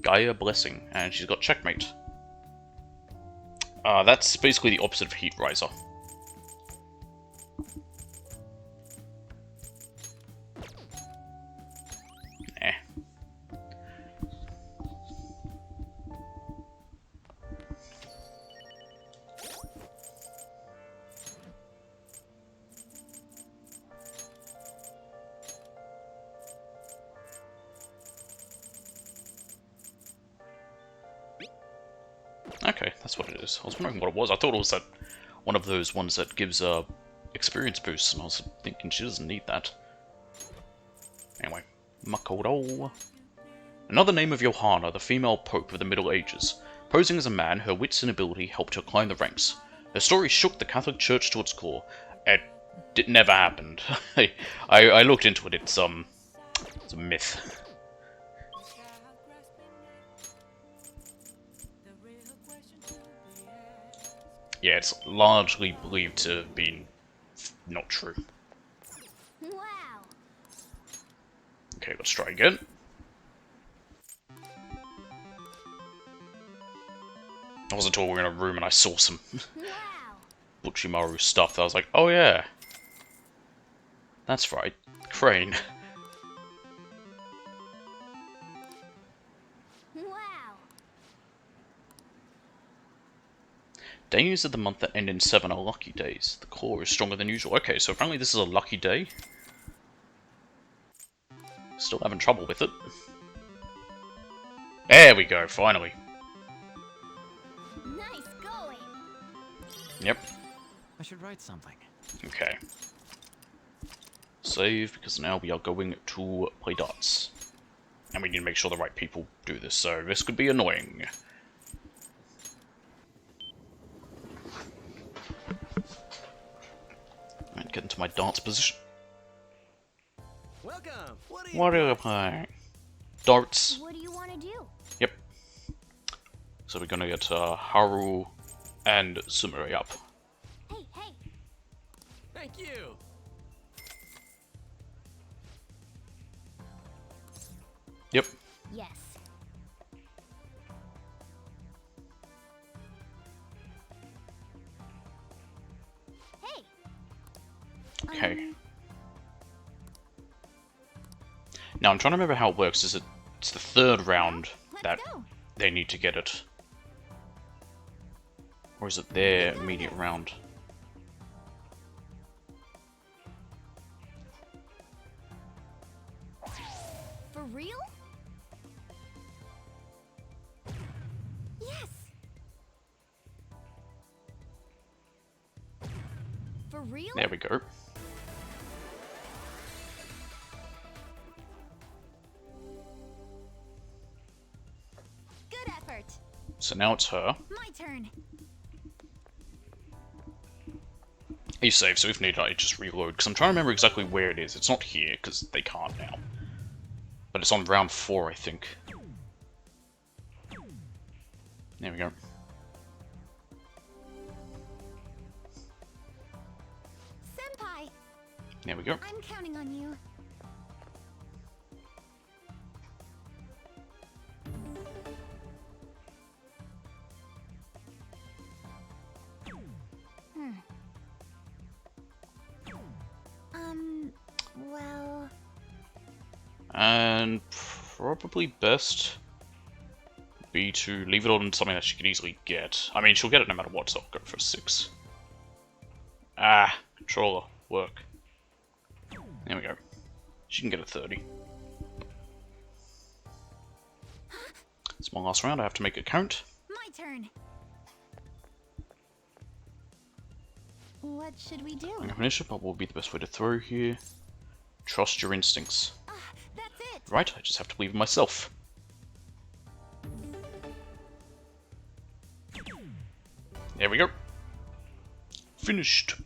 Gaia Blessing, and she's got Checkmate. That's basically the opposite of Heat Riser. Eh. Okay, that's what it is. I was wondering what it was. I thought it was that one of those ones that gives experience boosts, and I was thinking she doesn't need that. Anyway, Makoto. Another name of Johanna, the female pope of the Middle Ages. Posing as a man, her wits and ability helped her climb the ranks. Her story shook the Catholic Church to its core. It never happened. I looked into it. It's a myth. Yeah, it's largely believed to have been not true. Wow. Okay, let's try again. I wasn't until we were in a room and I saw some Wow. Buchimaru stuff that I was like, oh yeah. That's right. Crane. Wow. Days of the month that end in 7 are lucky days. The core is stronger than usual. Okay, so apparently this is a lucky day. Still having trouble with it. There we go, finally. Nice going. Yep. I should write something. Okay. Save, because now we are going to play darts. And we need to make sure the right people do this, so this could be annoying. Right, get into my darts position. Welcome. What What are we playing? Darts. What do you want to do? Yep. So we're gonna get Haru and Sumire up. Hey, hey. Thank you. Yep. Yes. Hey. Okay. Now I'm trying to remember how it works. Is it's the third round Let's that go. they need to get it? Or is it their immediate round? For real? Yes. For real? There we go. Good effort. So now it's her. My turn. You save, so if needed, I just reload. Because I'm trying to remember exactly where it is. It's not here, because they can't now. But it's on round 4, I think. There we go. There we go. I'm counting on you. Well... And probably best be to leave it on something that she could easily get. I mean, she'll get it no matter what, so I'll go for a 6. Ah, controller, work. There we go. She can get a 30. It's my last round, I have to make it count. My turn. What should we do? I'm gonna what will be the best way to throw here? Trust your instincts. That's it. Right, I just have to believe in myself. There we go. Finished.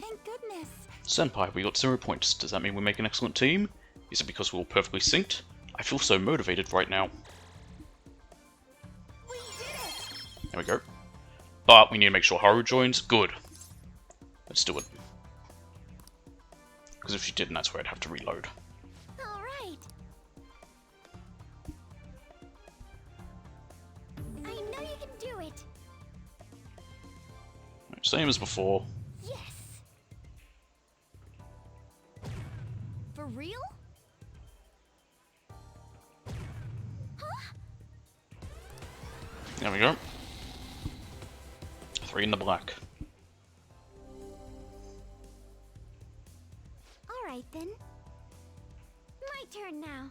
Thank goodness. Senpai, we got 0 points. Does that mean we make an excellent team? Is it because we're all perfectly synced? I feel so motivated right now. We did it. There we go. But we need to make sure Haru joins. Good. Let's do it. Because if she didn't, that's where I'd have to reload. All right. I know you can do it. Same as before. Yes. For real? There we go. 3 in the black. All right then. My turn now.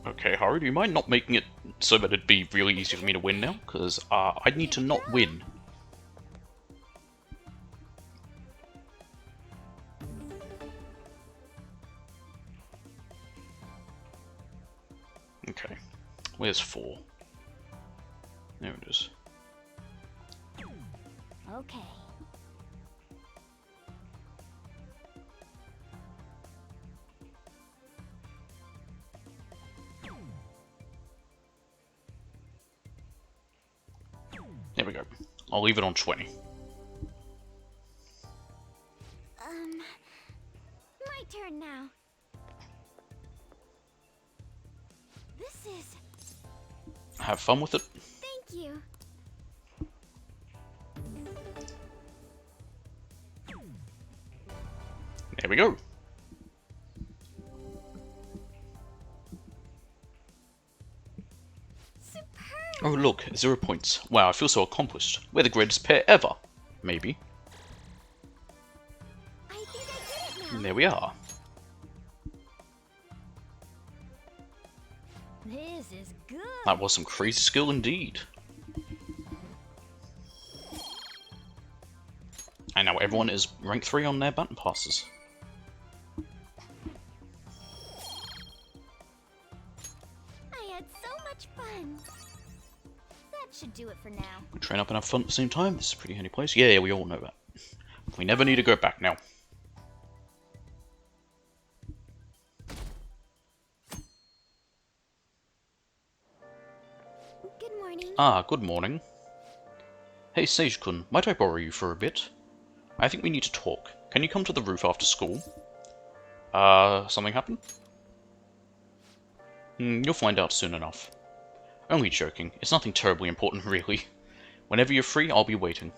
Okay, Haru, do you mind not making it so that it'd be really easy for me to win now? Because I need to not win. Okay, where's 4? There it is. Okay. There we go. I'll leave it on 20. My turn now. This is... Have fun with it. Thank you. There we go. Superb. Oh look, 0 points. Wow, I feel so accomplished. We're the greatest pair ever. Maybe. I think I did it now. And there we are. This is good. That was some crazy skill indeed. And now everyone is rank 3 on their button passes. I had so much fun. That should do it for now. We train up and have fun at the same time. This is a pretty handy place. Yeah, we all know that. We never need to go back now. Good morning. Ah, good morning. Hey, Sage-kun, might I borrow you for a bit? I think we need to talk. Can you come to the roof after school? Something happened? You'll find out soon enough. Only joking. It's nothing terribly important, really. Whenever you're free, I'll be waiting.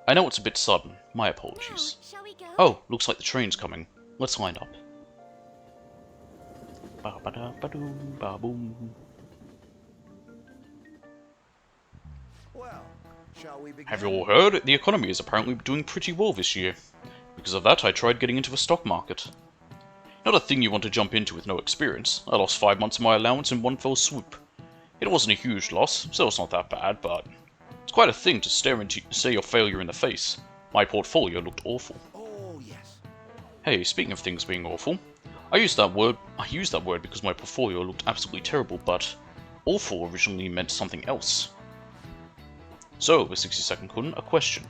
I know it's a bit sudden. My apologies. Now, shall we go? Oh, looks like the train's coming. Let's line up. Ba-ba-da-ba-doom, ba-boom. Well, shall we begin? Have you all heard? The economy is apparently doing pretty well this year. Because of that, I tried getting into the stock market. Not a thing you want to jump into with no experience. I lost 5 months of my allowance in one fell swoop. It wasn't a huge loss, so it's not that bad, but it's quite a thing to stare your failure in the face. My portfolio looked awful. Oh, yes. Hey, speaking of things being awful, I used that word because my portfolio looked absolutely terrible, but awful originally meant something else. So, the 60-second Kun, a question.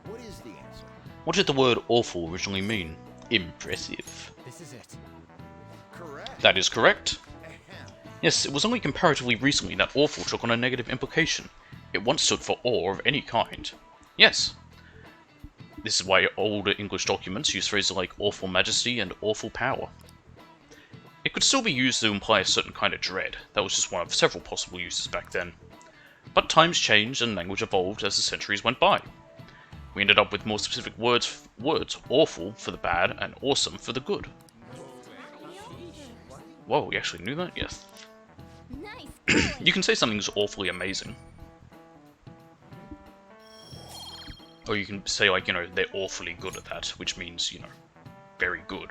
What is the answer? What did the word awful originally mean? Impressive. This is it. Correct. That is correct. Ahem. Yes, it was only comparatively recently that awful took on a negative implication. It once stood for awe of any kind. Yes. This is why older English documents use phrases like awful majesty and awful power. It could still be used to imply a certain kind of dread. That was just one of several possible uses back then. But times changed and language evolved as the centuries went by. We ended up with more specific words, awful for the bad and awesome for the good. Whoa, we actually knew that? Yes. Nice going. You can say something's awfully amazing. Or you can say, like, you know, they're awfully good at that, which means, you know, very good.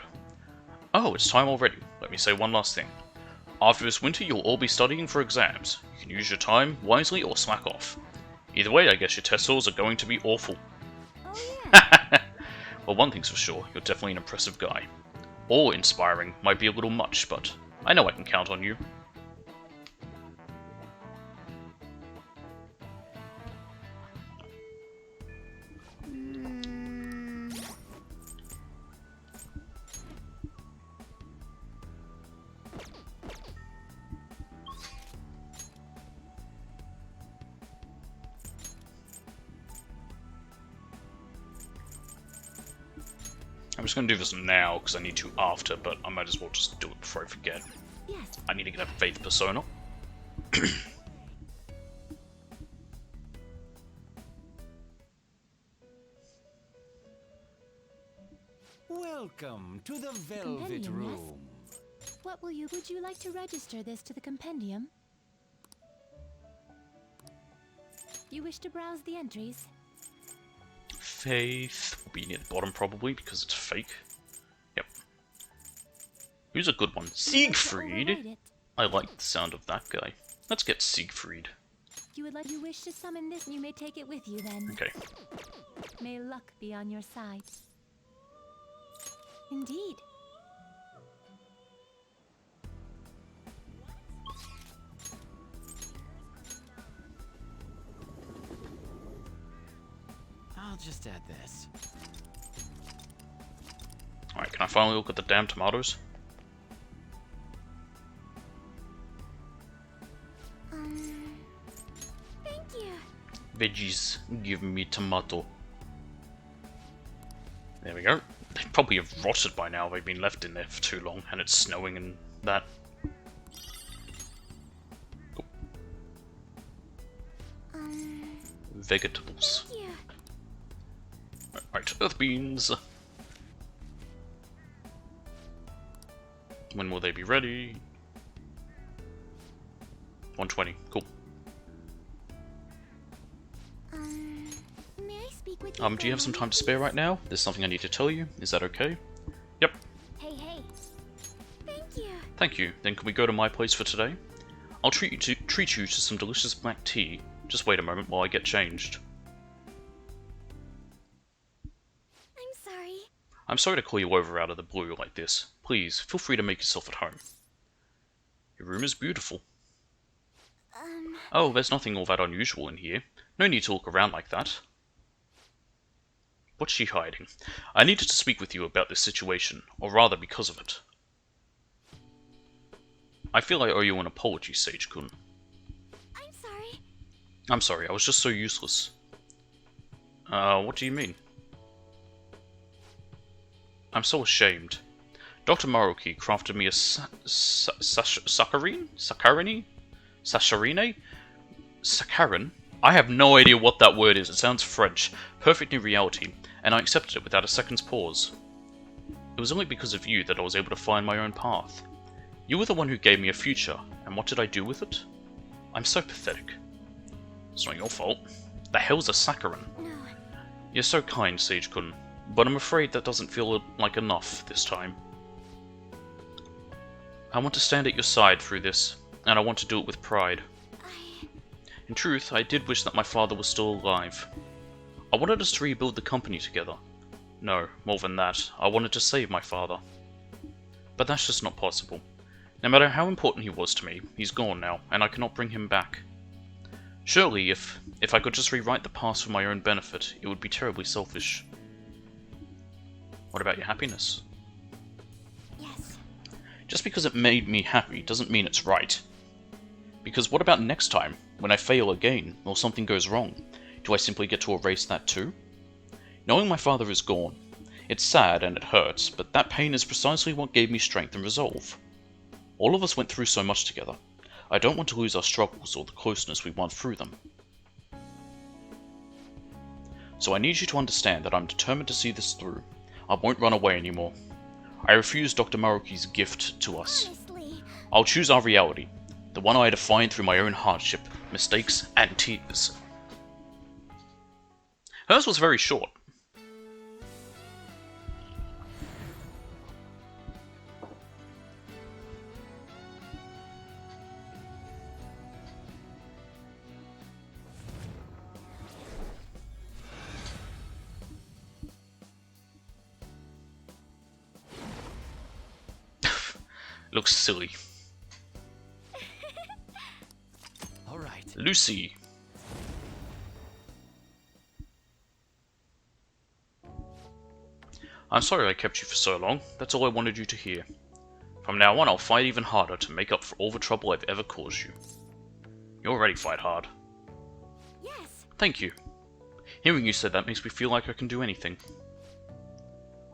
Oh, it's time already. Let me say one last thing. After this winter, you'll all be studying for exams. You can use your time wisely or slack off. Either way, I guess your test scores are going to be awful. Oh yeah. Well, one thing's for sure, you're definitely an impressive guy. Awe-inspiring might be a little much, but I know I can count on you. I'm just going to do this now, because I need to after, but I might as well just do it before I forget. Yes. I need to get a Faith Persona. Welcome to the Velvet Compendium, yes? Room. Would you like to register this to the compendium? You wish to browse the entries? Faith will be near the bottom probably, because it's fake. Yep. Who's a good one? Would you like to Siegfried! override it? I like the sound of that guy. Let's get Siegfried. You wish to summon this, you may take it with you then. Okay. May luck be on your side. Indeed. I'll just add this. Alright, can I finally look at the damn tomatoes? Thank you. Veggies, give me tomato. There we go. They probably have rotted by now. They've been left in there for too long, and it's snowing and that. Cool. Vegetables. Thank you. Right, earth beans. When will they be ready? 120. Cool. May I speak with you? Do you have some time to spare right now? There's something I need to tell you. Is that okay? Yep. Hey, hey. Thank you. Thank you. Then can we go to my place for today? I'll treat you to some delicious black tea. Just wait a moment while I get changed. I'm sorry. I'm sorry to call you over out of the blue like this. Please, feel free to make yourself at home. Your room is beautiful. Oh, there's nothing all that unusual in here. No need to look around like that. What's she hiding? I needed to speak with you about this situation, or rather because of it. I feel I owe you an apology, Sage-kun. I'm sorry. I'm sorry, I was just so useless. What do you mean? I'm so ashamed. Dr. Maruki crafted me a saccharine? Sacharine? Saccharin? I have no idea what that word is. It sounds French. Perfect in reality, and I accepted it without a second's pause. It was only because of you that I was able to find my own path. You were the one who gave me a future, and what did I do with it? I'm so pathetic. It's not your fault. The hell's a saccharin? No. You're so kind, Sage-kun, but I'm afraid that doesn't feel like enough this time. I want to stand at your side through this, and I want to do it with pride. In truth, I did wish that my father was still alive. I wanted us to rebuild the company together. No, more than that, I wanted to save my father. But that's just not possible. No matter how important he was to me, he's gone now, and I cannot bring him back. Surely, if I could just rewrite the past for my own benefit, it would be terribly selfish. What about your happiness? Yes. Just because it made me happy doesn't mean it's right. Because what about next time, when I fail again, or something goes wrong? Do I simply get to erase that too? Knowing my father is gone, it's sad and it hurts, but that pain is precisely what gave me strength and resolve. All of us went through so much together. I don't want to lose our struggles or the closeness we won through them. So I need you to understand that I'm determined to see this through. I won't run away anymore. I refuse Dr. Maruki's gift to us. Honestly, I'll choose our reality, the one I defined through my own hardship, mistakes, and tears. Hers was very short. Looks silly. All right. Lucy. I'm sorry I kept you for so long. That's all I wanted you to hear. From now on, I'll fight even harder to make up for all the trouble I've ever caused you. You already fight hard. yes. Thank you. Hearing you say that makes me feel like I can do anything.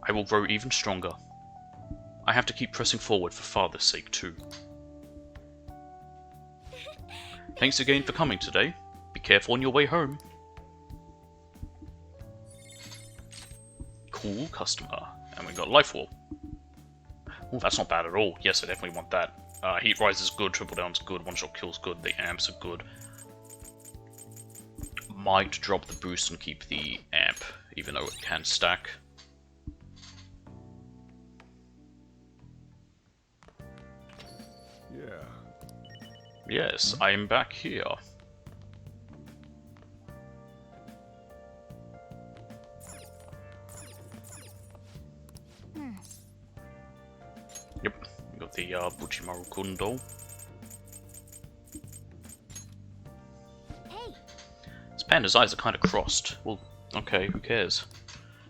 I will grow even stronger. I have to keep pressing forward for Father's sake too. Thanks again for coming today. Be careful on your way home. Cool customer. And we got Life Wall. Oh, that's not bad at all. Yes, I definitely want that. Heat Rise is good, Triple Down's good, One Shot Kill's good, the amps are good. Might drop the boost and keep the amp, even though it can stack. Yeah. Yes, I am back here. Yep, we got the Buchimaru Kundo. Hey, This panda's eyes are kind of crossed. Well, okay, who cares?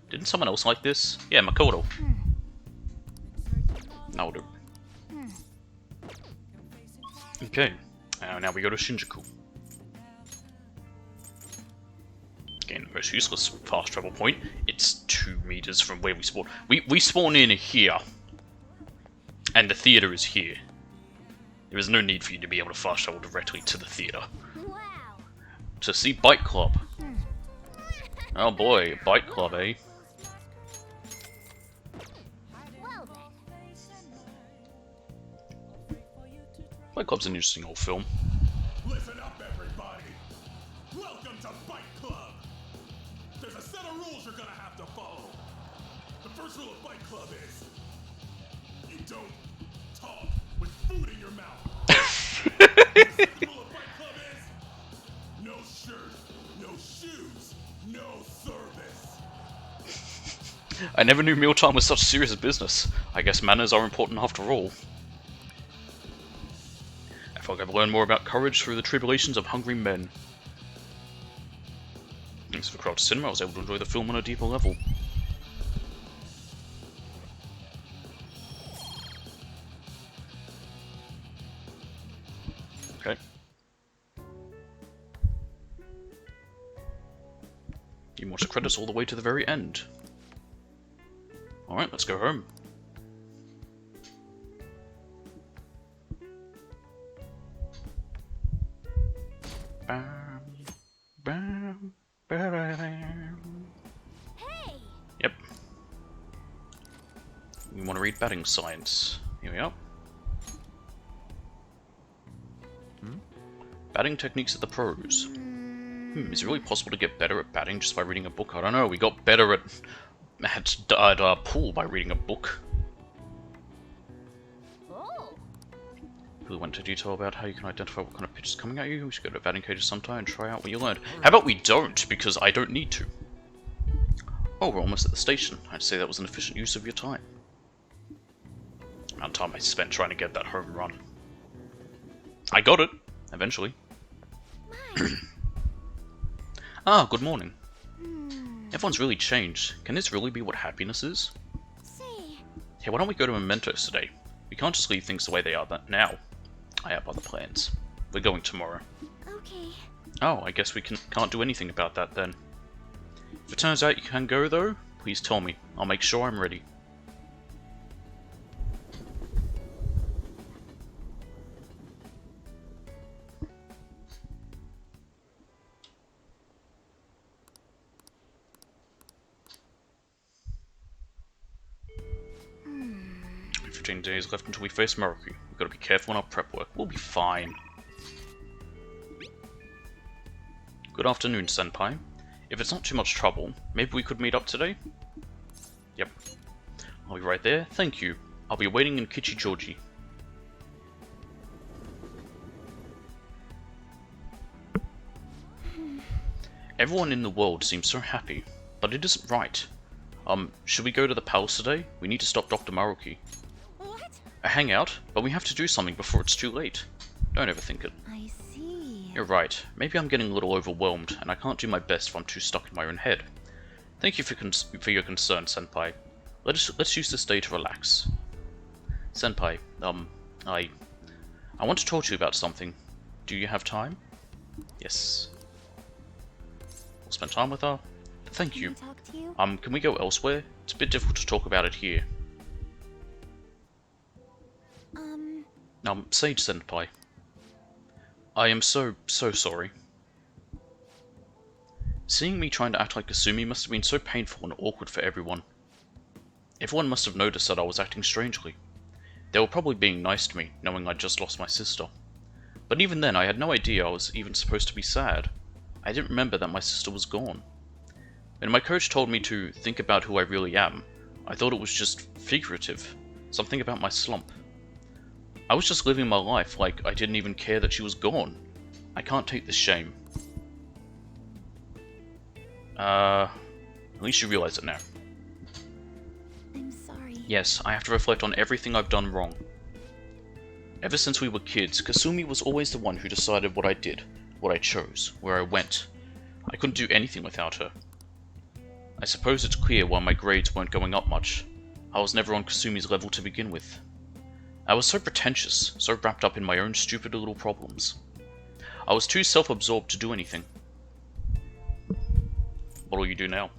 Didn't someone else like this? Yeah, Makoto. Now do. Okay, now we go to Shinjuku. Again, the most useless fast travel point. It's 2 meters from where we spawn. We spawn in here. And the theater is here. There is no need for you to be able to fast travel directly to the theater. wow. To see Bike Club. Oh boy, Bike Club, eh? Well then. Bike Club's an interesting old film. Listen up, everybody! Welcome to Fight Club! There's a set of rules you're gonna have to follow. The first rule of Fight Club is... you don't talk with food in your mouth. The second rule of Fight Club is... no shirt, no shoes, no service. I never knew mealtime was such serious business. I guess manners are important after all. I feel like I've learned more about courage through the tribulations of hungry men. Thanks to the crowd cinema, I was able to enjoy the film on a deeper level. Okay. You can watch the credits all the way to the very end. Alright, let's go home. Hey, Yep. We want to read batting science. Here we are. Batting techniques of the pros. Is it really possible to get better at batting just by reading a book? I don't know. We got better at pool by reading a book. oh, We went into detail about how you can identify what kind of pitch is coming at you. We should go to batting cages sometime and try out what you learned. How about we don't, because I don't need to. Oh, we're almost at the station. I'd say that was an efficient use of your time. The amount of time I spent trying to get that home run. I got it, eventually. my. Ah, good morning. Everyone's really changed. Can this really be what happiness is? Say, Hey, why don't we go to Mementos today? We can't just leave things the way they are now. I have other plans. We're going tomorrow. okay. Oh, I guess we can't do anything about that then. If it turns out you can go though, please tell me. I'll make sure I'm ready. Only 15 days left until we face Maruki. We've got to be careful in our prep work. We'll be fine. Good afternoon, Senpai. If it's not too much trouble, maybe we could meet up today? Yep. I'll be right there. Thank you. I'll be waiting in Kichijoji. Everyone in the world seems so happy, but it isn't right. Should we go to the palace today? We need to stop Dr. Maruki. What? A hangout? But we have to do something before it's too late. Don't overthink it. I see. You're right. Maybe I'm getting a little overwhelmed, and I can't do my best if I'm too stuck in my own head. Thank you for your concern, Senpai. Let's use this day to relax. Senpai, I want to talk to you about something. Do you have time? Yes. We'll spend time with her. Thank you. Can I talk to you? Can we go elsewhere? It's a bit difficult to talk about it here. Sage Senpai. I am so sorry. Seeing me trying to act like Kasumi must have been so painful and awkward for everyone. Everyone must have noticed that I was acting strangely. They were probably being nice to me, knowing I'd just lost my sister. But even then, I had no idea I was even supposed to be sad. I didn't remember that my sister was gone. When my coach told me to think about who I really am, I thought it was just figurative, something about my slump. I was just living my life like I didn't even care that she was gone. I can't take this shame. At least you realize it now. I'm sorry. Yes, I have to reflect on everything I've done wrong. Ever since we were kids, Kasumi was always the one who decided what I did, what I chose, where I went. I couldn't do anything without her. I suppose it's clear why my grades weren't going up much. I was never on Kasumi's level to begin with. I was so pretentious, so wrapped up in my own stupid little problems. I was too self-absorbed to do anything. What'll you do now?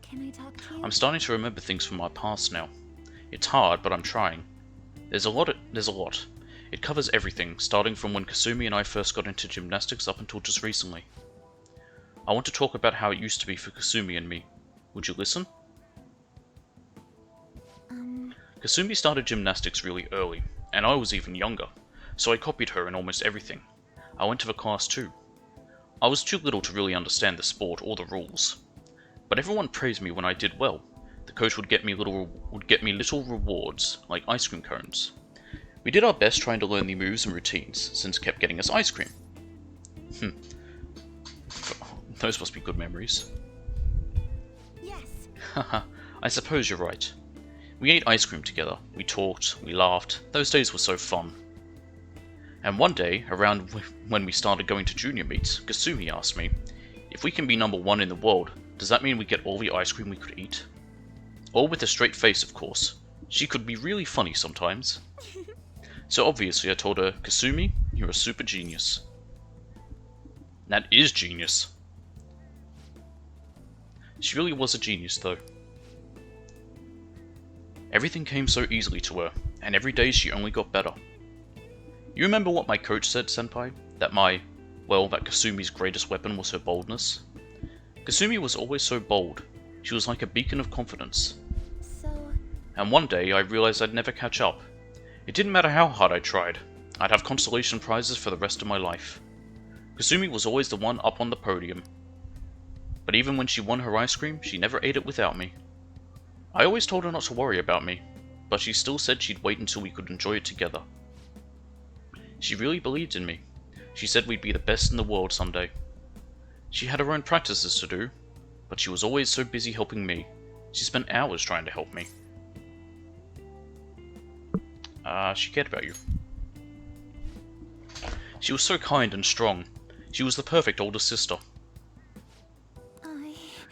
Can I talk to you? I'm starting to remember things from my past now. It's hard, but I'm trying. There's a lot. It covers everything, starting from when Kasumi and I first got into gymnastics up until just recently. I want to talk about how it used to be for Kasumi and me. Would you listen? Kasumi started gymnastics really early, and I was even younger, so I copied her in almost everything. I went to the class too. I was too little to really understand the sport or the rules, but everyone praised me when I did well. The coach would get me little rewards, like ice cream cones. We did our best trying to learn the moves and routines, since it kept getting us ice cream. Those must be good memories. Yes. Haha, I suppose you're right. We ate ice cream together, we talked, we laughed, those days were so fun. And one day, around when we started going to junior meets, Kasumi asked me, if we can be number 1 in the world, does that mean we get all the ice cream we could eat? All with a straight face, of course. She could be really funny sometimes. So obviously I told her, Kasumi, you're a super genius. That is genius. She really was a genius though. Everything came so easily to her, and every day she only got better. You remember what my coach said, Senpai? That Kasumi's greatest weapon was her boldness? Kasumi was always so bold. She was like a beacon of confidence. So, And one day I realized I'd never catch up. It didn't matter how hard I tried. I'd have consolation prizes for the rest of my life. Kasumi was always the one up on the podium. But even when she won her ice cream, she never ate it without me. I always told her not to worry about me, but she still said she'd wait until we could enjoy it together. She really believed in me. She said we'd be the best in the world someday. She had her own practices to do, but she was always so busy helping me. She spent hours trying to help me. She cared about you. She was so kind and strong. She was the perfect older sister.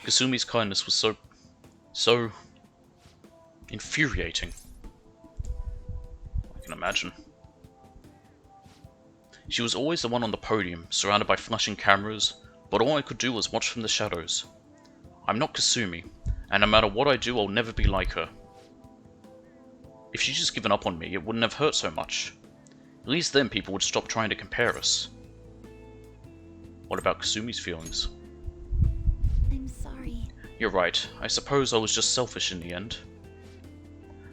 Kasumi's kindness was so infuriating. I can imagine. She was always the one on the podium, surrounded by flashing cameras, but all I could do was watch from the shadows. I'm not Kasumi, and no matter what I do, I'll never be like her. If she'd just given up on me, it wouldn't have hurt so much. At least then people would stop trying to compare us. What about Kasumi's feelings? I'm sorry. You're right. I suppose I was just selfish in the end.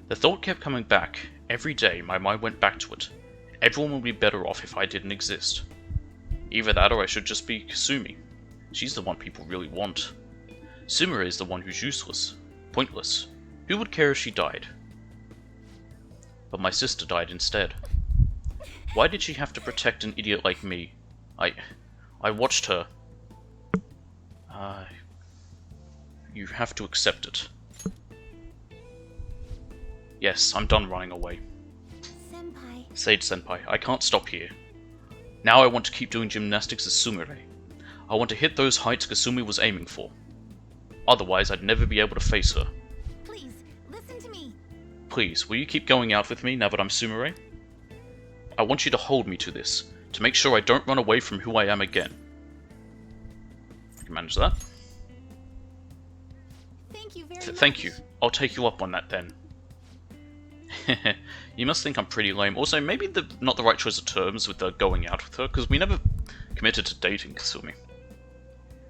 The thought kept coming back. Every day my mind went back to it. Everyone would be better off if I didn't exist. Either that or I should just be Kasumi. She's the one people really want. Sumire is the one who's useless. Pointless. Who would care if she died? But my sister died instead. Why did she have to protect an idiot like me? I watched her. You have to accept it. Yes, I'm done running away. Senpai. Sage Senpai, I can't stop here. Now I want to keep doing gymnastics as Sumire. I want to hit those heights Kasumi was aiming for. Otherwise, I'd never be able to face her. Please, listen to me. Please, will you keep going out with me now that I'm Sumire? I want you to hold me to this, to make sure I don't run away from who I am again. I can manage that. Thank you very much. Thank you. I'll take you up on that then. You must think I'm pretty lame. Also, maybe not the right choice of terms with the going out with her, because we never committed to dating Kasumi.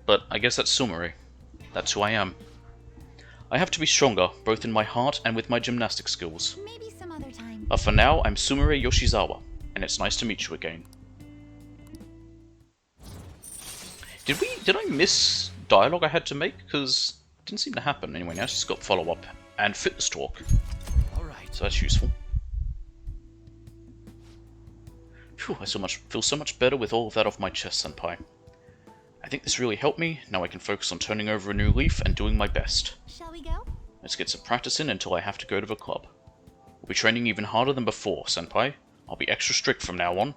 But I guess that's Sumire. That's who I am. I have to be stronger, both in my heart and with my gymnastic skills. Maybe some other time. But for now, I'm Sumire Yoshizawa, and it's nice to meet you again. Did I miss dialogue I had to make? Because it didn't seem to happen. Anyway, now she's got follow-up and fitness talk. So that's useful. Phew, I feel so much better with all of that off my chest, Senpai. I think this really helped me. Now I can focus on turning over a new leaf and doing my best. Shall we go? Let's get some practice in until I have to go to the club. We'll be training even harder than before, Senpai. I'll be extra strict from now on.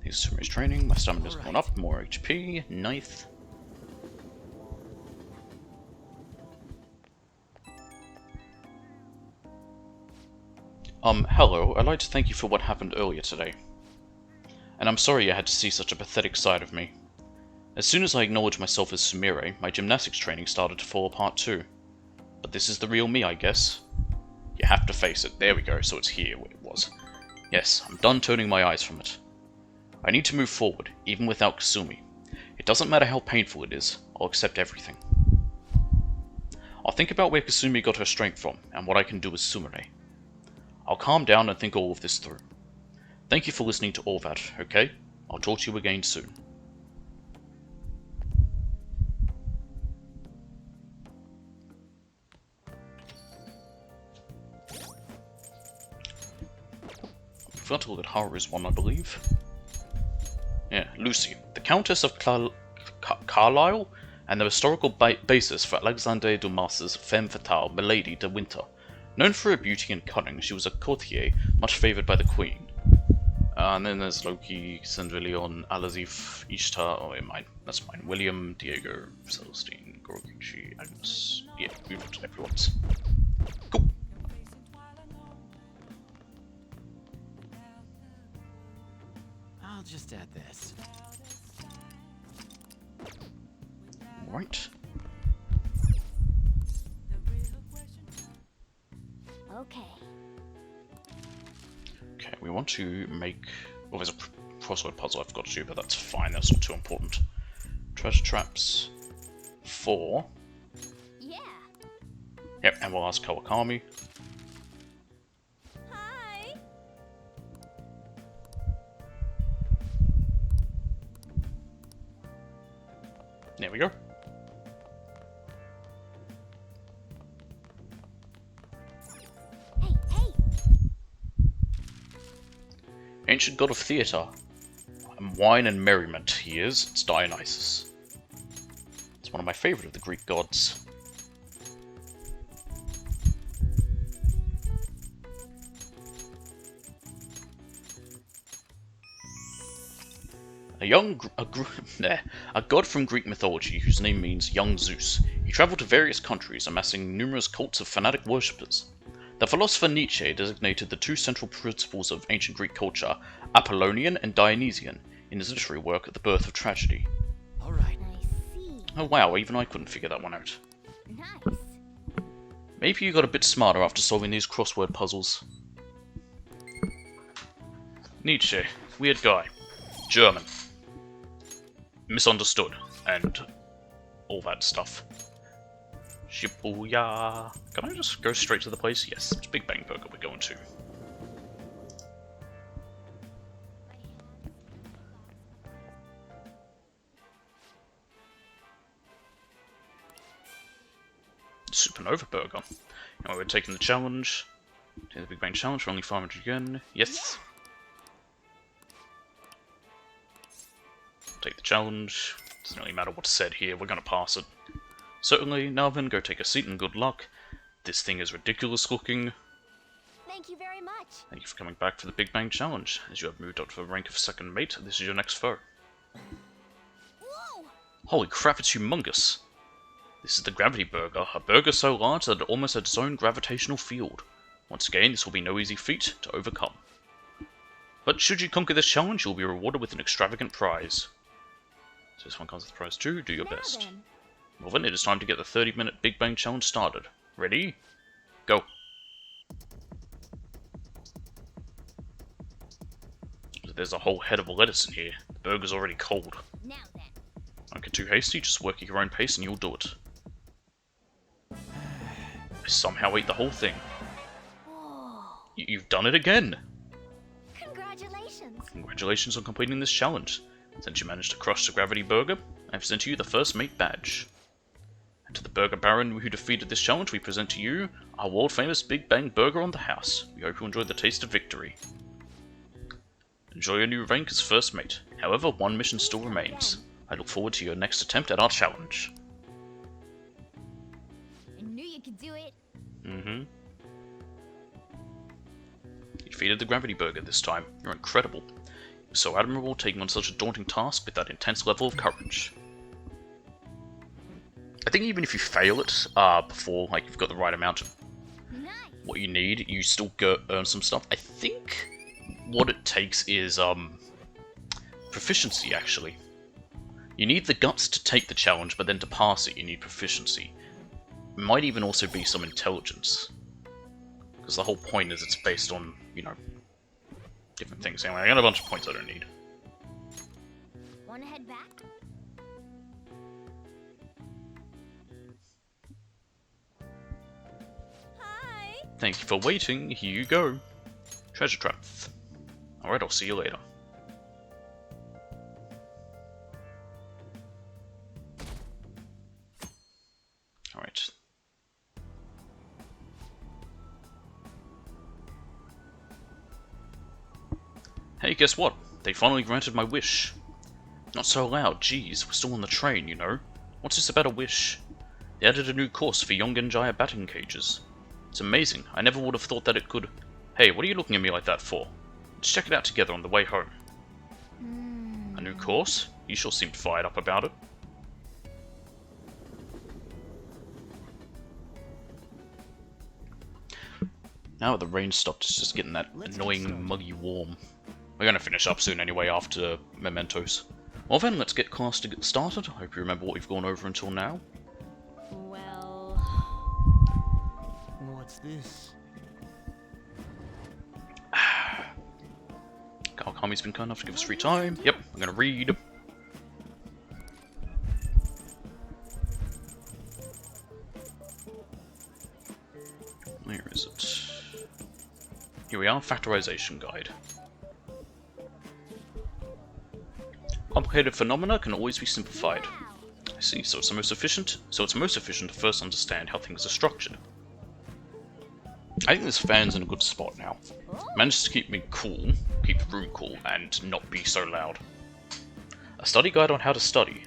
Thanks to Sumire's training, my stamina's gone up, more HP, nice. Hello, I'd like to thank you for what happened earlier today. And I'm sorry you had to see such a pathetic side of me. As soon as I acknowledged myself as Sumire, my gymnastics training started to fall apart too. But this is the real me, I guess. You have to face it. There we go, so it's here where it was. Yes, I'm done turning my eyes from it. I need to move forward, even without Kasumi. It doesn't matter how painful it is, I'll accept everything. I'll think about where Kasumi got her strength from, and what I can do as Sumire. I'll calm down and think all of this through. Thank you for listening to all that, okay? I'll talk to you again soon. I forgot to look at Haru's one, I believe. Yeah, Lucy, the Countess of Carlisle, and the historical basis for Alexandre Dumas's femme fatale, Milady de Winter. Known for her beauty and cunning, she was a courtier, much favoured by the Queen. And then there's Loki, Cendrillon, Alazif, Ishtar, oh yeah, mine, that's mine. William, Diego, Celestine, Goroguchi, Agnes. Yeah, we've got everyone's. Cool. I'll just add this. Right. Okay. Okay, we want to make... Well, there's a crossword puzzle I've got to do, but that's fine, that's not too important. Treasure traps 4. Yeah. Yep, and we'll ask Kawakami. Hi. There we go. Hey, hey. Ancient god of theatre. And wine and merriment he is. It's Dionysus. It's one of my favourite of the Greek gods. a god from Greek mythology whose name means young Zeus. He traveled to various countries, amassing numerous cults of fanatic worshippers. The philosopher Nietzsche designated the two central principles of ancient Greek culture, Apollonian and Dionysian, in his literary work The Birth of Tragedy. All right. I see. Oh wow, even I couldn't figure that one out. Nice. Maybe you got a bit smarter after solving these crossword puzzles. Nietzsche. Weird guy. German. Misunderstood. And all that stuff. Shibuya. Can I just go straight to the place? Yes, it's Big Bang Burger we're going to. Supernova Burger. Now we're taking the challenge. Take the Big Bang Challenge for only 500 yen. Yes. Take the challenge. Doesn't really matter what's said here, we're gonna pass it. Certainly, now then, go take a seat and good luck. This thing is ridiculous looking. Thank you very much. Thank you for coming back for the Big Bang Challenge. As you have moved up to the rank of second mate, this is your next foe. Whoa! Holy crap, it's humongous! This is the Gravity Burger, a burger so large that it almost has its own gravitational field. Once again, this will be no easy feat to overcome. But should you conquer this challenge, you'll be rewarded with an extravagant prize. So this one comes with prize too, do your Now best. then. Well then, it is time to get the 30-minute Big Bang Challenge started. Ready? Go! There's a whole head of lettuce in here. The burger's already cold. Now then. Don't get too hasty, just work at your own pace and you'll do it. I somehow ate the whole thing. Whoa! You've done it again! Congratulations. Congratulations on completing this challenge. Since you managed to crush the Gravity Burger, I've sent you the First Mate badge. And to the Burger Baron who defeated this challenge, we present to you our world-famous Big Bang Burger on the house. We hope you enjoyed the taste of victory. Enjoy your new rank as First Mate. However, one mission still remains. I look forward to your next attempt at our challenge. I knew you could do it. Mm-hmm. You defeated the Gravity Burger this time. You're incredible. You're so admirable taking on such a daunting task with that intense level of courage. I think even if you fail it before like you've got the right amount of Nice. what you need, you still earn some stuff. I think what it takes is proficiency actually. You need the guts to take the challenge, but then to pass it you need proficiency. It might even also be some intelligence. Because the whole point is it's based on, you know, different things. Anyway, I got a bunch of points I don't need. Wanna head back? Hi. Thank you for waiting, here you go. Treasure trap. Alright, I'll see you later. Alright. Hey, guess what? They finally granted my wish. Not so loud, jeez, we're still on the train, you know. What's this about a wish? They added a new course for Yongenjaya batting cages. It's amazing, I never would have thought that it could... Hey, what are you looking at me like that for? Let's check it out together on the way home. A new course? You sure seemed fired up about it. Now that the rain stopped, it's just getting that annoying, muggy warm. We're gonna finish up soon anyway after Mementos. Well then, let's get class to get started. I hope you remember what we've gone over until now. Well, What's this? Kawakami's been kind enough to give us free time. Yep, I'm gonna read. Where is it? Here we are, Factorization Guide. Complicated phenomena can always be simplified. I see, so it's most efficient to first understand how things are structured. I think this fan's in a good spot now. Manages to keep me cool, keep the room cool, and not be so loud. A study guide on how to study.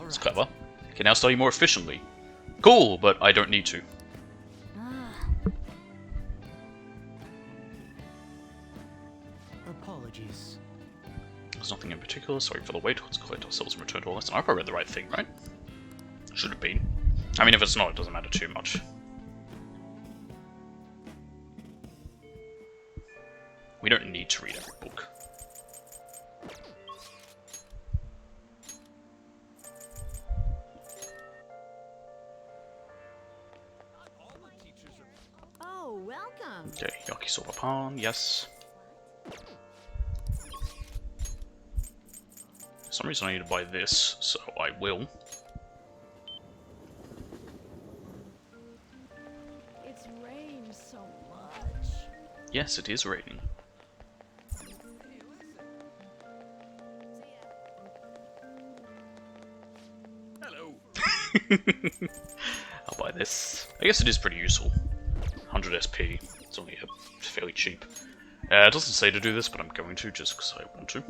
It's clever. Can now study more efficiently. Cool, but I don't need to. Apologies. There's nothing in particular. Sorry for the wait. Let's collect ourselves and return to our lesson. I hope I read the right thing, right? Should have been. I mean, if it's not, it doesn't matter too much. We don't need to read every book. Oh, welcome. Okay, Yakisoba Pan, yes. For some reason I need to buy this, so I will. It's rained so much. Yes, it is raining. Hello. I'll buy this. I guess it is pretty useful. 100 SP. It's only fairly cheap. It doesn't say to do this, but I'm going to just because I want to.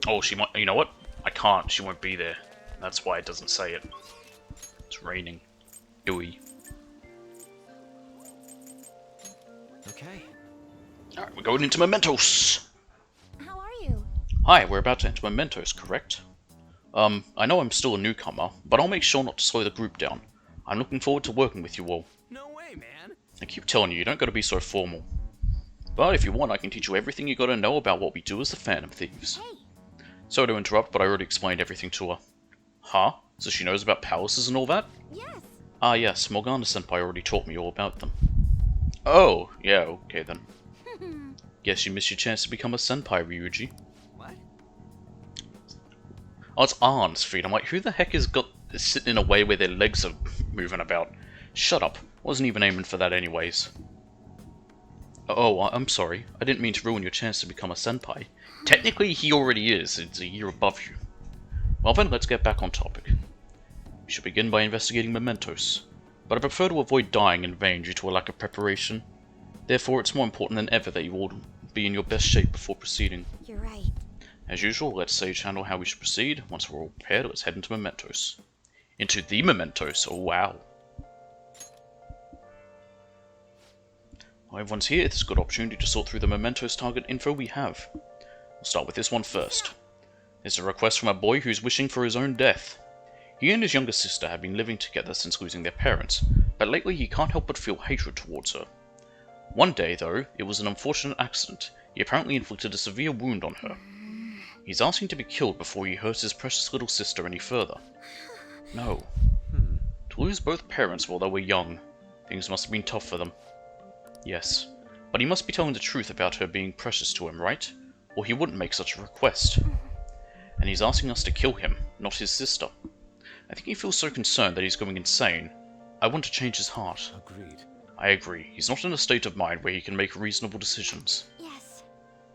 Oh, she might. You know what? I can't. She won't be there. That's why it doesn't say it. It's raining. Ewy. Okay. Alright, we're going into Mementos! How are you? Hi, we're about to enter Mementos, correct? I know I'm still a newcomer, but I'll make sure not to slow the group down. I'm looking forward to working with you all. No way, man. I keep telling you, you don't gotta be so formal. But if you want, I can teach you everything you gotta know about what we do as the Phantom Thieves. Hey, Sorry to interrupt, but I already explained everything to her. Huh? So she knows about palaces and all that? yes. Ah yes, Morgana-senpai already taught me all about them. Oh, yeah, okay then. Guess you missed your chance to become a senpai, Ryuji. What? Oh, it's Arn's feet. I'm like, who the heck is sitting in a way where their legs are moving about? Shut up. Wasn't even aiming for that anyways. Oh, I'm sorry. I didn't mean to ruin your chance to become a senpai. Technically, he already is. It's a year above you. Well then, let's get back on topic. We should begin by investigating Mementos, but I prefer to avoid dying in vain due to a lack of preparation. Therefore, it's more important than ever that you all be in your best shape before proceeding. You're right. As usual, let's sage handle how we should proceed. Once we're all prepared, let's head into Mementos. Into the Mementos, oh wow. While everyone's here, it's a good opportunity to sort through the Mementos target info we have. We'll start with this one first. There's a request from a boy who's wishing for his own death. He and his younger sister have been living together since losing their parents, but lately he can't help but feel hatred towards her. One day, though, it was an unfortunate accident. He apparently inflicted a severe wound on her. He's asking to be killed before he hurts his precious little sister any further. No. To lose both parents while they were young, things must have been tough for them. Yes, but he must be telling the truth about her being precious to him, right? Or he wouldn't make such a request. And he's asking us to kill him, not his sister. I think he feels so concerned that he's going insane. I want to change his heart. Agreed. I agree. He's not in a state of mind where he can make reasonable decisions. Yes,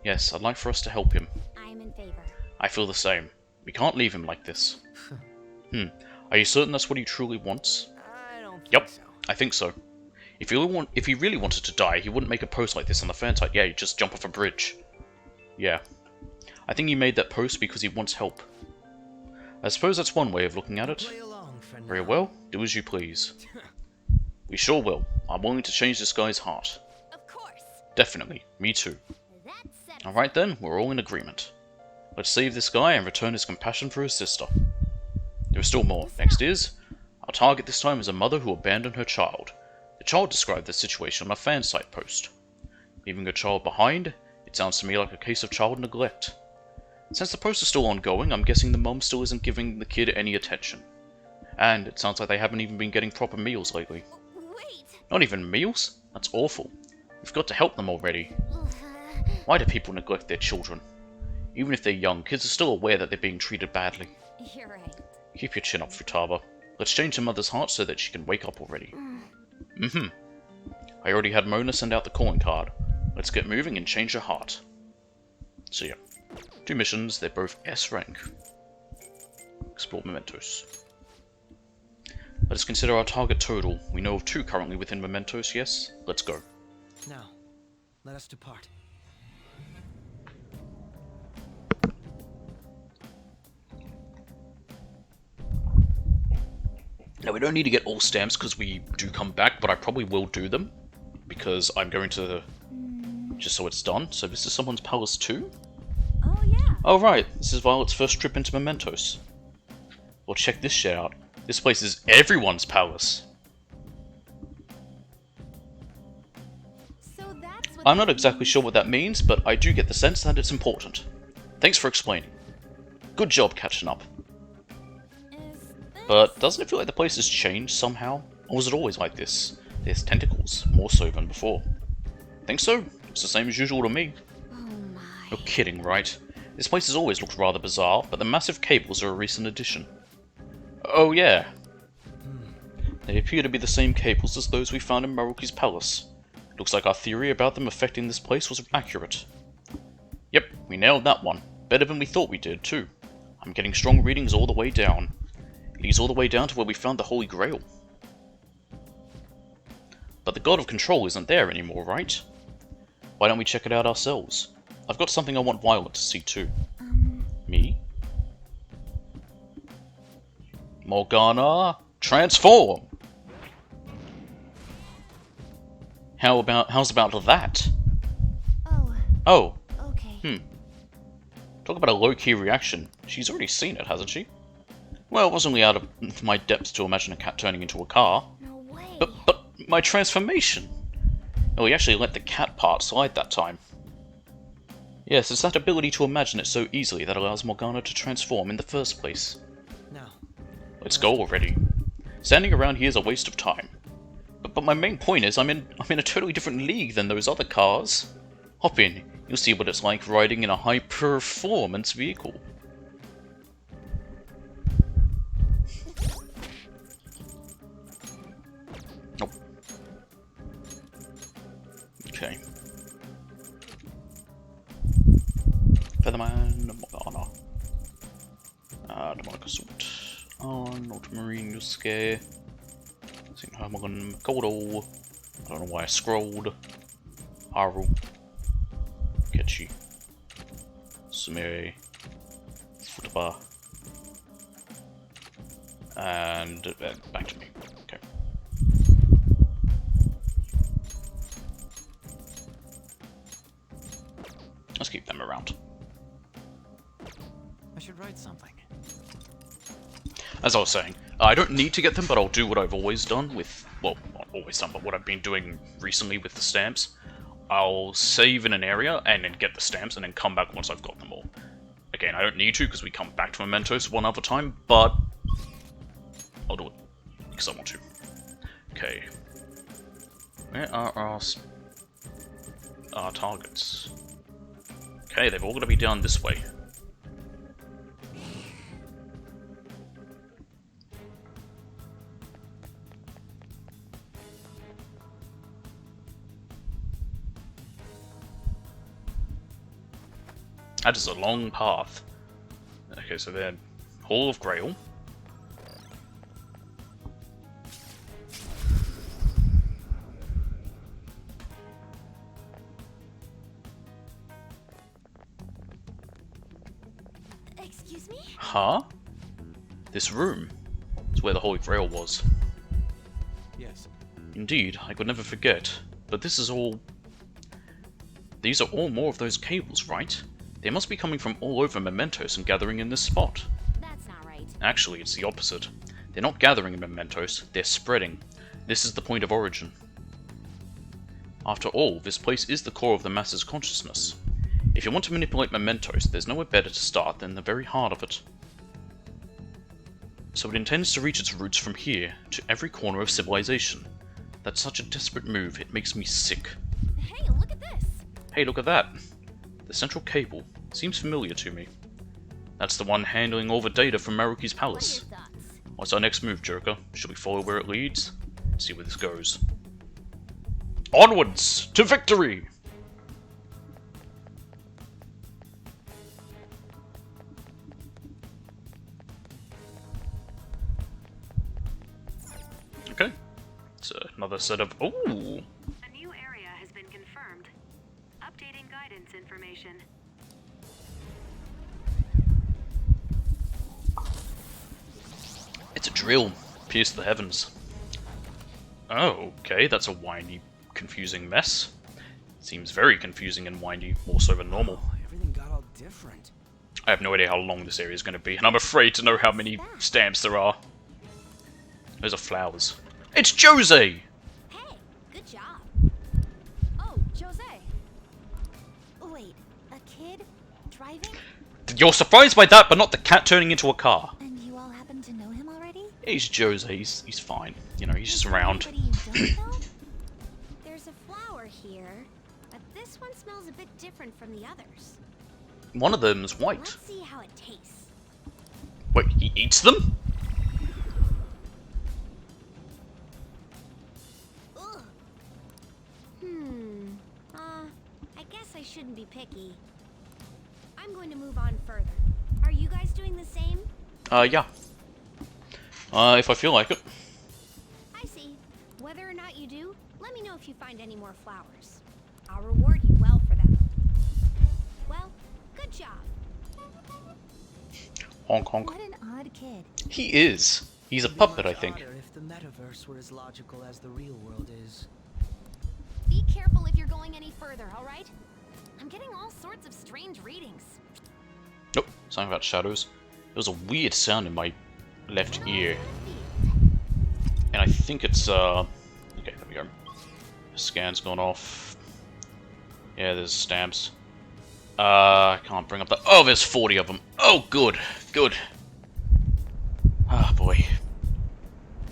Yes, I'd like for us to help him. I'm in favor. I feel the same. We can't leave him like this. Are you certain that's what he truly wants? I don't think Yep, so. I think so. If he really wanted to die, he wouldn't make a post like this on the fan site. Yeah, he'd just jump off a bridge. Yeah. I think he made that post because he wants help. I suppose that's one way of looking at it. Play along for now. Very well, do as you please. We sure will. I'm willing to change this guy's heart. Of course. Definitely, me too. That settles Alright then, we're all in agreement. Let's save this guy and return his compassion for his sister. There is still more. Next is, our target this time is a mother who abandoned her child. The child described the situation on a fan site post. Leaving her child behind, it sounds to me like a case of child neglect. Since the post is still ongoing, I'm guessing the mom still isn't giving the kid any attention. And it sounds like they haven't even been getting proper meals lately. Wait. Not even meals? That's awful. We've got to help them already. Why do people neglect their children? Even if they're young, kids are still aware that they're being treated badly. You're right. Keep your chin up, Futaba. Let's change the mother's heart so that she can wake up already. I already had Mona send out the calling card. Let's get moving and change her heart. So yeah, 2 missions, they're both S rank. Explore Mementos. Let us consider our target total. We know of 2 currently within Mementos, yes? Let's go. Now, let us depart. Now we don't need to get all stamps because we do come back, but I probably will do them. Because I'm going to just so it's done. So this is someone's palace too? Oh, yeah. Oh right, this is Violet's first trip into Mementos. Well, check this shit out. This place is everyone's palace. So that's what I'm not exactly sure what that means, but I do get the sense that it's important. Thanks for explaining. Good job catching up. is this? But doesn't it feel like the place has changed somehow? Or was it always like this? There's tentacles, more so than before. Think so? It's the same as usual to me. Oh my. You're kidding, right? This place has always looked rather bizarre, but the massive cables are a recent addition. Oh yeah. They appear to be the same cables as those we found in Maruki's palace. Looks like our theory about them affecting this place was accurate. Yep, we nailed that one. Better than we thought we did, too. I'm getting strong readings all the way down. It leads all the way down to where we found the Holy Grail. But the God of Control isn't there anymore, right? Why don't we check it out ourselves? I've got something I want Violet to see too. Me? Morgana, transform! How's about that? Oh, Oh, okay. talk about a low-key reaction. She's already seen it, hasn't she? Well, it wasn't really out of my depths to imagine a cat turning into a car. No way. But my transformation! Oh, he actually let the cat part slide that time. Yes, it's that ability to imagine it so easily that allows Morgana to transform in the first place. No. Let's go already. Standing around here is a waste of time. But my main point is I'm in a totally different league than those other cars. Hop in, you'll see what it's like riding in a high-performance vehicle. Nope. Okay. Featherman, Morgana. Demonic Assault. On Ultramarine Yusuke. Sinhamogan Makoto. I don't know why I scrolled. Haru. Kechi. Sumire. Futaba. And back to me. Okay. Let's keep them around. I should write something. As I was saying, I don't need to get them, but I'll do what I've always done with, well, not always done, but what I've been doing recently with the stamps. I'll save in an area, and then get the stamps, and then come back once I've got them all. Again, I don't need to, because we come back to Mementos one other time, but I'll do it, because I want to. Okay. Where are our targets? Okay, they've all got to be down this way. That is a long path. Okay, so they're Hall of Grail. Excuse me? Huh? This room is where the Holy Grail was. Yes. Indeed, I could never forget. But this is all... These are all more of those cables, right? They must be coming from all over Mementos and gathering in this spot. That's not right. Actually, it's the opposite. They're not gathering in Mementos, they're spreading. This is the point of origin. After all, this place is the core of the masses' consciousness. If you want to manipulate Mementos, there's nowhere better to start than the very heart of it. So it intends to reach its roots from here, to every corner of civilization. That's such a desperate move, it makes me sick. Hey, look at this. Hey, look at that! The central cable seems familiar to me. That's the one handling all the data from Maruki's What are palace. your thoughts? What's our next move, Joker? Should we follow where it leads? See where this goes. Onwards to victory! Okay. It's another set of... Ooh! A new area has been confirmed. Updating guidance information. It's a drill. Pierce the heavens. Oh, okay, that's a whiny, confusing mess. Seems very confusing and windy, more so than normal. Oh, everything got all different. I have no idea how long this area is going to be, and I'm afraid to know how many stamps there are. Those are flowers. It's Jose! Hey, good job. Oh, Jose. Wait, a kid? Driving? You're surprised by that, but not the cat turning into a car. And you all happen to know him already? He's Jose, he's fine. You know, he's just around. Anybody you don't know? There's a flower here, but this one smells a bit different from the others. One of them's white. Let's see how it tastes. Wait, he eats them? Ugh. I guess I shouldn't be picky. I'm going to move on further. Are you guys doing the same? Yeah. If I feel like it. I see. Whether or not you do, let me know if you find any more flowers. I'll reward you well for them. Well, good job. Honk honk. What an odd kid. He is. He's a puppet, I think. If the metaverse were as logical as the real world is. Be careful if you're going any further, alright? I'm getting all sorts of strange readings. Nope, something about shadows. There was a weird sound in my left ear. And I think it's, okay, there we go. The scan's gone off. Yeah, there's stamps. I can't bring up the... Oh, there's 40 of them. Oh, good, good. Ah, boy.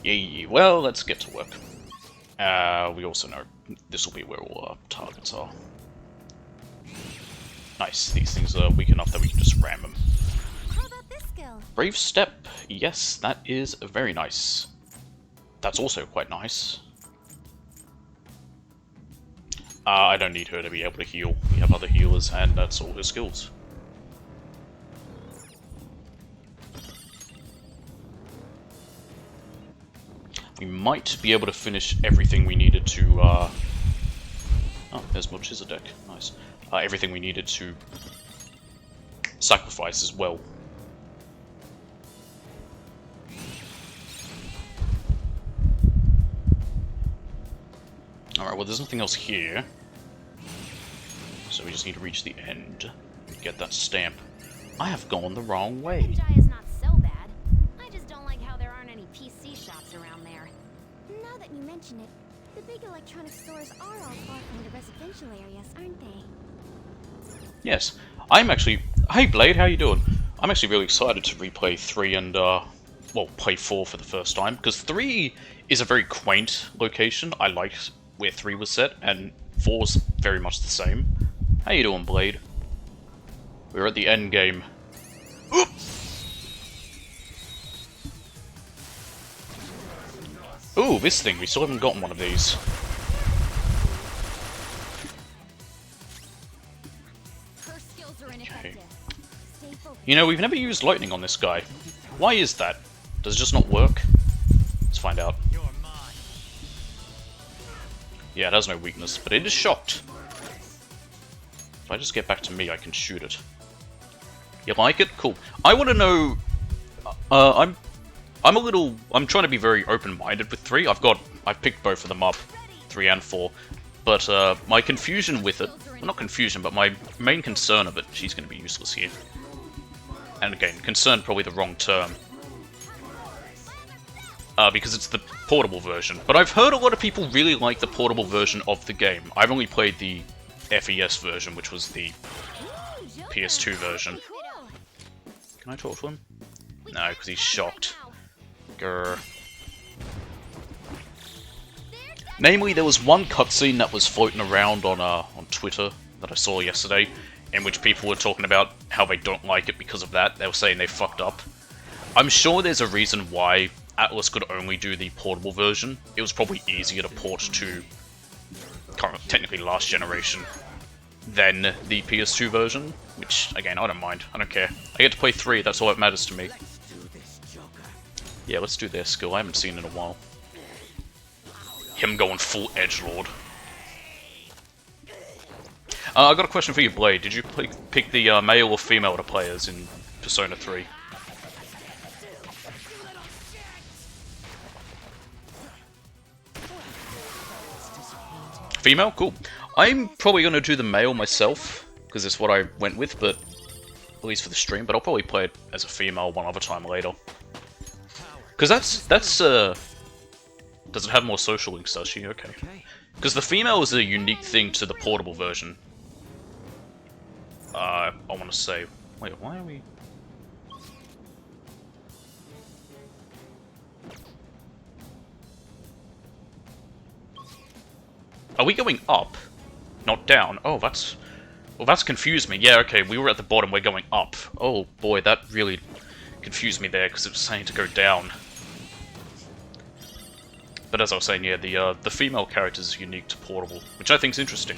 Yay, well, let's get to work. We also know this will be where all our targets are. Nice, these things are weak enough that we can just ram them. How about this skill? Brave Step, yes, that is very nice. That's also quite nice. I don't need her to be able to heal. We have other healers, and that's all her skills. We might be able to finish everything we needed to, Oh, there's Melchizedek. Nice. Everything we needed to sacrifice as well. Alright, well there's nothing else here. So we just need to reach the end and get that stamp. I have gone the wrong way. Jai is not so bad. I just don't like how there aren't any PC shops around there. Now that you mention it, the big electronic stores are all far from the residential areas, aren't they? Yes, I'm actually... Hey Blade, how you doing? I'm actually really excited to replay 3 and, well, play 4 for the first time, because 3 is a very quaint location. I liked where 3 was set, and 4's very much the same. How you doing, Blade? We're at the end game. Oop! Ooh, this thing, we still haven't gotten one of these. Her skills are ineffective. Stay focused. You know, we've never used lightning on this guy. Why is that? Does it just not work? Let's find out. Yeah, it has no weakness, but it is shocked. If I just get back to me, I can shoot it. You like it? Cool. I want to know... I'm trying to be very open-minded with 3. I've picked both of them up, 3 and 4. But my confusion with it... Well, not confusion, but my main concern of it... She's going to be useless here. And again, concern probably the wrong term. Because it's the portable version. But I've heard a lot of people really like the portable version of the game. I've only played the FES version, which was the PS2 version. Can I talk to him? No, because he's shocked. Grr. Namely, there was one cutscene that was floating around on Twitter that I saw yesterday, in which people were talking about how they don't like it because of that. They were saying they fucked up. I'm sure there's a reason why Atlas could only do the portable version. It was probably easier to port to technically last generation than the PS2 version, which, again, I don't mind. I don't care. I get to play 3, that's all that matters to me. Yeah, let's do their skill. I haven't seen it in a while. Him going full edgelord. I got a question for you, Blade. Did you pick the male or female to play as in Persona 3? Female? Cool. I'm probably going to do the male myself, because it's what I went with, but at least for the stream, but I'll probably play it as a female one other time later. Because that's does it have more social links, does she? Okay. Because the female is a unique thing to the portable version. I want to say... Wait, why are we... Are we going up? Not down? Oh, that's... Well, that's confused me. Yeah, okay, we were at the bottom, we're going up. Oh boy, that really confused me there, because it was saying to go down. But as I was saying, yeah, the female character is unique to portable, which I think is interesting.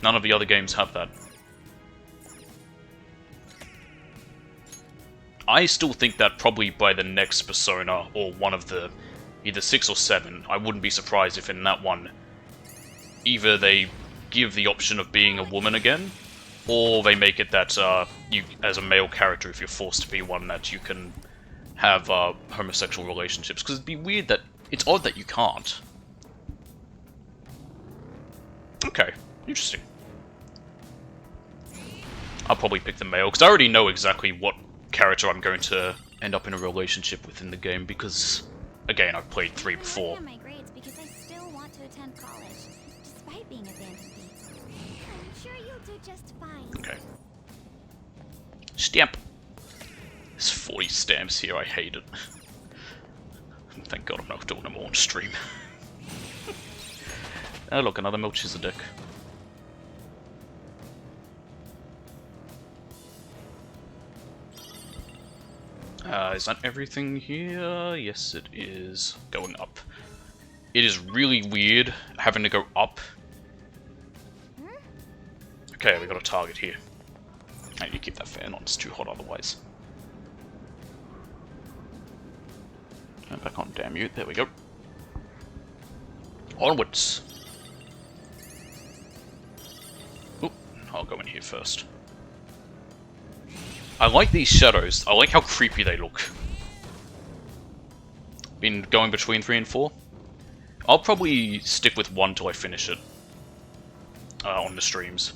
None of the other games have that. I still think that probably by the next Persona, or one of the... either 6 or 7, I wouldn't be surprised if in that one... either they give the option of being a woman again, or they make it that you, as a male character, if you're forced to be one, that you can have homosexual relationships. Because it'd be weird that... It's odd that you can't. Okay, interesting. I'll probably pick the male, because I already know exactly what character I'm going to end up in a relationship with in the game, because, again, I've played 3 before. My grades because I still want to attend college, despite being a vanity. I'm sure you'll do just fine. Okay. Stamp! There's 40 stamps here, I hate it. Thank God I'm not doing them all on stream. Oh look, another Melchizedek. Is that everything here? Yes, it is. Going up. It is really weird having to go up. Okay, we got a target here. And you keep that fan on, it's too hot otherwise. Turn back on, damn you. There we go. Onwards. Oop, I'll go in here first. I like these shadows. I like how creepy they look. Been going between 3 and 4. I'll probably stick with 1 till I finish it. On the streams.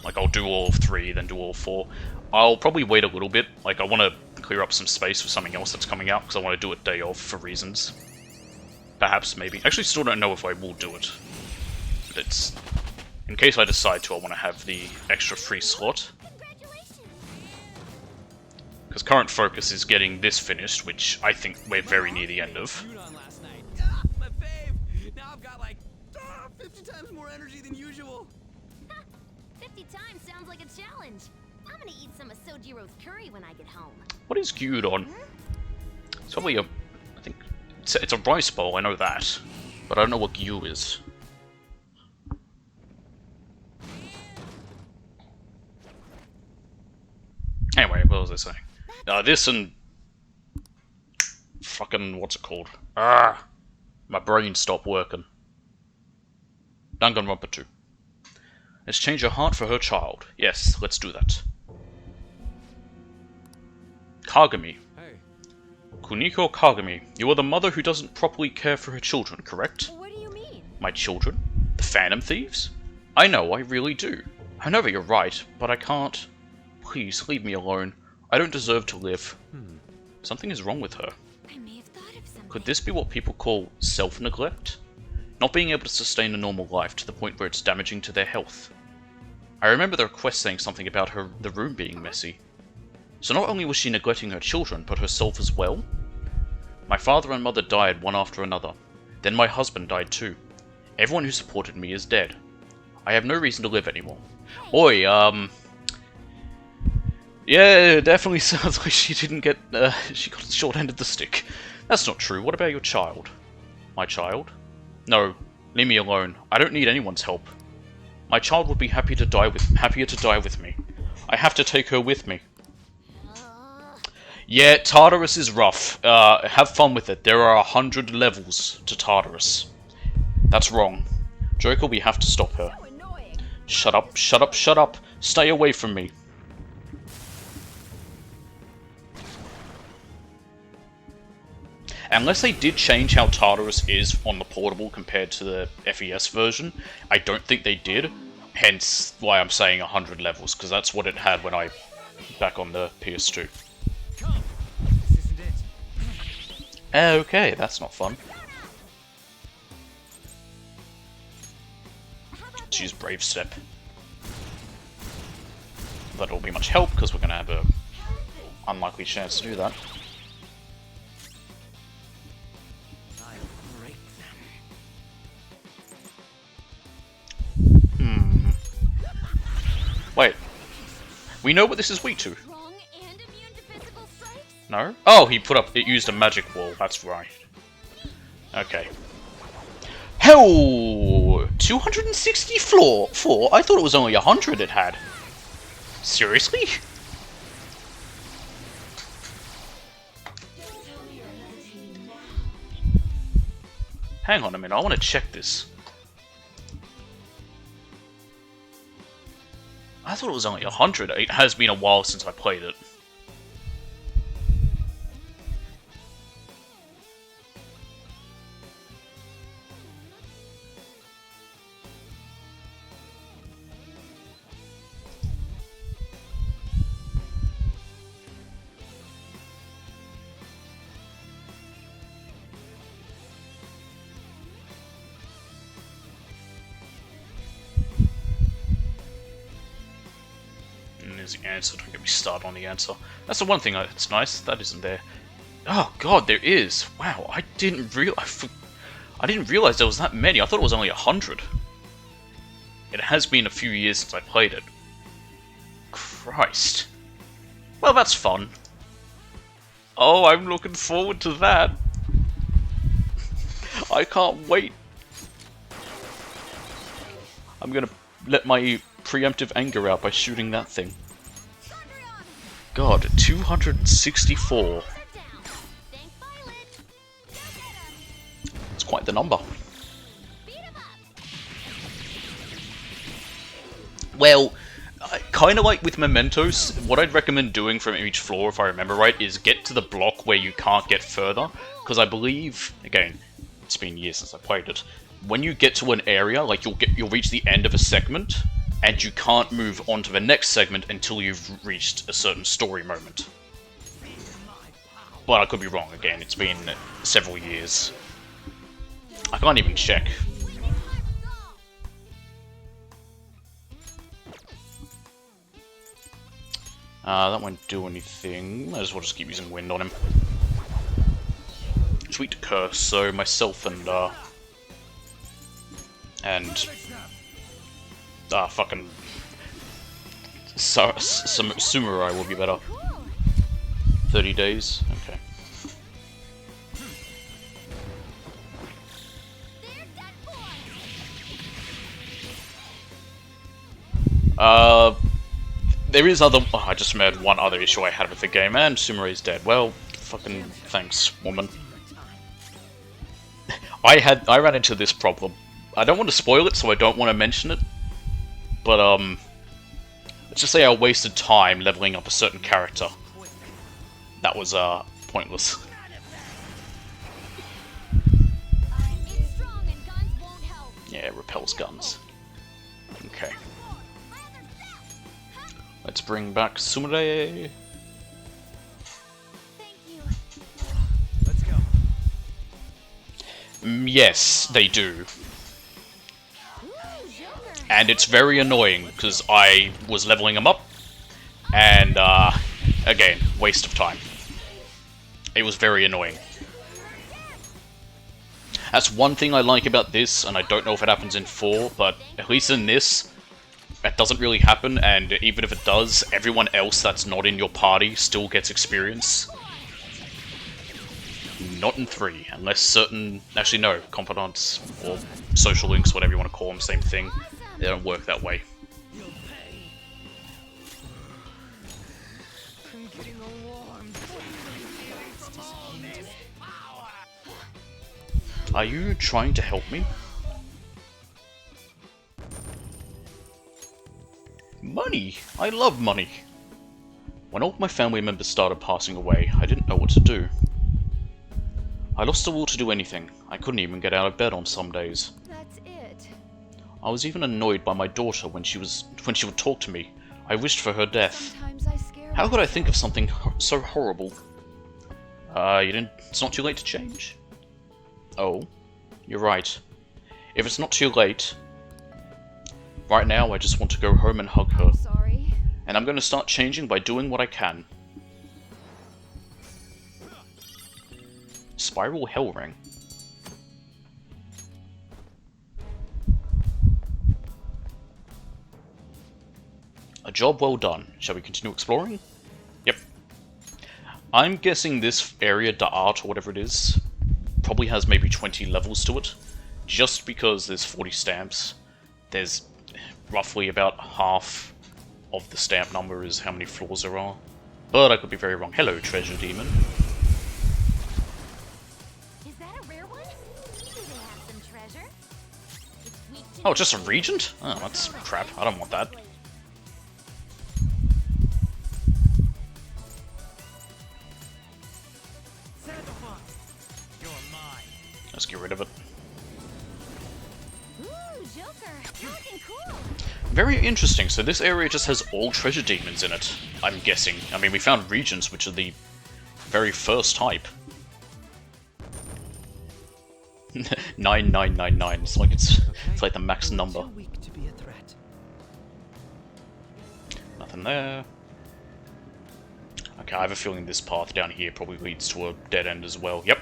Like, I'll do all of 3, then do all of 4. I'll probably wait a little bit. Like, I want to clear up some space for something else that's coming out, because I want to do it day off for reasons. Perhaps, maybe. Actually, still don't know if I will do it. But it's... In case I decide to, I want to have the extra free slot. Because current focus is getting this finished, which I think we're very near the end of. Last night. Ah, my fave. Now I've got like 50 times more energy than usual. 50 times sounds like a challenge. I'm gonna eat some of Sojiro's curry when I get home. What is gyudon? It's probably a... I think... It's a rice bowl, I know that. But I don't know what gyu is. Anyway, what was I saying? This and... Fucking... what's it called? Ah! My brain stopped working. Danganronpa 2. Let's change her heart for her child. Yes, let's do that. Kagami. Hey. Kuniko Kagami. You are the mother who doesn't properly care for her children, correct? What do you mean? My children? The Phantom Thieves? I know, I really do. I know that you're right, but I can't. Please, leave me alone. I don't deserve to live. Something is wrong with her. I may have thought of something. Could this be what people call self-neglect? Not being able to sustain a normal life to the point where it's damaging to their health. I remember the request saying something about the room being messy. So not only was she neglecting her children, but herself as well? My father and mother died one after another. Then my husband died too. Everyone who supported me is dead. I have no reason to live anymore. Oi, yeah, it definitely sounds like she didn't get, she got the short end of the stick. That's not true. What about your child? My child? No, leave me alone. I don't need anyone's help. My child would be happier to die with me. I have to take her with me. Yeah, Tartarus is rough. Have fun with it. There are 100 levels to Tartarus. That's wrong. Joker, we have to stop her. Shut up, shut up, shut up. Stay away from me. Unless they did change how Tartarus is on the portable compared to the FES version, I don't think they did. Hence why I'm saying 100 levels, because that's what it had when I back on the PS2. Come. This isn't it. Okay, that's not fun. Let's use Brave Step. That will be much help, because we're going to have a unlikely chance to do that. I'll break them. Wait. We know what this is weak to. Strong and immune to physical strikes? No? Oh, it used a magic wall, that's right. Okay. Hell! 264? I thought it was only 100 it had. Seriously? Hang on a minute, I want to check this. I thought it was only 100. It has been a while since I played it. The answer. Don't get me started on the answer. That's the one thing that's nice. That isn't there. Oh god, there is. Wow, I didn't realize there was that many. I thought it was only 100. It has been a few years since I played it. Christ. Well, that's fun. Oh, I'm looking forward to that. I can't wait. I'm gonna let my preemptive anger out by shooting that thing. God, 264. It's quite the number. Well, kind of like with Mementos, what I'd recommend doing from each floor, if I remember right, is get to the block where you can't get further. Because I believe, again, it's been years since I played it, when you get to an area, like you'll reach the end of a segment, and you can't move on to the next segment until you've reached a certain story moment. But I could be wrong, again, it's been several years. I can't even check. That won't do anything. Might as well just keep using wind on him. Sweet curse, so myself and fucking Samurai will be better. 30 days? Okay. There is other. Oh, I just remembered one other issue I had with the game, and Sumurai's dead. Well, fucking thanks, woman. I ran into this problem. I don't want to spoil it, so I don't want to mention it. But let's just say I wasted time leveling up a certain character. That was pointless. Yeah, it repels guns. Okay. Let's bring back Sumire. Let's go. Yes, they do. And it's very annoying, because I was leveling them up, and, again, waste of time. It was very annoying. That's one thing I like about this, and I don't know if it happens in 4, but at least in this, that doesn't really happen, and even if it does, everyone else that's not in your party still gets experience. Not in 3, unless certain... Actually, no, confidants, or social links, whatever you want to call them, same thing. They don't work that way. Are you trying to help me? Money! I love money! When all my family members started passing away, I didn't know what to do. I lost the will to do anything. I couldn't even get out of bed on some days. That's it. I was even annoyed by my daughter when she would talk to me. I wished for her death. Sometimes I scare How could I think of myself. something so horrible? You didn't. It's not too late to change. Oh, you're right. If it's not too late, right now I just want to go home and hug her. Sorry. And I'm going to start changing by doing what I can. Spiral Hell Ring. A job well done. Shall we continue exploring? Yep. I'm guessing this area, Da'at or whatever it is, probably has maybe 20 levels to it. Just because there's 40 stamps, there's roughly about half of the stamp number is how many floors there are. But I could be very wrong. Hello, Treasure Demon. Is that a rare one? Do they have some treasure? It's weak to Oh, just a regent? Oh, that's crap. I don't want that. Let's get rid of it. Ooh, Joker, you're looking cool. Very interesting. So this area just has all treasure demons in it, I'm guessing. I mean, we found regents, which are the very first type. 9999. It's like the max number. Too weak to be a threat. Nothing there. Okay, I have a feeling this path down here probably leads to a dead end as well. Yep.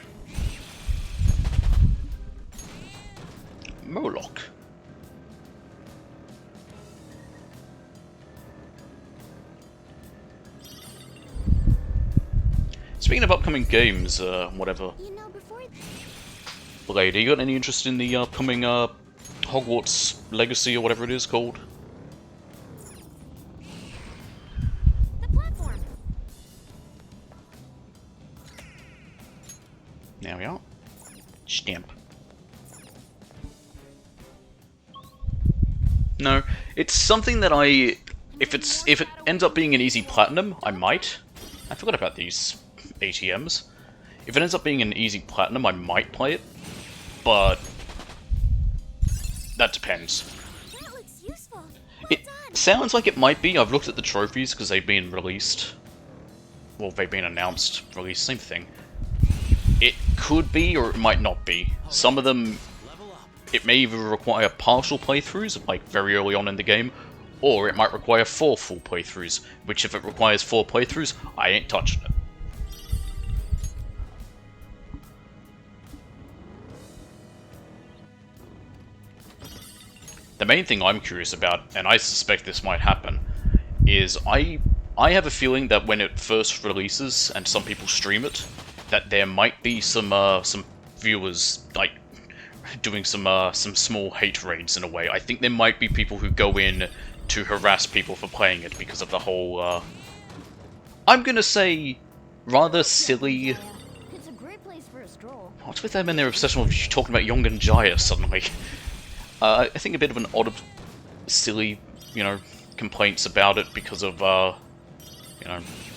Moloch. Speaking of upcoming games, whatever. You know, before Blade, you got any interest in the upcoming Hogwarts Legacy or whatever it is called? the platform. There we are. Stamp. No, it's something that if it ends up being an easy platinum, I might. I forgot about these ATMs. If it ends up being an easy platinum, I might play it, but that depends. That looks useful. It sounds like it might be. I've looked at the trophies because they've been released. Well, they've been announced, released, same thing. It could be, or it might not be. Some of them, it may either require partial playthroughs, like very early on in the game, or it might require 4 full playthroughs, which if it requires 4 playthroughs, I ain't touching it. The main thing I'm curious about, and I suspect this might happen, is I have a feeling that when it first releases and some people stream it, that there might be some viewers like doing some small hate raids in a way. I think there might be people who go in to harass people for playing it because of the whole I'm gonna say rather silly. It's a great place for a stroll. What's with them and their obsession with talking about Yongan Jaya suddenly? I think a bit of an odd, silly, complaints about it because of,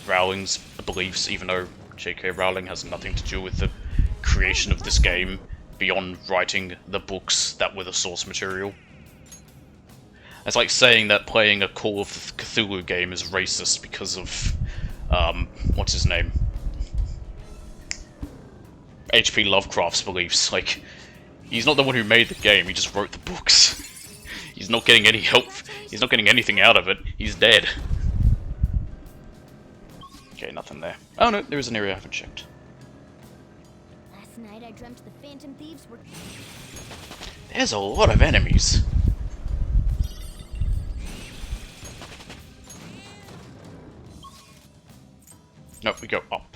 Rowling's beliefs, even though J.K. Rowling has nothing to do with the creation of this game beyond writing the books that were the source material. It's like saying that playing a Call of Cthulhu game is racist because of, what's his name? H.P. Lovecraft's beliefs. Like, he's not the one who made the game, he just wrote the books. He's not getting any help, he's not getting anything out of it, he's dead. Okay, nothing there. Oh no, there is an area I haven't checked. Last night I dreamt the Phantom Thieves were... There's a lot of enemies. Nope, we go up.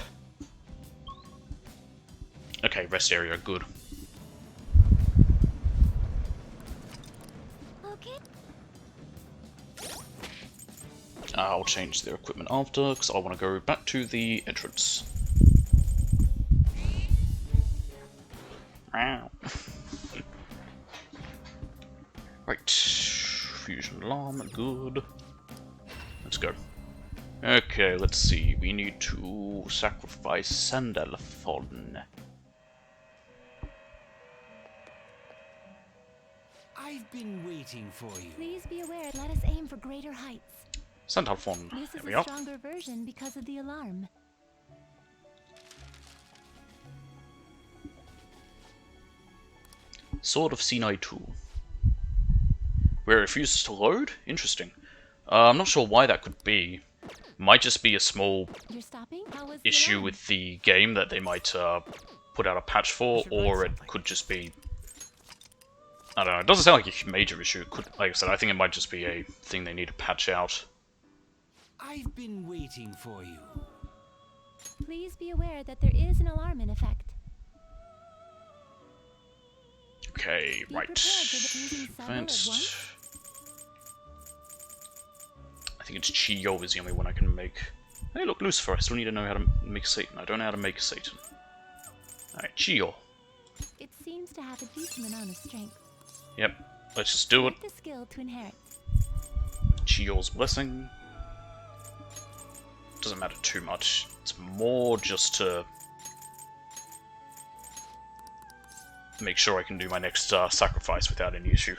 Okay, rest area, good. Okay. I'll change their equipment after, because I want to go back to the entrance. Ow. Right, fusion alarm, good. Let's go. Okay, let's see. We need to sacrifice Sandalphon. I've been waiting for you. Please be aware, let us aim for greater heights. Sandalphon. This There is we a are. stronger version because of the alarm. Sword of Sinai 2. Where it refuses to load? Interesting. I'm not sure why that could be. Might just be a small You're stopping? How was the issue alarm? with the game that they might put out a patch for, or it could just be... I don't know, it doesn't sound like a major issue. It could, like I said, I think it might just be a thing they need to patch out. I've been waiting for you. Please be aware that there is an alarm in effect. Okay, Be right. prepared for the using several at Advanced. once. I think it's Chiyo is the only one I can make. Hey, look, Lucifer. I still need to know how to make Satan. I don't know how to make Satan. Alright, Chiyo. It seems to have a decent amount of strength. Yep, let's just do it. Select the skill to inherit. Chiyo's Blessing. Doesn't matter too much. It's more just to make sure I can do my next sacrifice without any issue.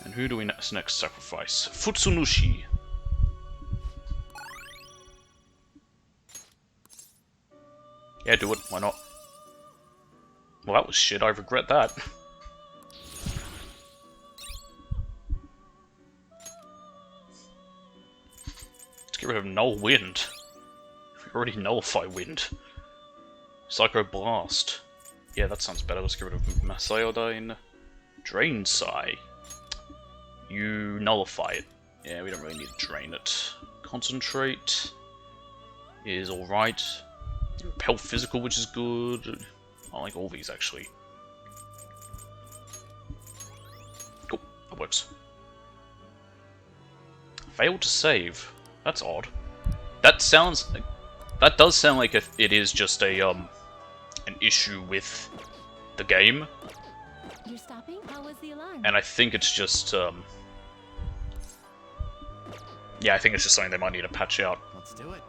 And who do we next sacrifice? Futsunushi. Yeah, do it. Why not? Well, that was shit. I regret that. Let's get rid of Null Wind. We already nullify Wind. Psycho Blast. Yeah, that sounds better. Let's get rid of Masayodine. Drain Psy. You nullify it. Yeah, we don't really need to drain it. Concentrate is alright. Repel Physical, which is good. I like all these, actually. Cool, that works. Failed to save. That's odd. That sounds... That does sound like it is just a, an issue with the game. You're stopping? How was the alarm? And I think it's just, yeah, I think it's just something they might need to patch out. Let's do it.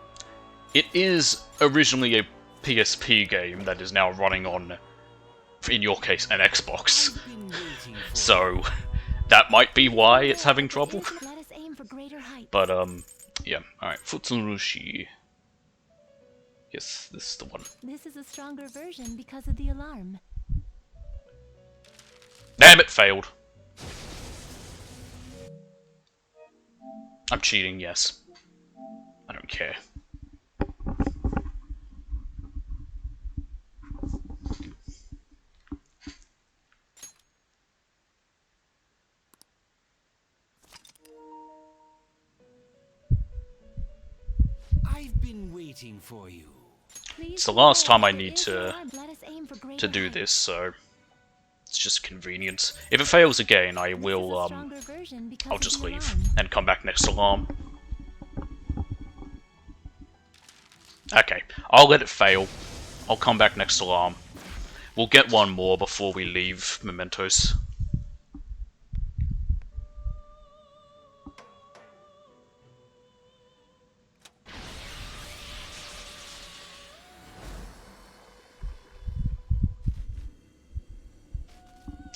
It is originally a PSP game that is now running on, in your case, an Xbox. I've been waiting for So, that might be why it's having trouble. Let us aim for greater heights. But, yeah. Alright, Futsunushi. Yes, this is the one. This is a stronger version because of the alarm. Damn it, failed. I'm cheating, yes. I don't care. I've been waiting for you. Please It's the be last aware time I there need is to- an alarm. Let us aim for greater To do heights. this, so it's just convenience. If it fails again, I This is a will, stronger version because I'll of just the leave alarm. and come back next alarm. Okay, I'll let it fail. I'll come back next alarm. We'll get one more before we leave Mementos.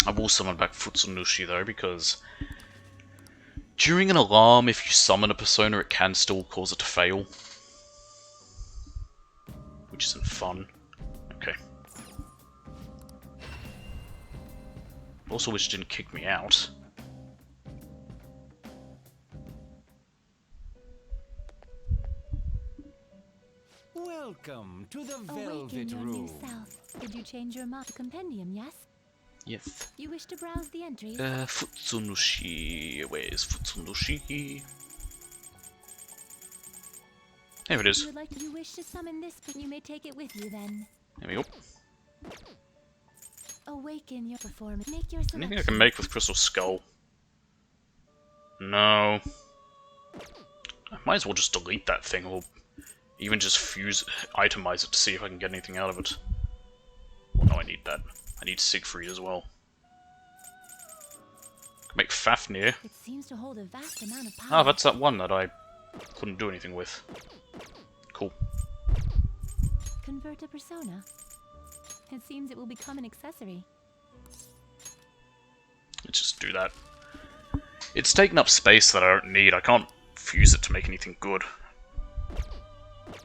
I will summon back Futsunushi though, because during an alarm, if you summon a persona, it can still cause it to fail. Which isn't fun. Okay. Also wish it didn't kick me out. Welcome to the Awaken Velvet your new Room. self. Did you change your mind? Compendium, yes? Yes. You wish to browse the entries? Futsunushi. Where is Futsunushi? There it is. You would like to, you wish to summon this, but you may take it with you then. There we go. Awaken your performance. Make your selection. Anything I can make with Crystal Skull? No. I might as well just delete that thing, or even just itemize it to see if I can get anything out of it. Well, no, I need that. I need Siegfried as well. Can make Fafnir. It seems to hold a vast amount of power. Ah, that's that one that I couldn't do anything with. cool. Convert a persona. It seems it will become an accessory. Let's just do that. It's taking up space that I don't need. I can't fuse it to make anything good.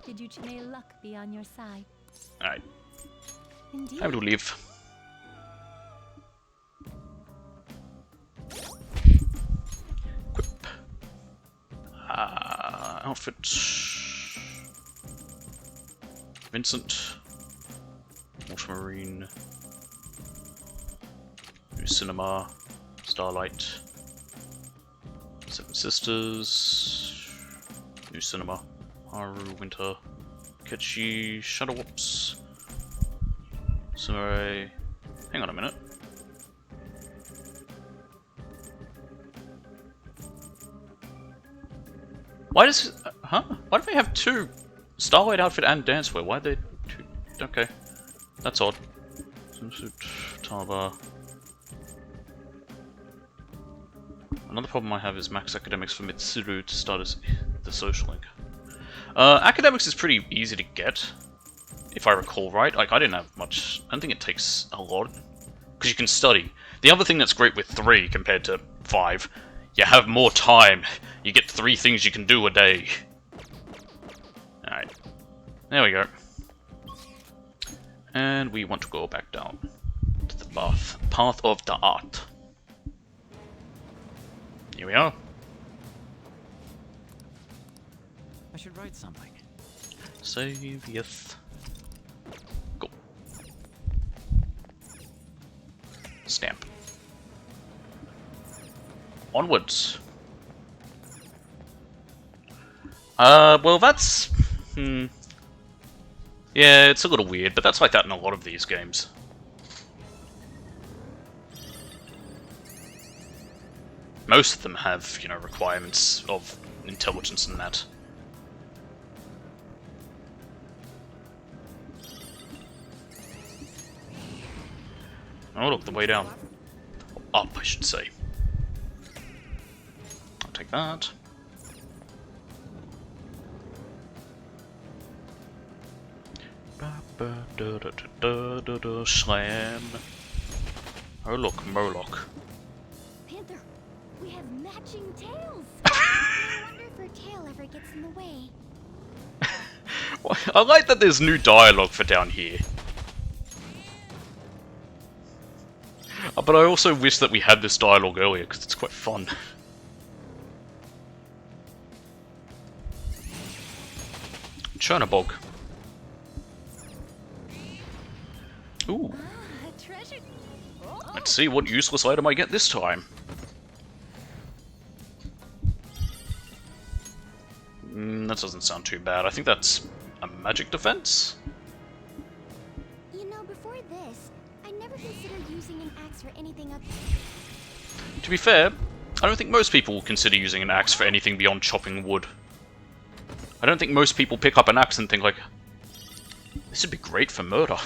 Did you may luck be on your side? Alright, Indeed. time to leave. Equip. Outfit. Vincent. Ultramarine. New Cinema. Starlight. Seven Sisters. New Cinema. Haru, Winter. Ketchi, Shadow Whoops. Samurai. Hang on a minute. Why does huh? Why do they have two? Starlight outfit and dancewear. Why are they two? Okay, that's odd. Swimsuit, Tava. Another problem I have is max academics for Mitsuru to start as the social link. Academics is pretty easy to get, if I recall right. Like, I didn't have much. I don't think it takes a lot, because you can study. The other thing that's great with 3 compared to 5, you have more time. You get 3 things you can do a day. Alright. There we go. And we want to go back down to the path of the art. Here we are. I should write something. Savieth. Go. Stamp. Onwards. Well that's... Yeah, it's a little weird, but that's like that in a lot of these games. Most of them have, you know, requirements of intelligence and that. Oh look, the way down. Up, I should say. I'll take that. Slam. Oh look, Moloch. Panther, we have matching tails. I wonder if her tail ever gets in the way. I like that there's new dialogue for down here. But I also wish that we had this dialogue earlier, because it's quite fun. Chernobog. Ooh. Treasure. Let's see what useless item I get this time. That doesn't sound too bad. I think that's a magic defense? You know, before this, I never considered using an axe for anything up. To be fair, I don't think most people will consider using an axe for anything beyond chopping wood. I don't think most people pick up an axe and think like, this would be great for murder.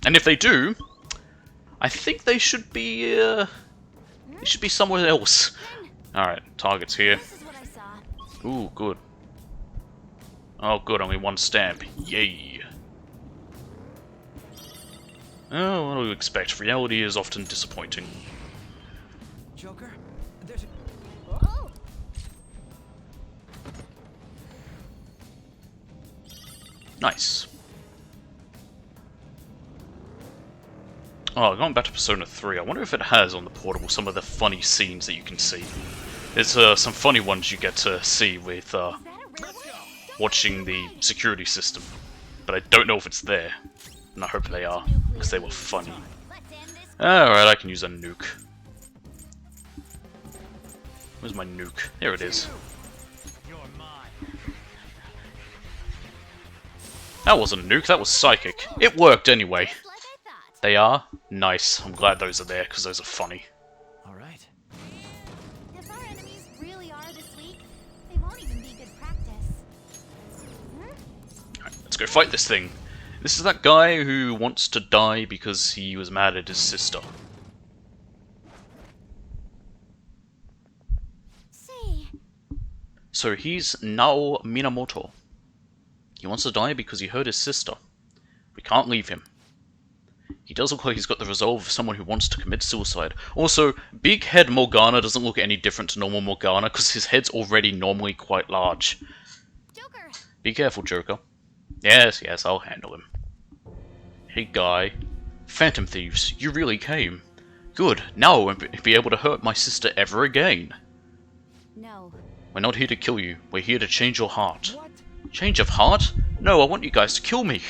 And if they do, I think they should be somewhere else. Alright, target's here. This is what I saw. Ooh, good. Oh, good, only one stamp. Yay. Oh, what do you expect? Reality is often disappointing. Joker, there's a... Oh, Nice. Oh, going back to Persona 3, I wonder if it has on the portable some of the funny scenes that you can see. There's some funny ones you get to see with is that a rare one? watching the security system, but I don't know if it's there, and I hope they are, because they were funny. Let's end this. Alright, I can use a nuke. Where's my nuke? There it is. You're mine. That wasn't a nuke, that was psychic. It worked anyway. Just like I thought. They are? Nice. I'm glad those are there, because those are funny. All right. If our enemies really are this weak, they won't even be good practice. Alright, let's go fight this thing. This is that guy who wants to die because he was mad at his sister. Say, So he's Nao Minamoto. He wants to die because he hurt his sister. We can't leave him. He does look like he's got the resolve of someone who wants to commit suicide. Also, Big Head Morgana doesn't look any different to normal Morgana because his head's already normally quite large. Joker! Be careful, Joker. Yes, yes, I'll handle him. Hey, guy. Phantom Thieves, you really came. Good, now I won't be able to hurt my sister ever again. No. We're not here to kill you, we're here to change your heart. What? Change of heart? No, I want you guys to kill me.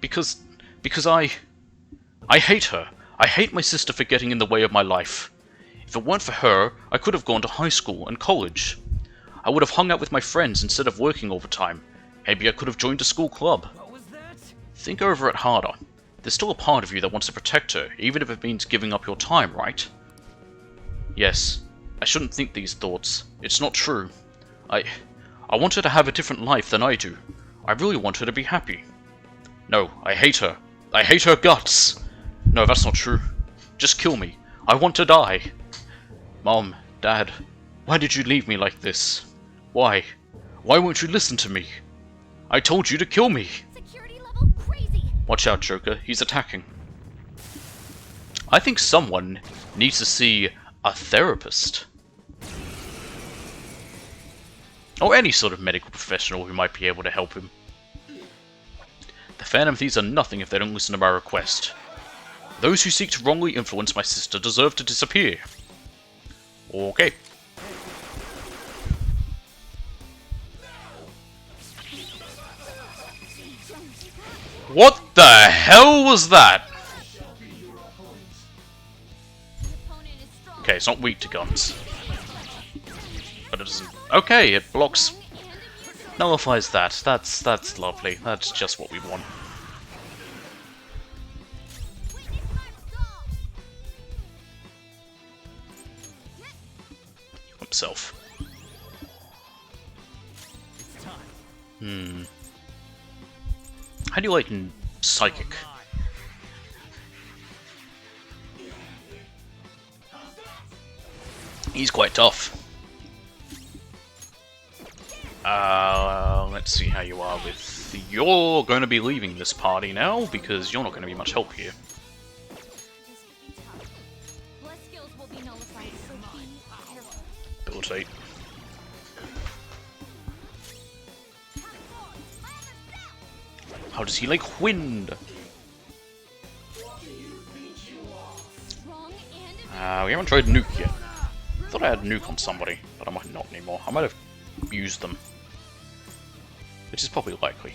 Because I hate her. I hate my sister for getting in the way of my life. If it weren't for her, I could have gone to high school and college. I would have hung out with my friends instead of working all the time. Maybe I could have joined a school club. What was that? Think over it harder. There's still a part of you that wants to protect her, even if it means giving up your time, right? Yes, I shouldn't think these thoughts. It's not true. I want her to have a different life than I do. I really want her to be happy. No, I hate her. I hate her guts! No, that's not true. Just kill me. I want to die. Mom, Dad, why did you leave me like this? Why? Why won't you listen to me? I told you to kill me! Security level crazy! Watch out, Joker. He's attacking. I think someone needs to see a therapist. Or any sort of medical professional who might be able to help him. The Phantom Thieves are nothing if they don't listen to my request. Those who seek to wrongly influence my sister deserve to disappear. Okay. What the hell was that? Okay, it's not weak to guns. But it doesn't... Okay, it blocks... Nullifies that. That's lovely. That's just what we want. Himself. It's time. How do you like psychic? He's quite tough. Let's see how you are with... You're going to be leaving this party now, because you're not going to be much help here. Blood skills will be nullified, so be careful. Debilitate. How does he like wind? Strong and We haven't tried nuke yet. I thought I had nuke on somebody, but I might not anymore. I might have used them. Which is probably likely.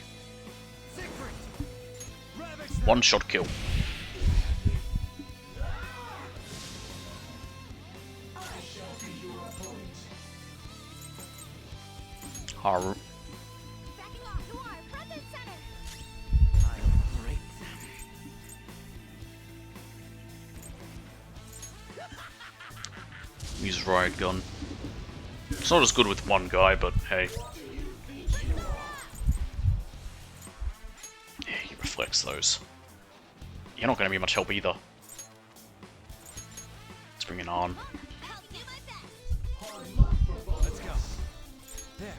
One shot kill. Haru. backing off to our front and center. I'll break them. Use riot gun. It's not as good with one guy, but hey. Yeah, he reflects those. You're not going to be much help either. Let's bring it on. I'll do my best. Let's go. There.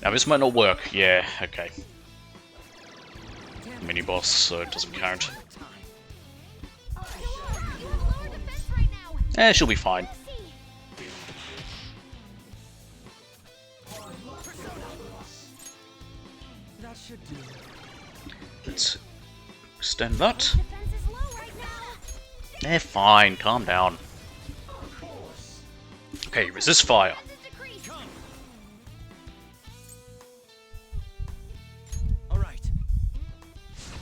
Now this might not work. Yeah, okay. Mini boss, so it doesn't count. Time. You have lower defense right now. She'll be fine. See. That should do. Let's extend that. Defense is low right now. Fine, calm down. Okay, resist fire. Defense is decreased. All right.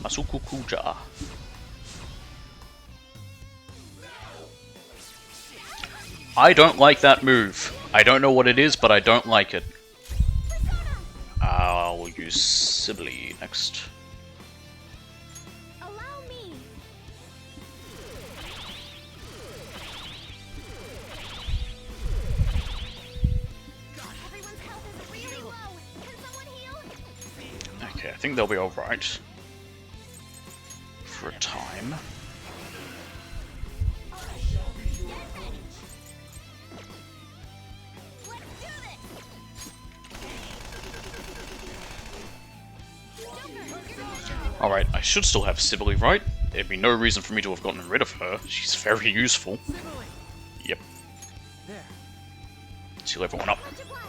Masuku Kuja. I don't like that move. I don't know what it is, but I don't like it. I'll use Sibylle next. Allow me. Everyone's health is really low. Can someone heal? Okay, I think they'll be alright. For a time. Let's do this. Alright, I should still have Sibylle, right? There'd be no reason for me to have gotten rid of her. She's very useful. Sibylle! Yep. There. Seal everyone up. Much obliged.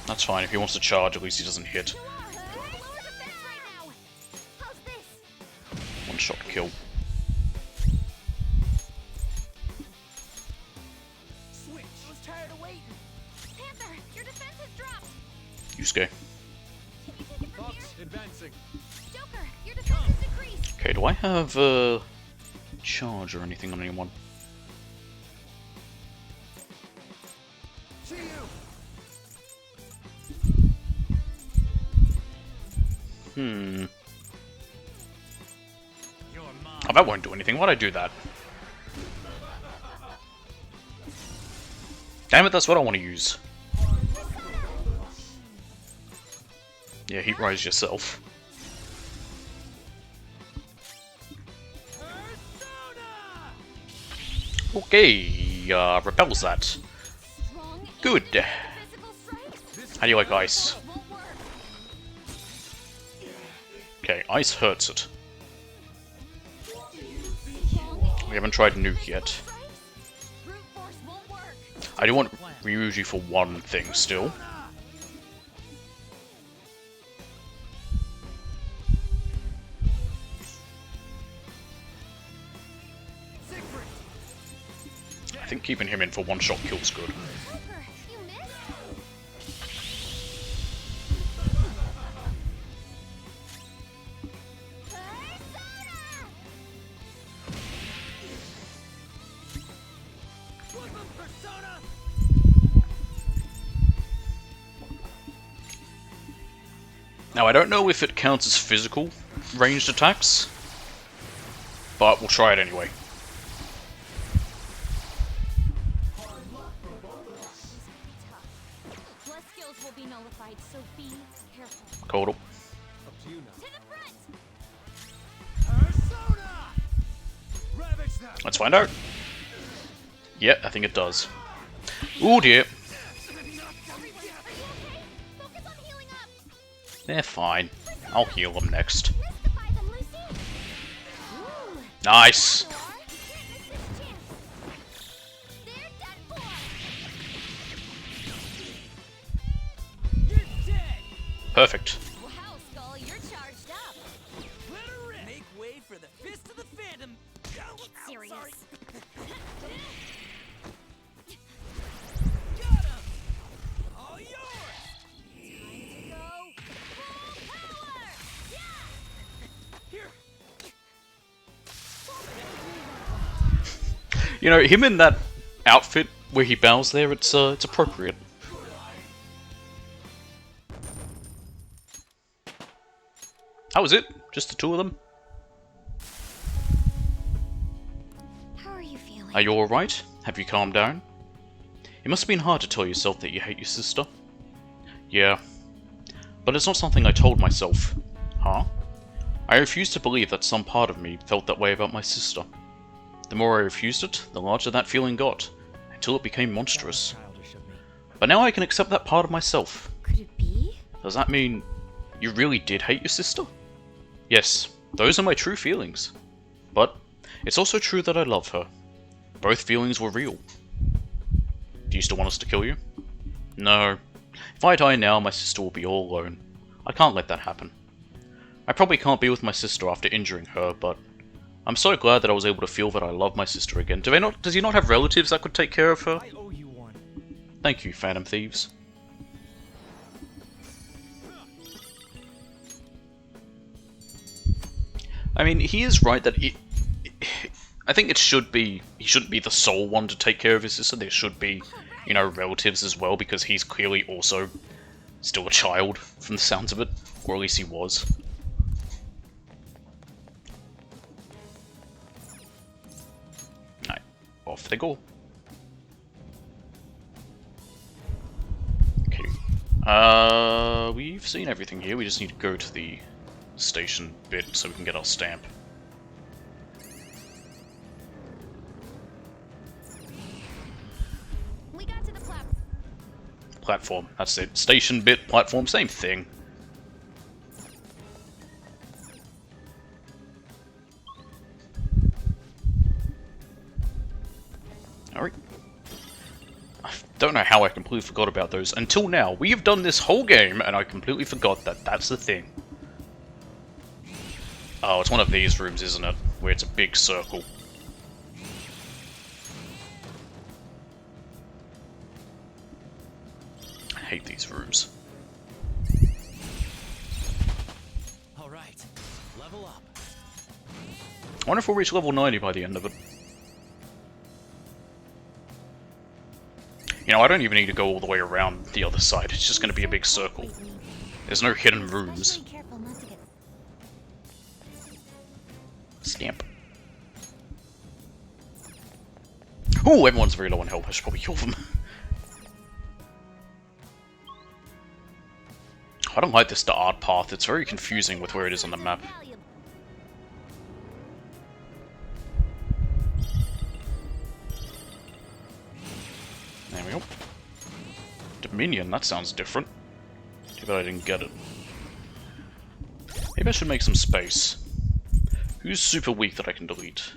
That's fine. If he wants to charge, at least he doesn't hit. Lower defense right now. How's this? One shot kill. Switch! I was tired of waiting. Panther, your defense has dropped. Yusuke. Can you take it from here? Fox, advancing. Joker, your defense has decreased. Okay, do I have charge or anything on anyone? See you! Hmm. You're mine. Oh, that won't do anything. Why'd I do that? Damn it, that's what I want to use. Yeah, heat rise yourself. Okay, repels that. Strong and Good. physical strength. How do you like ice? It won't work. Okay, ice hurts it. Strong We haven't tried nuke yet. strength. Brute force won't work. I do want Ryuji for one thing still. Siegfried! I think keeping him in for one shot kills good. Joker, you missed. Flip him, Persona! Now I don't know if it counts as physical ranged attacks, but we'll try it anyway. Plus skills will be nullified, so be careful. Called up. Up to you now. To the front! Persona! Ravage them! Let's find out. Yeah, I think it does. Ooh dear. Are you okay? Focus on healing up! They're fine. I'll heal them next. Mystify them, Lucy! Ooh! Nice. Or, can't miss this chance! They're done for! You're dead! Perfect. Wow, Skull, you're charged up! Let her rip! Make way for the Fist of the Phantom! Get serious! Sorry. Got him! All yours! Time to go full power! Yeah! Here! You know, him in that outfit where he bows there, it's appropriate. How was it? Just the two of them? How are you feeling? Are you alright? Have you calmed down? It must have been hard to tell yourself that you hate your sister. Yeah. But it's not something I told myself. Huh? I refused to believe that some part of me felt that way about my sister. The more I refused it, the larger that feeling got, until it became monstrous. Childish of me. But now I can accept that part of myself. Could it be? Does that mean you really did hate your sister? Yes, those are my true feelings. But it's also true that I love her. Both feelings were real. Do you still want us to kill you? No. If I die now, my sister will be all alone. I can't let that happen. I probably can't be with my sister after injuring her, but I'm so glad that I was able to feel that I love my sister again. Does he not have relatives that could take care of her? I owe you one. Thank you, Phantom Thieves. I mean, he is right that I think it should be... He shouldn't be the sole one to take care of his sister. There should be, you know, relatives as well, because he's clearly also still a child, from the sounds of it. Or at least he was. Alright, off they go. Okay. We've seen everything here. We just need to go to the station bit so we can get our stamp. We got to the platform. platform. That's it. Station, bit, platform, same thing. Alright. I don't know how I completely forgot about those. Until now, we have done this whole game, and I completely forgot that that's the thing. Oh, it's one of these rooms, isn't it? Where it's a big circle. I hate these rooms. Alright, level up. I wonder if we'll reach level 90 by the end of it. You know, I don't even need to go all the way around the other side. It's just going to be a big circle. There's no hidden rooms. Careful not to get Stamp. Oh, everyone's very low on health. I should probably kill them. I don't like this art path. It's very confusing with where it is on the map. There we go. Dominion, that sounds different. Too bad I didn't get it. Maybe I should make some space. Who's super weak that I can delete?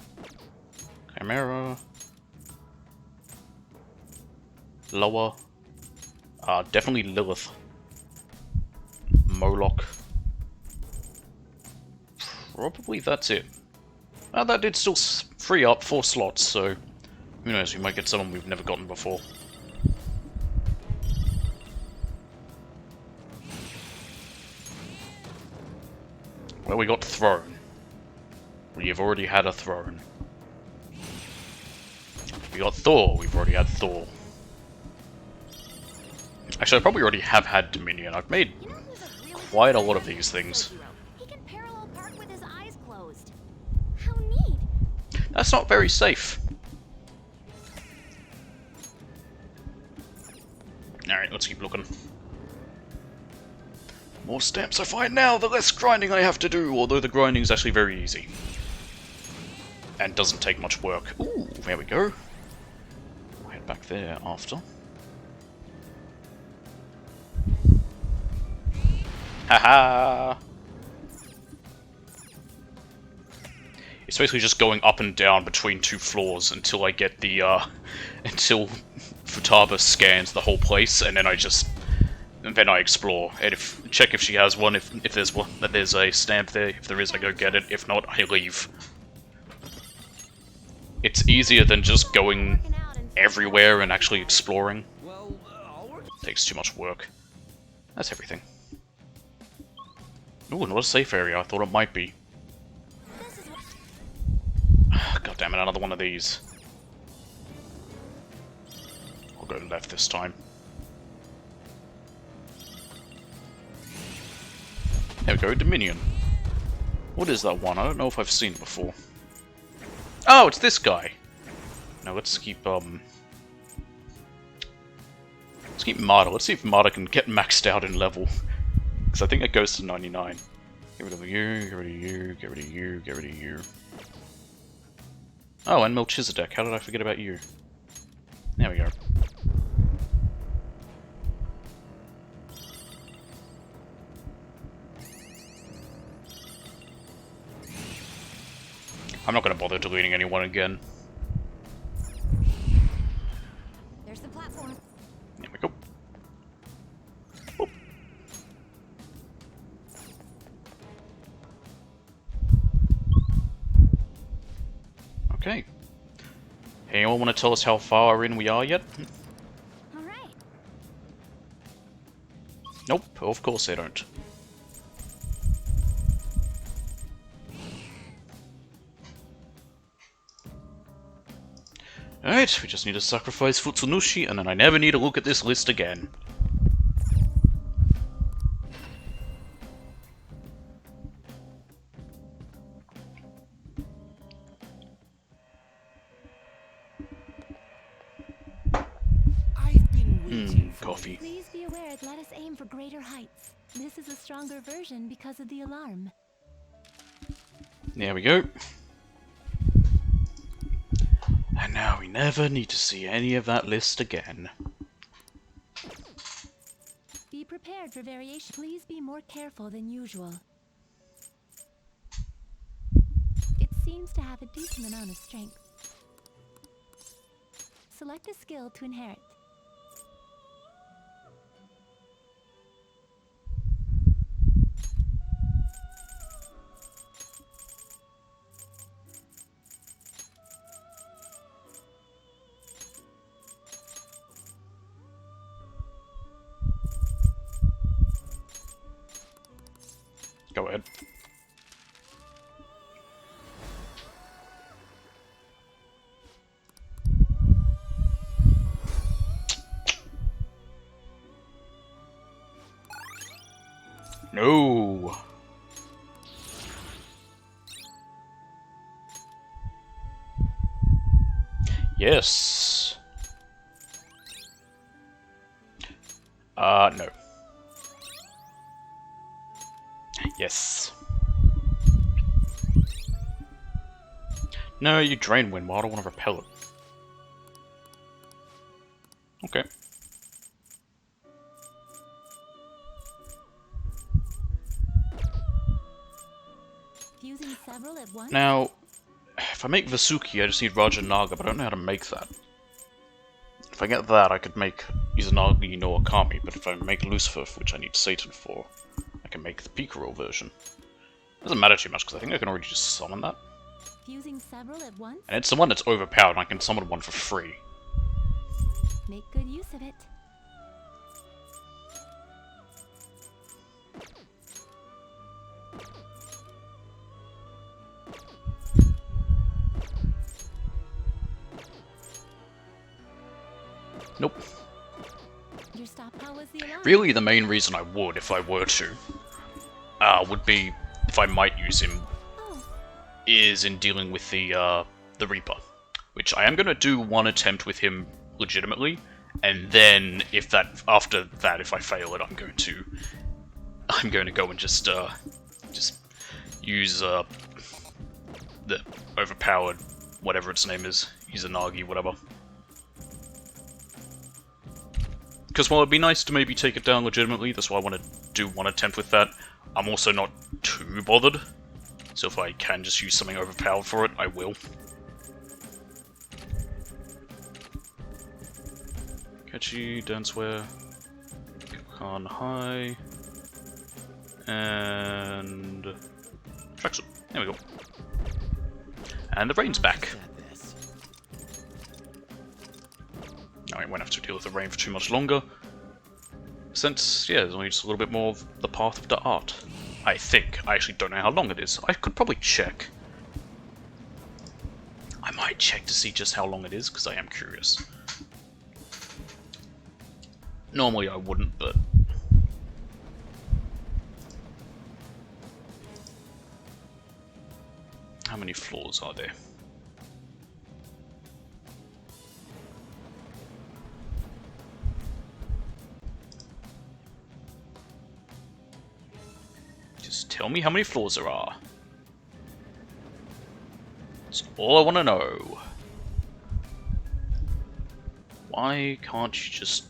Chimera. Lower. Definitely Lilith. Moloch. Probably that's it. That did still free up 4 slots, so who knows, we might get someone we've never gotten before. Well, we got Throne. We've already had a Throne. We got Thor. We've already had Thor. Actually, I probably already have had Dominion. I've made quite a lot of these things. He can parallel park with his eyes closed. How neat. That's not very safe. Alright, let's keep looking. The more stamps I find now, the less grinding I have to do, although the grinding is actually very easy. And doesn't take much work. Ooh, there we go. We'll head back there after. Haha! It's basically just going up and down between 2 floors until I get the, until Futaba scans the whole place, and then I explore, and check if she has one, if there's one, that there's a stamp there. If there is, I go get it. If not, I leave. It's easier than just going everywhere and actually exploring. Takes too much work. That's everything. Ooh, not a safe area. I thought it might be. God damn it, another one of these. I'll go left this time. There we go, Dominion. What is that one? I don't know if I've seen it before. Oh, it's this guy! Now let's keep, let's keep Marta. Let's see if Marta can get maxed out in level. Because I think it goes to 99. Get rid of you, get rid of you, get rid of you, get rid of you. Oh, and Melchizedek. How did I forget about you? There we go. I'm not going to bother deleting anyone again. There's the platform. There we go. Whoop. Okay. Anyone want to tell us how far in we are yet? All right. Nope, of course they don't. Alright, we just need to sacrifice Futsunushi, and then I never need to look at this list again. I've been waiting for Coffee. Please be aware, let us aim for greater heights. This is a stronger version because of the alarm. There we go. And now we never need to see any of that list again. prepared for variation. Please be more careful than usual. It seems to have a decent amount of strength. Select a skill to inherit. Go ahead. No. Yes. No. Yes. No, you drain wind. Well, I don't want to repel it. Okay. Fusing several at once? Now, if I make Vasuki, I just need Raja Naga, but I don't know how to make that. If I get that, I could make Izanagi no Akami, but if I make Lucifer, which I need Satan for, I can make the Picaro version. Doesn't matter too much, because I think I can already just summon that. Fusing several at once? And it's the one that's overpowered, and I can summon one for free. Make good use of it. Nope. Your stockpile was the alarm. Really, the main reason I would, if I were to, would be, if I might use him, Oh, is in dealing with the Reaper. Which I am going to do one attempt with him legitimately, and then if that, after that, if I fail it, I'm going to go and just use the overpowered, whatever its name is, Izanagi, whatever. Because while it'd be nice to maybe take it down legitimately, that's why I want to do one attempt with that. I'm also not too bothered, so if I can just use something overpowered for it, I will. Catchy, Danceware, Khan High, and Tracksuit. There we go. And the rain's back. I won't have to deal with the rain for too much longer. Since, yeah, there's only just a little bit more of the Path of the Art. I think. I actually don't know how long it is. I could probably check. I might check to see just how long it is, because I am curious. Normally I wouldn't, but... How many floors are there? Just tell me how many floors there are. That's all I want to know. Why can't you just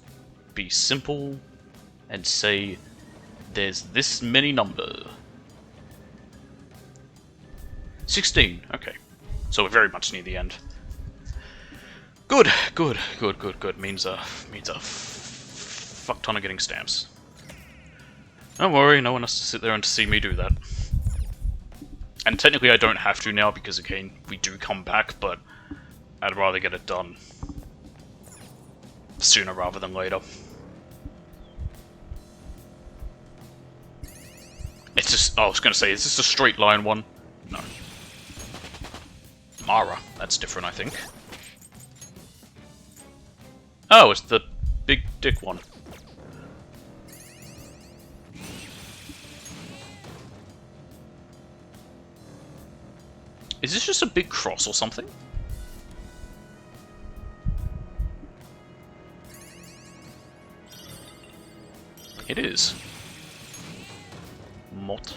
be simple and say there's this many number? 16. Okay, so we're very much near the end. Good, good, good, good, good. Means a fuck ton of getting stamps. Don't worry, no one has to sit there and see me do that. And technically I don't have to now because again we do come back, but I'd rather get it done sooner rather than later. It's just, I was gonna say, is this a straight line one? No. Mara, that's different I think. Oh, it's the big dick one. Is this just a big cross or something? It is. Mott.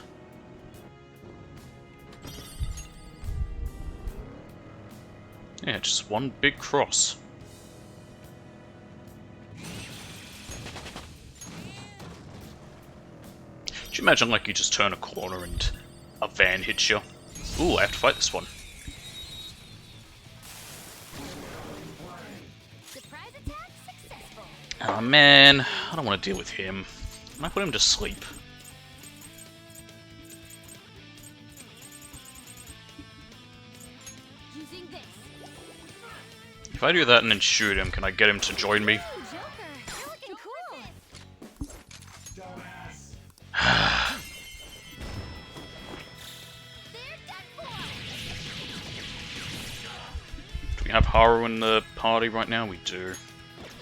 Yeah, just one big cross. imagine like you just turn a corner and a van hits you? Ooh, I have to fight this one. Surprise attack successful. Oh man, I don't want to deal with him. I put him to sleep. Using this. If I do that and then shoot him, can I get him to join me? Ooh, Joker, you're looking cool. They're done for. Do we have Haru in the party right now? We do.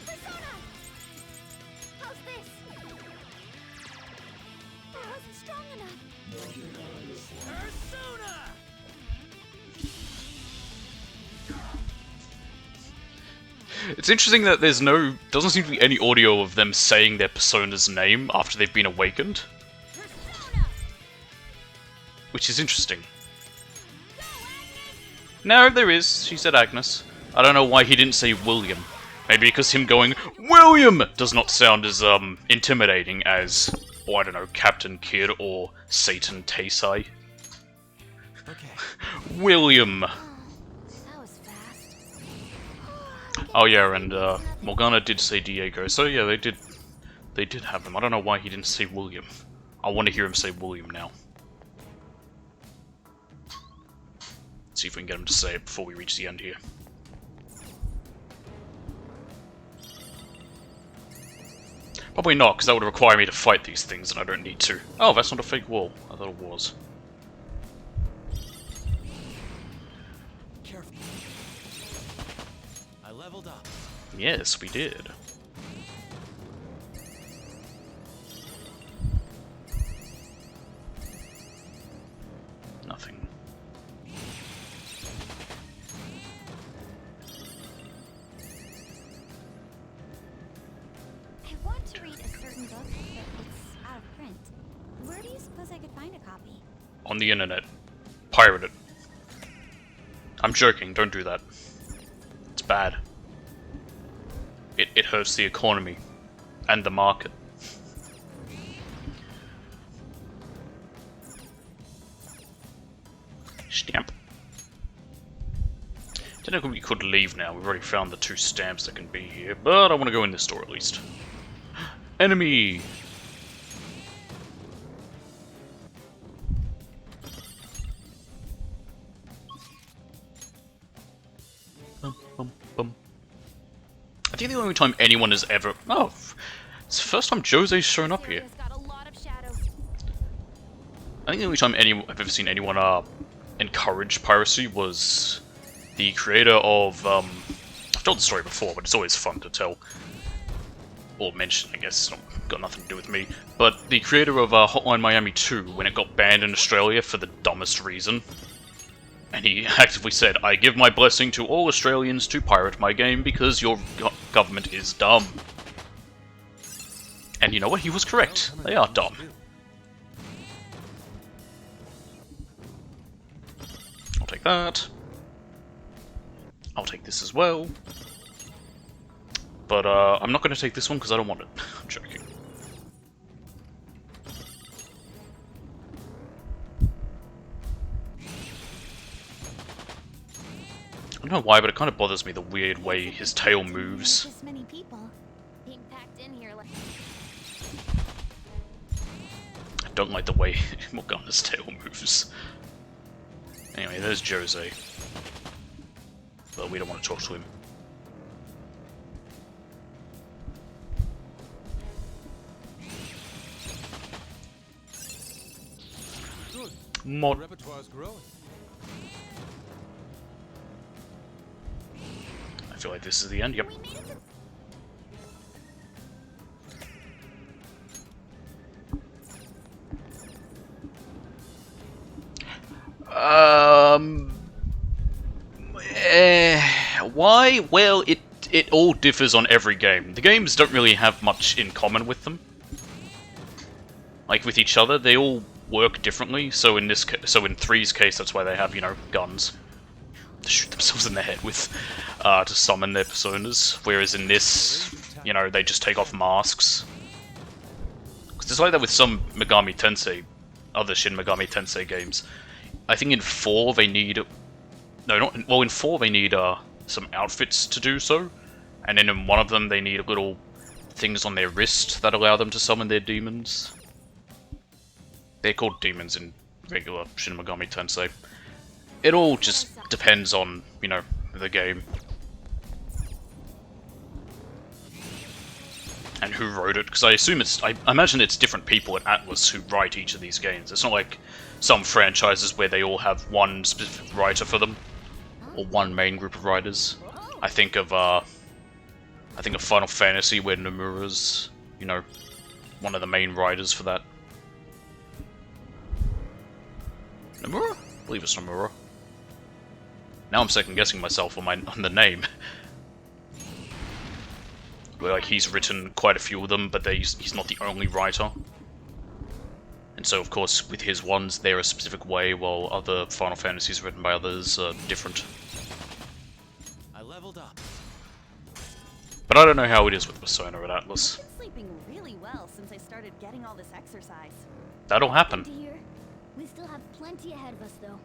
Persona. How's this? I wasn't strong enough. Persona! It's interesting that doesn't seem to be any audio of them saying their persona's name after they've been awakened. Persona. Which is interesting. Go, Agnes. No, there is. She said Agnes. I don't know why he didn't say William. Maybe because him going, William! Does not sound as, intimidating as, or I don't know, Captain Kidd or Satan Taisai. Okay. William! That was fast. Oh yeah, and, Morgana did say Diego, so yeah, they did have him. I don't know why he didn't say William. I want to hear him say William now. See if we can get him to say it before we reach the end here. Probably not, because that would require me to fight these things, and I don't need to. Oh, that's not a fake wall. I thought it was. Careful. I leveled up. Yes, we did. Nothing. I want to read a certain book, but it's out of print. Where do you suppose I could find a copy? On the internet. Pirate it. I'm joking, don't do that. It's bad. It hurts the economy. And the market. Stamp. Don't know if we could leave now. We've already found the 2 stamps that can be here, but I want to go in this door at least. Enemy! Bum, bum, bum. I think the only time anyone has ever... Oh, it's the first time Jose's shown up here. Area's got a lot of shadows. I think the only time I've ever seen anyone encourage piracy was the creator of I've told the story before, but it's always fun to tell or mention. I guess it's not got nothing to do with me. But the creator of Hotline Miami 2, when it got banned in Australia for the dumbest reason, and he actively said, "I give my blessing to all Australians to pirate my game because your government is dumb." And you know what? He was correct. They are dumb. I'll take that. I'll take this as well. But I'm not going to take this one because I don't want it. I'm joking. I don't know why, but it kind of bothers me the weird way his tail moves. This many people being packed in here like I don't like the way Morgana's tail moves. Anyway, there's Jose. But we don't want to talk to him. Good. Mod. Repertoire's growing. I feel like this is the end. Yep. we made it to Why? Well, it all differs on every game. The games don't really have much in common with them. Like with each other, they all work differently. So in this, so in 3's case, that's why they have, you know, guns to shoot themselves in the head with, to summon their personas. Whereas in this, you know, they just take off masks. Because it's like that with some Megami Tensei, other Shin Megami Tensei games. I think in 4 they need... No, not... Well, in 4 they need some outfits to do so. And then in one of them they need little things on their wrist that allow them to summon their demons. They're called demons in regular Shin Megami Tensei. It all just depends on, you know, the game. And who wrote it, because I assume it's... I imagine it's different people at Atlus who write each of these games. It's not like some franchises where they all have one specific writer for them. Or one main group of writers. I think of Final Fantasy where Nomura's, you know, one of the main writers for that. Nomura? I believe it's Nomura. Now I'm second guessing myself on the name. Like, he's written quite a few of them, but he's not the only writer. And so, of course, with his ones, they're a specific way, while other Final Fantasies written by others are different. I leveled up. But I don't know how it is with Persona at Atlus. I've been sleeping really well since I started getting all this exercise. That'll happen. Dear, we still have plenty ahead of us, though.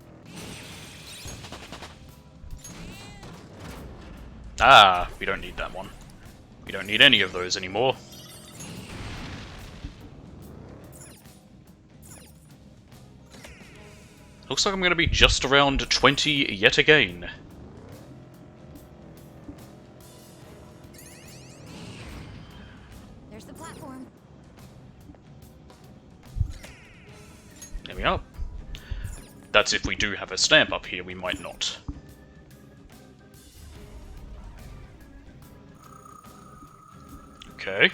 Ah, we don't need that one. We don't need any of those anymore. Looks like I'm going to be just around 20 yet again. There's the platform. There we are. That's if we do have a stamp up here, we might not. Okay.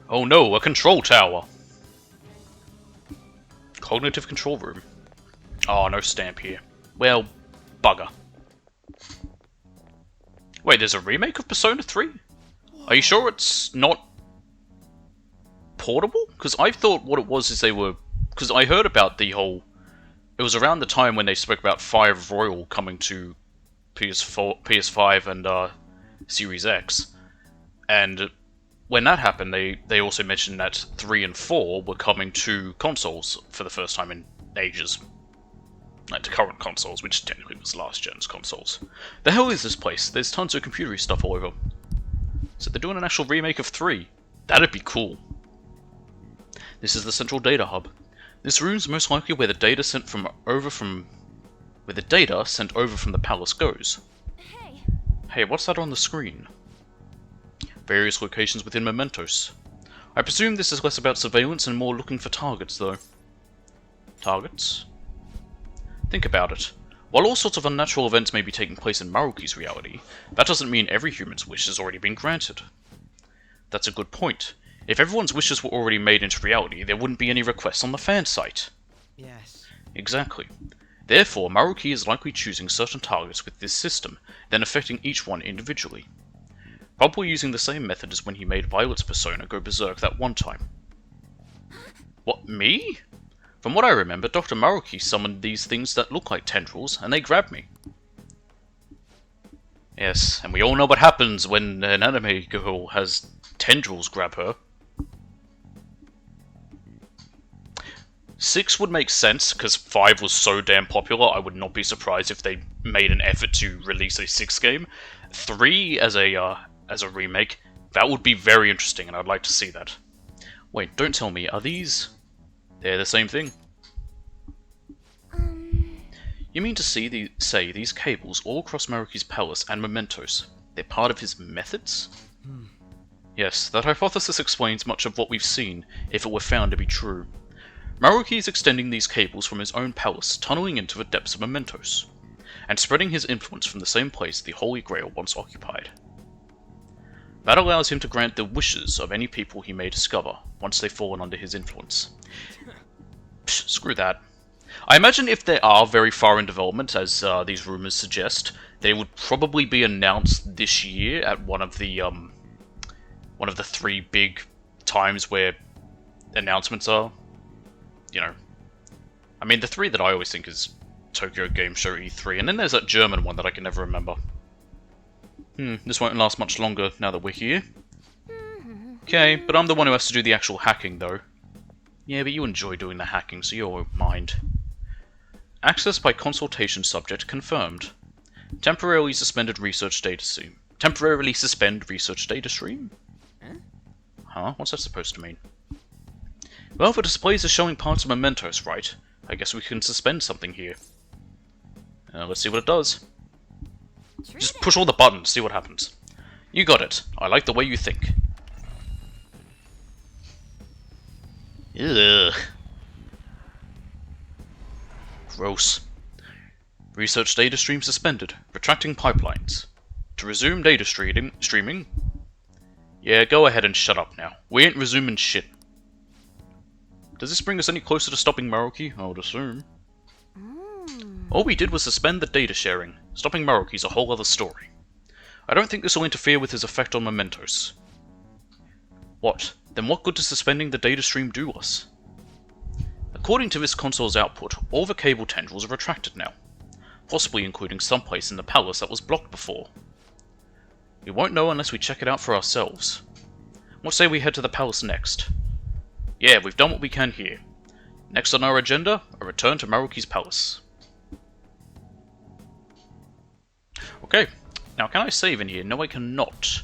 Oh no, a control tower! Cognitive control room. Oh, no stamp here. Well, bugger. Wait, there's a remake of Persona 3? Are you sure it's not portable? Because I thought what it was is they were... Because I heard about the whole... It was around the time when they spoke about Fire Royal coming to PS5 and Series X. And when that happened, they also mentioned that 3 and 4 were coming to consoles for the first time in ages. Like to current consoles, which technically was last gen's consoles. The hell is this place? There's tons of computery stuff all over. So they're doing an actual remake of 3. That'd be cool. This is the central data hub. This room's most likely where the data sent over from the palace goes. Hey, Hey, what's that on the screen? Various locations within Mementos. I presume this is less about surveillance and more looking for targets, though. Targets? Think about it. While all sorts of unnatural events may be taking place in Maruki's reality, that doesn't mean every human's wish has already been granted. That's a good point. If everyone's wishes were already made into reality, there wouldn't be any requests on the fan site. Yes. Exactly. Therefore, Maruki is likely choosing certain targets with this system, then affecting each one individually. Probably using the same method as when he made Violet's persona go berserk that one time. What, me? From what I remember, Dr. Maruki summoned these things that look like tendrils, and they grabbed me. Yes, and we all know what happens when an anime girl has tendrils grab her. 6 would make sense, because 5 was so damn popular, I would not be surprised if they made an effort to release a 6th game. 3 as a remake, that would be very interesting, and I'd like to see that. Wait, don't tell me, are these... They're the same thing? You mean to say these cables all across Maruki's palace and Mementos, they're part of his methods? Yes, that hypothesis explains much of what we've seen, if it were found to be true. Maruki is extending these cables from his own palace, tunneling into the depths of Mementos, and spreading his influence from the same place the Holy Grail once occupied. That allows him to grant the wishes of any people he may discover, once they've fallen under his influence. Psh, screw that. I imagine if they are very far in development, as these rumors suggest, they would probably be announced this year at one of the 3 big times where announcements are. You know, I mean, the 3 that I always think is Tokyo Game Show E3, and then there's that German one that I can never remember. This won't last much longer now that we're here. Okay, but I'm the one who has to do the actual hacking, though. Yeah, but you enjoy doing the hacking, so you won't mind. Access by consultation subject confirmed. Temporarily suspended research data stream. Temporarily suspend research data stream? Huh? What's that supposed to mean? Well, if the displays are showing parts of mementos, right? I guess we can suspend something here. Let's see what it does. Just push all the buttons, see what happens. You got it. I like the way you think. Ugh. Gross. Research data stream suspended. Retracting pipelines. To resume data streaming? Yeah, go ahead and shut up now. We ain't resuming shit. Does this bring us any closer to stopping Maruki? I would assume. All we did was suspend the data sharing. Stopping Maruki's a whole other story. I don't think this will interfere with his effect on mementos. What? Then what good does suspending the data stream do us? According to this console's output, all the cable tendrils are retracted now. Possibly including someplace in the palace that was blocked before. We won't know unless we check it out for ourselves. What say we head to the palace next? Yeah, we've done what we can here. Next on our agenda, a return to Maruki's palace. Okay, now can I save in here? No, I cannot.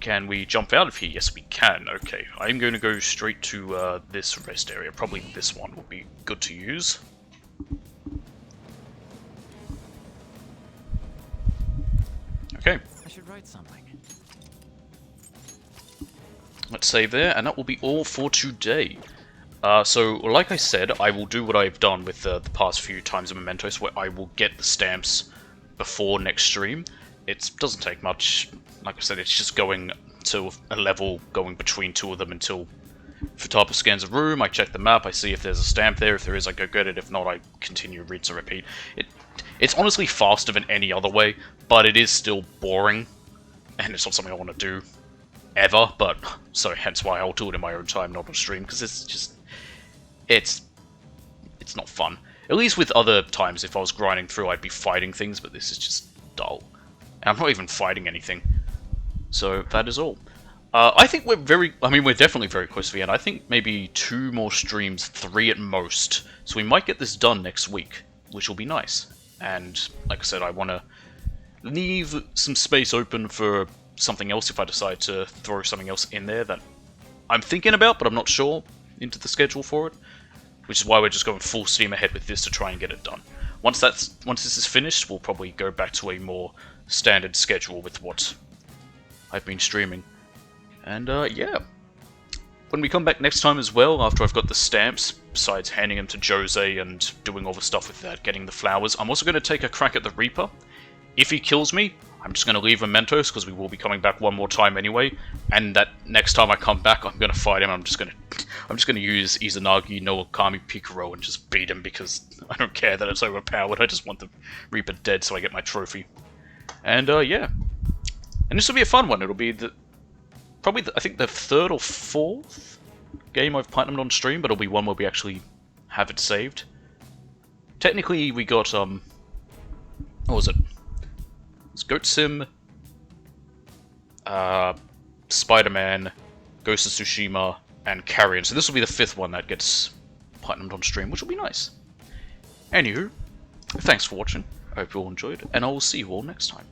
Can we jump out of here? Yes, we can. Okay, I'm going to go straight to this rest area. Probably this one would be good to use. Okay. I should write something. Let's save there, and that will be all for today. So, like I said, I will do what I've done with the past few times in Mementos, where I will get the stamps before next stream. It doesn't take much. Like I said, it's just going to a level, going between two of them until Futaba scans a room, I check the map, I see if there's a stamp there. If there is, I go get it. If not, I continue, rinse and repeat. It's honestly faster than any other way, but it is still boring, and it's not something I want to do ever, but so hence why I'll do it in my own time, not on stream, because it's just it's not fun. At least with other times, if I was grinding through, I'd be fighting things, but this is just dull. And I'm not even fighting anything. So that is all. I think we're we're definitely very close to the end. I think maybe 2 more streams, 3 at most. So we might get this done next week, which will be nice. And like I said, I want to leave some space open for something else if I decide to throw something else in there that I'm thinking about, but I'm not sure into the schedule for it. Which is why we're just going full steam ahead with this to try and get it done. Once this is finished, we'll probably go back to a more standard schedule with what I've been streaming. And yeah. When we come back next time as well, after I've got the stamps, besides handing them to Jose and doing all the stuff with that, getting the flowers, I'm also going to take a crack at the Reaper. If he kills me, I'm just going to leave Mementos, because we will be coming back one more time anyway, and that next time I come back, I'm going to fight him. I'm just going to use Izanagi no Okami Pikaro and just beat him, because I don't care that it's overpowered. I just want the Reaper dead so I get my trophy. And yeah. And this will be a fun one. It'll be probably I think the 3rd or 4th game I've platinumed on stream, but it'll be one where we actually have it saved. Technically, we got what was it? It's Goat Sim, Spider-Man, Ghost of Tsushima, and Carrion. So this will be the 5th one that gets platinumed on stream, which will be nice. Anywho, thanks for watching. I hope you all enjoyed, and I will see you all next time.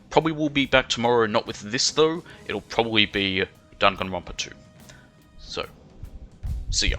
Probably will be back tomorrow, not with this though. It'll probably be Danganronpa 2. So, see ya.